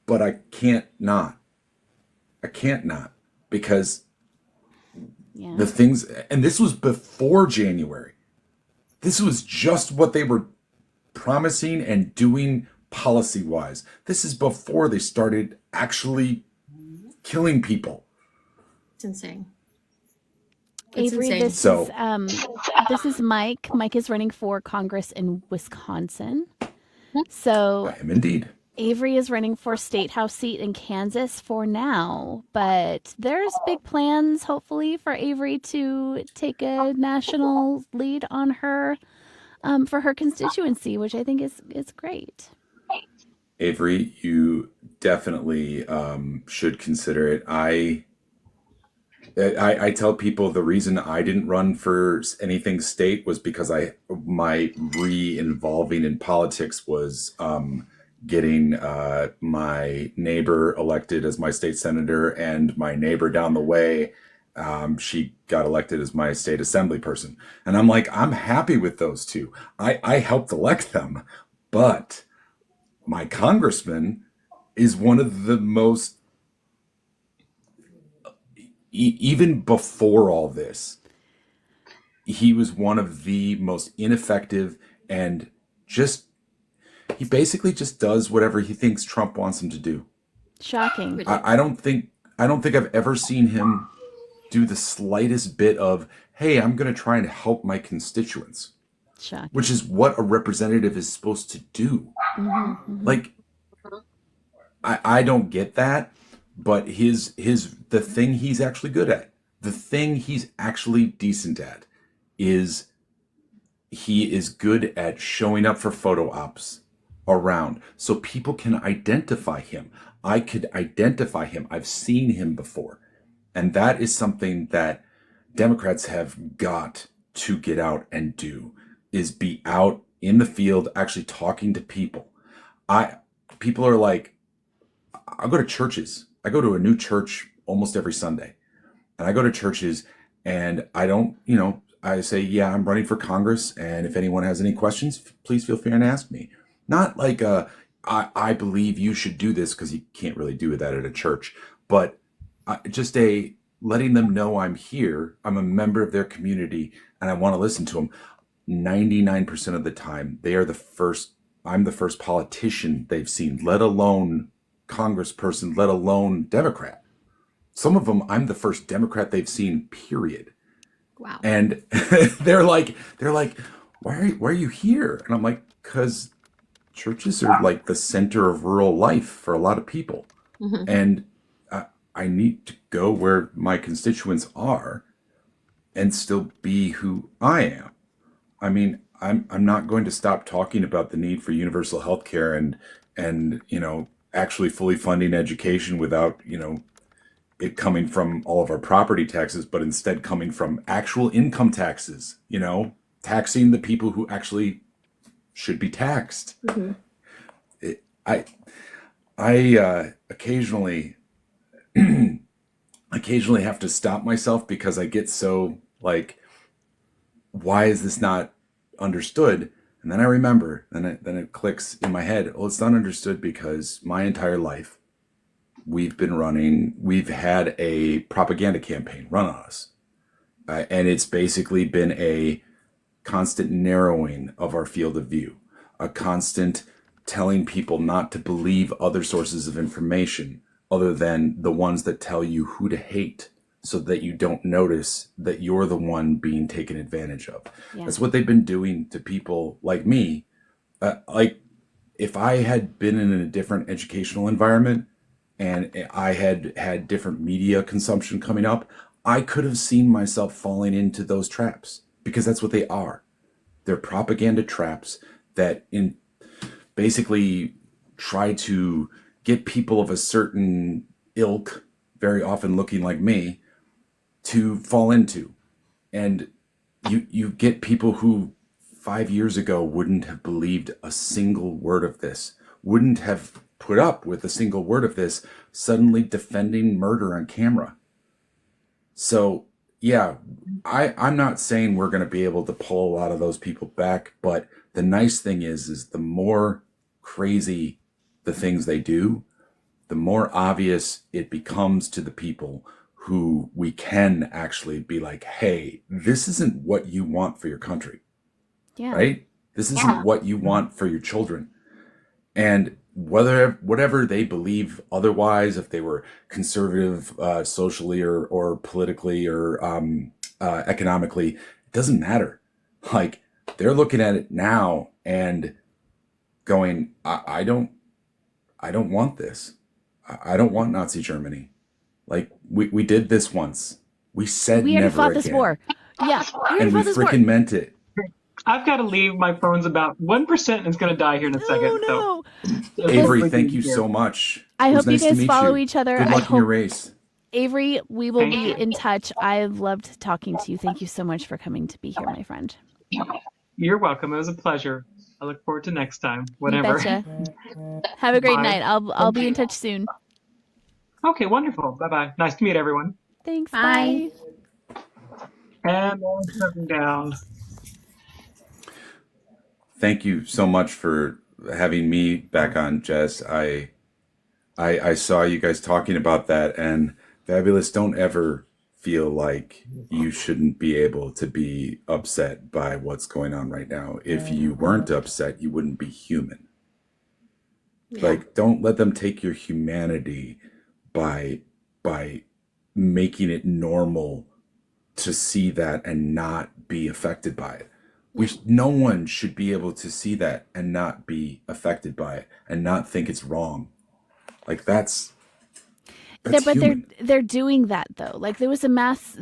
but I can't not. I can't not, because the things, and this was before January. This was just what they were promising and doing policy-wise. This is before they started actually killing people. It's insane. Avery, this is Mike. Mike is running for Congress in Wisconsin. So I am indeed. Avery is running for state house seat in Kansas for now, but there's big plans, hopefully, for Avery to take a national lead on her for her constituency, which I think is great. Avery, you definitely should consider it. I tell people the reason I didn't run for anything state was because my re-involving in politics was getting my neighbor elected as my state senator, and my neighbor down the way, she got elected as my state assembly person. And I'm like, I'm happy with those two. I helped elect them, but my congressman is one of the most, even before all this, he was one of the most ineffective, and he basically just does whatever he thinks Trump wants him to do. Shocking. I don't think I've ever seen him do the slightest bit of, hey, I'm going to try and help my constituents. Shocking. Which is what a representative is supposed to do. Mm-hmm. Like, I don't get that, but the thing he's actually good at, the thing he's actually decent at, is he is good at showing up for photo ops around so people can identify him. I could identify him. I've seen him before. And that is something that Democrats have got to get out and do, is be out in the field actually talking to people. People are like, I go to churches. I go to a new church almost every Sunday. And I go to churches and I say, yeah, I'm running for Congress, and if anyone has any questions, please feel free and ask me. Not like I believe you should do this, because you can't really do that at a church, but just letting them know I'm here, I'm a member of their community, and I want to listen to them. 99% of the time, I'm the first politician they've seen, let alone congressperson, let alone Democrat. Some of them, I'm the first Democrat they've seen, period. Wow. And they're like, why are you here? And I'm like, because churches are like the center of rural life for a lot of people. Mm-hmm. And I need to go where my constituents are and still be who I am. I mean, I'm not going to stop talking about the need for universal health care and actually fully funding education without, it coming from all of our property taxes, but instead coming from actual income taxes, taxing the people who actually should be taxed. Mm-hmm. I occasionally have to stop myself, because I get so like, why is this not understood? And then I remember, then it clicks in my head. Well, it's not understood because my entire life we've had a propaganda campaign run on us. And it's basically been a constant narrowing of our field of view, a constant telling people not to believe other sources of information other than the ones that tell you who to hate, so that you don't notice that you're the one being taken advantage of. Yeah. That's what they've been doing to people like me. Like, if I had been in a different educational environment and I had different media consumption coming up, I could have seen myself falling into those traps, because that's what they are. They're propaganda traps that basically try to get people of a certain ilk, very often looking like me, to fall into. And you get people who 5 years ago wouldn't have believed a single word of this, wouldn't have put up with a single word of this, suddenly defending murder on camera. So yeah, I'm not saying we're going to be able to pull a lot of those people back, but the nice thing is the more crazy the things they do, the more obvious it becomes to the people who we can actually be like, hey, this isn't what you want for your country. Yeah. Right? This isn't what you want for your children. And whatever they believe otherwise, if they were conservative socially or politically or economically, it doesn't matter. Like, they're looking at it now and going, I don't want this. I don't want Nazi Germany. Like, we did this once. We said We already never fought again. this war. Yeah. And we freaking meant it. I've got to leave. My phone's about 1% and it's going to die here in a second. Oh, no. Avery, thank you so much. I It was hope you nice to guys meet follow each other. Good I luck in your hope- race. Avery, we will Thank be you. in touch. I loved talking to you. Thank you so much for coming to be here, my friend. You're welcome. It was a pleasure. I look forward to next time. You Whatever. betcha. Have a great Bye. night. I'll be in touch soon. Okay, wonderful. Bye-bye. Nice to meet everyone. Thanks. Bye. Bye. And I'm shutting down. Thank you so much for having me back on, Jess. I saw you guys talking about that, and Fabulous, don't ever feel like you shouldn't be able to be upset by what's going on right now. If you weren't upset, you wouldn't be human. Like, don't let them take your humanity by making it normal to see that and not be affected by it. No one should be able to see that and not be affected by it and not think it's wrong. Like, that's But human. they're doing that though. Like, there was a mass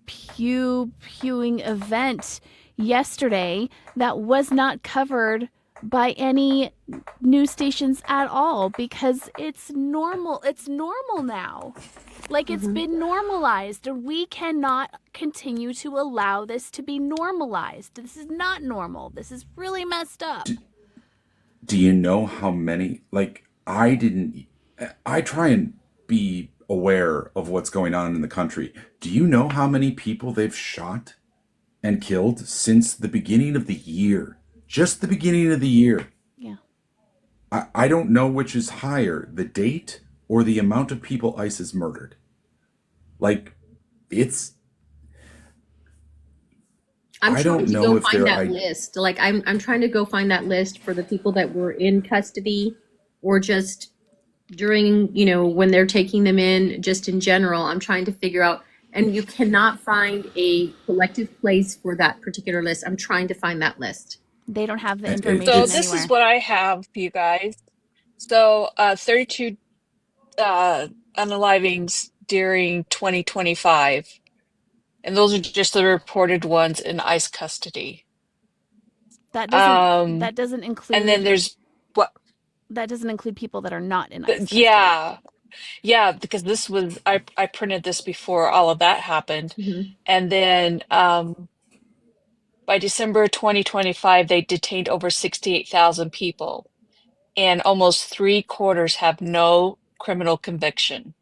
pewing event yesterday that was not covered by any news stations at all, because it's normal. It's normal now. Like, it's been normalized. We cannot continue to allow this to be normalized. This is not normal. This is really messed up. Do you know how many, like, I try and be aware of what's going on in the country. Do you know how many people they've shot and killed since the beginning of the year? Just the beginning of the year. Yeah. I don't know which is higher, the date or the amount of people ICE has murdered. Like, it's... I'm I trying don't to know go if find there- that list. Like, I'm trying to go find that list for the people that were in custody, or just during, when they're taking them in, just in general. I'm trying to figure out, and you cannot find a collective place for that particular list. I'm trying to find that list. They don't have the So information So anywhere. this is what I have for you guys. So 32 unalivings during 2025. And those are just the reported ones in ICE custody. That Um, doesn't include And then there's what? that doesn't include people that are not in ICE custody. Yeah, because this was I printed this before all of that happened. And then by December 2025, they detained over 68,000 people, and almost 3/4 have no criminal conviction.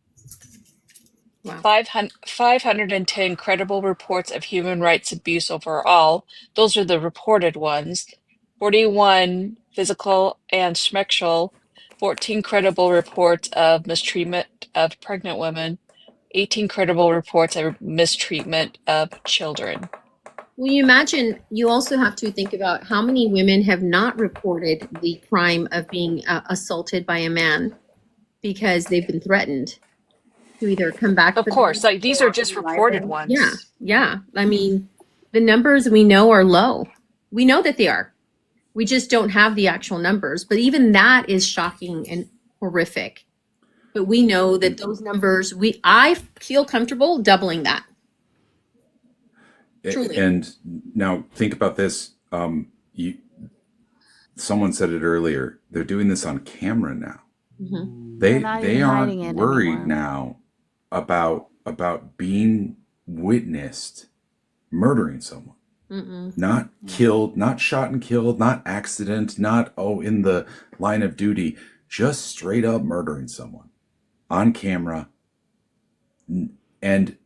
Wow. 510 credible reports of human rights abuse overall. Those are the reported ones. 41 physical and sexual, 14 credible reports of mistreatment of pregnant women, 18 credible reports of mistreatment of children. Well, you imagine you also have to think about how many women have not reported the crime of being assaulted by a man because they've been threatened to either come back. Of course, like these are just reported them. ones. Yeah, yeah. I mean, the numbers we know are low. We know that they are. We just don't have the actual numbers. But even that is shocking and horrific. But we know that those numbers, I feel comfortable doubling that. Truly. And now think about this. Someone said it earlier. They're doing this on camera now. Mm-hmm. They aren't worried now about being witnessed murdering someone. Mm-mm. Not killed, not shot and killed, not accident, not in the line of duty, just straight up murdering someone on camera. And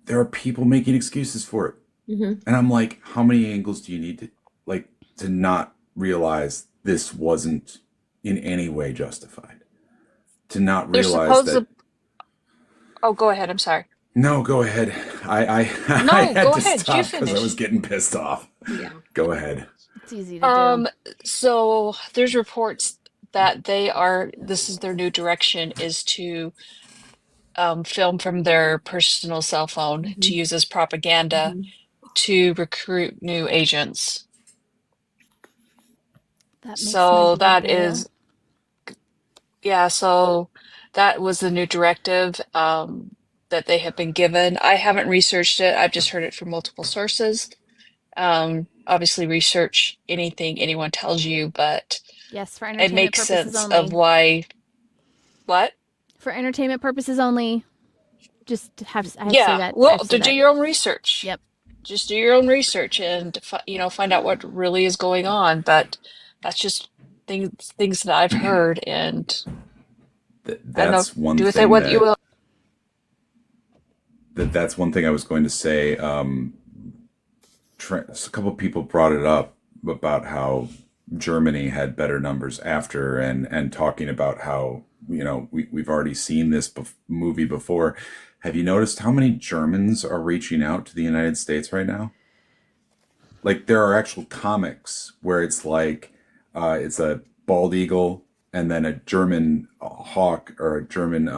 there are people making excuses for it. Mm-hmm. And I'm like, how many angles do you need to not realize this wasn't in any way justified? To not realize that. Oh, go ahead. I'm sorry. No, go ahead. I had go to ahead. stop You because I finish. was getting pissed off. Yeah. Go ahead. It's easy to do. So there's reports that this is their new direction, is to film from their personal cell phone to use as propaganda to recruit new agents. That makes So sense. that is, yeah, so that was the new directive that they have been given. I haven't researched it. I've just heard it from multiple sources. Obviously research anything anyone tells you, but yes, for it entertainment makes purposes sense only. of why. What? For entertainment purposes only. Just have to say Yeah, that. well, I have to say to do that. your own research. Yep. Just do your own research and find out what really is going on. But that's just things that I've heard, and That's one do with thing it what you will. That's one thing I was going to say. A couple of people brought it up about how Germany had better numbers after, and talking about how we've already seen this movie before. Have you noticed how many Germans are reaching out to the United States right now? Like, there are actual comics where it's like it's a bald eagle and then a German hawk or a German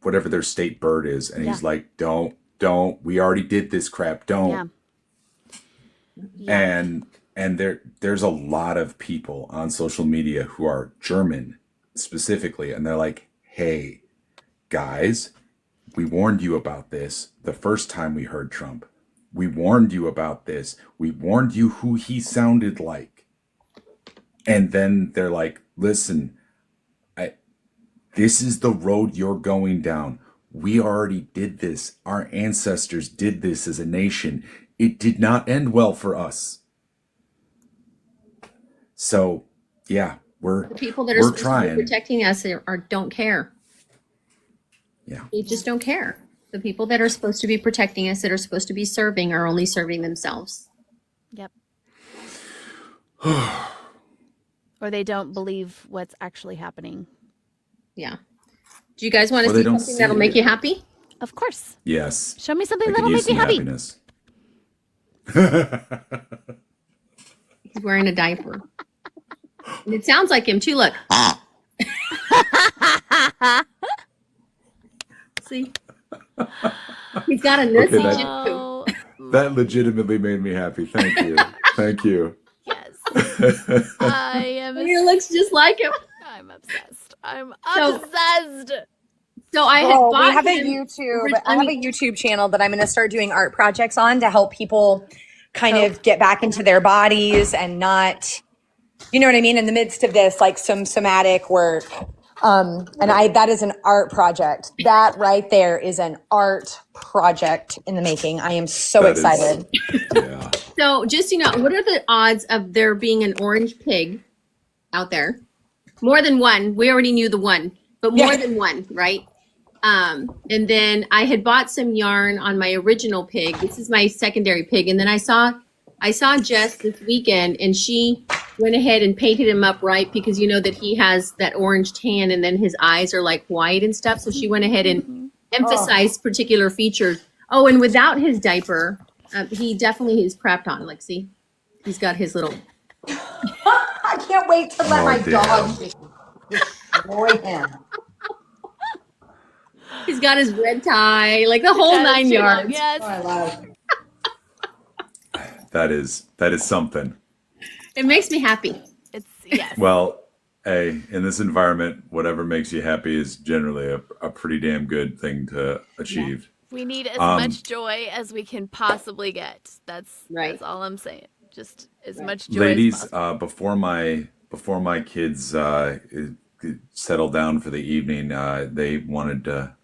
whatever their state bird is, and he's like, don't, we already did this crap, don't. Yeah. And there's a lot of people on social media who are German specifically, and they're like, hey guys, we warned you about this the first time we heard Trump. We warned you about this. We warned you who he sounded like. And then they're like, listen, this is the road you're going down. We already did this. Our ancestors did this as a nation. It did not end well for us. So, yeah, The people that are supposed trying. to be protecting us don't care. Yeah. They just don't care. The people that are supposed to be protecting us, that are supposed to be serving, are only serving themselves. Yep. Or they don't believe what's actually happening. Yeah. Do you guys want to Or they see don't something see that'll make it. you happy? Of course. Yes. Show me something I could that'll use make me some happy. happiness. He's wearing a diaper. And it sounds like him too. Look. See? He's got a nussy Okay, chin too. Oh, That legitimately made me happy. Thank you. Thank you. yes. I am. He looks just like him. I'm obsessed. I'm So- obsessed. So I had Oh, we bought have a him YouTube. I have a YouTube channel that I'm going to start doing art projects on to help people kind of get back into their bodies and not, you know what I mean, in the midst of this, like some somatic work. That is an art project. That right there is an art project in the making. I am so That is- excited. Yeah. So just, what are the odds of there being an orange pig out there? More than one. We already knew the one, but more than one, right? And then I had bought some yarn on my original pig. This is my secondary pig. And then I saw I saw Jess this weekend, and she went ahead and painted him up right because you know that he has that orange tan, and then his eyes are like white and stuff. So she went ahead and emphasized particular features. Oh, and without his diaper, he definitely is crapped on. Like, see, he's got his little. I can't wait to let my dog destroy him. He's got his red tie, like the whole 9 yards. Yes. Oh, I love it. That is something. It makes me happy. It's yes. Well, hey, in this environment, whatever makes you happy is generally a pretty damn good thing to achieve. We need as much joy as we can possibly get. That's all I'm saying. Just as much joy Ladies, as possible. before my kids settle down for the evening, they wanted to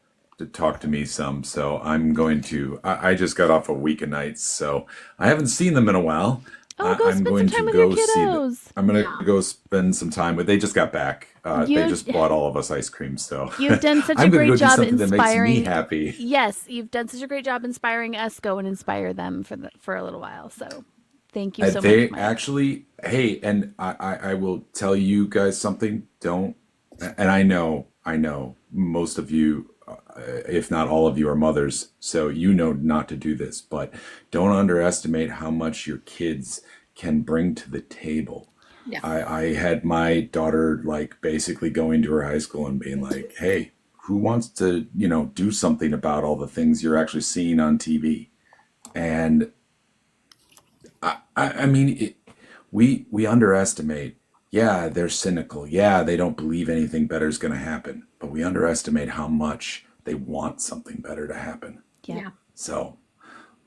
talk to me some, so I'm going to. I just got off a week of nights, so I haven't seen them in a while. Go spend some time with your kiddos. I'm going to go spend some time with. They just got back. They just bought all of us ice cream, so You've done such I'm a gonna great go do job something that makes inspiring. me happy. Yes, you've done such a great job inspiring us. Go and inspire them for a little while. So, thank you so They much. Mike. actually, hey, and I will tell you guys something. Don't, and I know most of you, if not all of you, are mothers, so you know not to do this. But don't underestimate how much your kids can bring to the table. Yeah. I had my daughter like basically going to her high school and being like, "Hey, who wants to do something about all the things you're actually seeing on TV?" And I mean, we underestimate. Yeah, they're cynical. Yeah, they don't believe anything better is going to happen. But we underestimate how much they want something better to happen. Yeah. So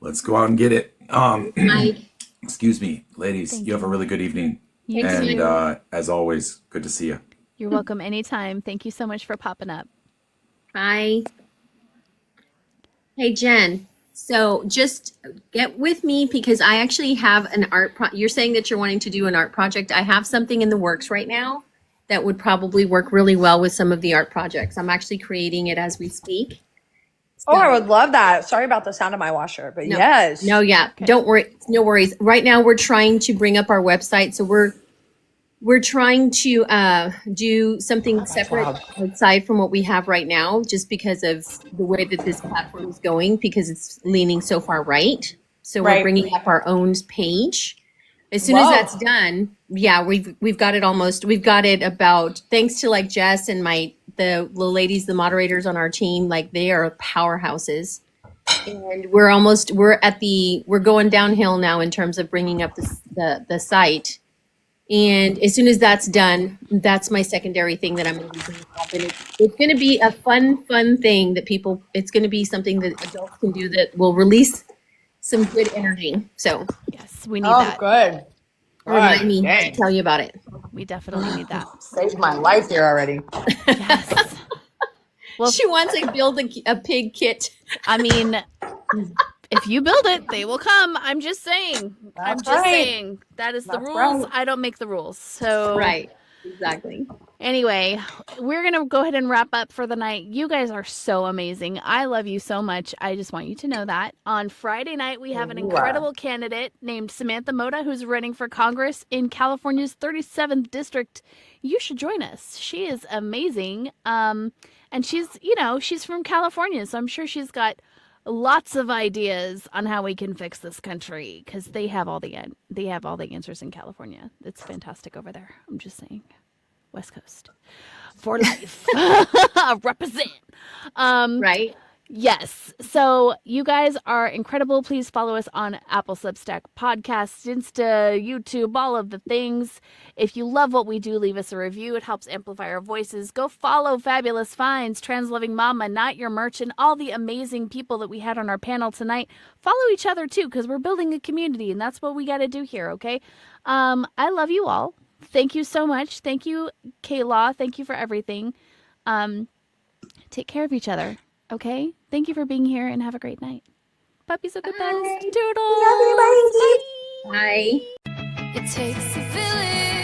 let's go out and get it. Mike, Excuse me, ladies. You have a really good evening. You Thanks, too. Mike. As always, good to see you. You're welcome anytime. Thank you so much for popping up. bye. Hey, Jen. So just get with me because I actually have an you're saying that you're wanting to do an art project. I have something in the works right now that would probably work really well with some of the art projects. I'm actually creating it as we speak. Oh, I would love that. Sorry about the sound of my washer, but yes. No, yeah. Okay. Don't worry. No worries. Right now we're trying to bring up our website. So we're trying to do something separate aside from what we have right now, just because of the way that this platform is going, because it's leaning so far right. So we're Right. bringing up our own page. As soon as that's done, yeah, we've got it almost. We've got it about, thanks to like Jess and the ladies, the moderators on our team, like they are powerhouses. And we're going downhill now in terms of bringing up the site. And as soon as that's done, that's my secondary thing that I'm going to be bringing up. And it's going to be a fun thing that it's going to be something that adults can do that will release some good energy. So Yes, we need that. Good. remind me to tell you about it. We definitely need that. Saved my life here already. Yes. Well, She wants to build a pig kit. I mean, if you build it, they will come. I'm just saying. I'm just saying. That is the That's rules. right. I don't make the rules. So Right. Exactly. Anyway, we're going to go ahead and wrap up for the night. You guys are so amazing. I love you so much. I just want you to know that. On Friday night, we have an incredible candidate named Samantha Mota who's running for Congress in California's 37th district. You should join us. She is amazing. And she's from California, so I'm sure she's got lots of ideas on how we can fix this country because they have all the answers in California. It's fantastic over there. I'm just saying. West Coast for life. Represent. Right. Yes. So you guys are incredible. Please follow us on Apple, Substack, Podcasts, Insta, YouTube, all of the things. If you love what we do, leave us a review. It helps amplify our voices. Go follow Fabulous Finds, Trans Loving Mama, Not Your Merch, and all the amazing people that we had on our panel tonight. Follow each other too, because we're building a community, and that's what we got to do here. Okay. I love you all. Thank you so much. Thank you, Kayla. Thank you for everything. Take care of each other. Okay? Thank you for being here and have a great night. Puppies are the best. Toodles. Bye. It takes a village.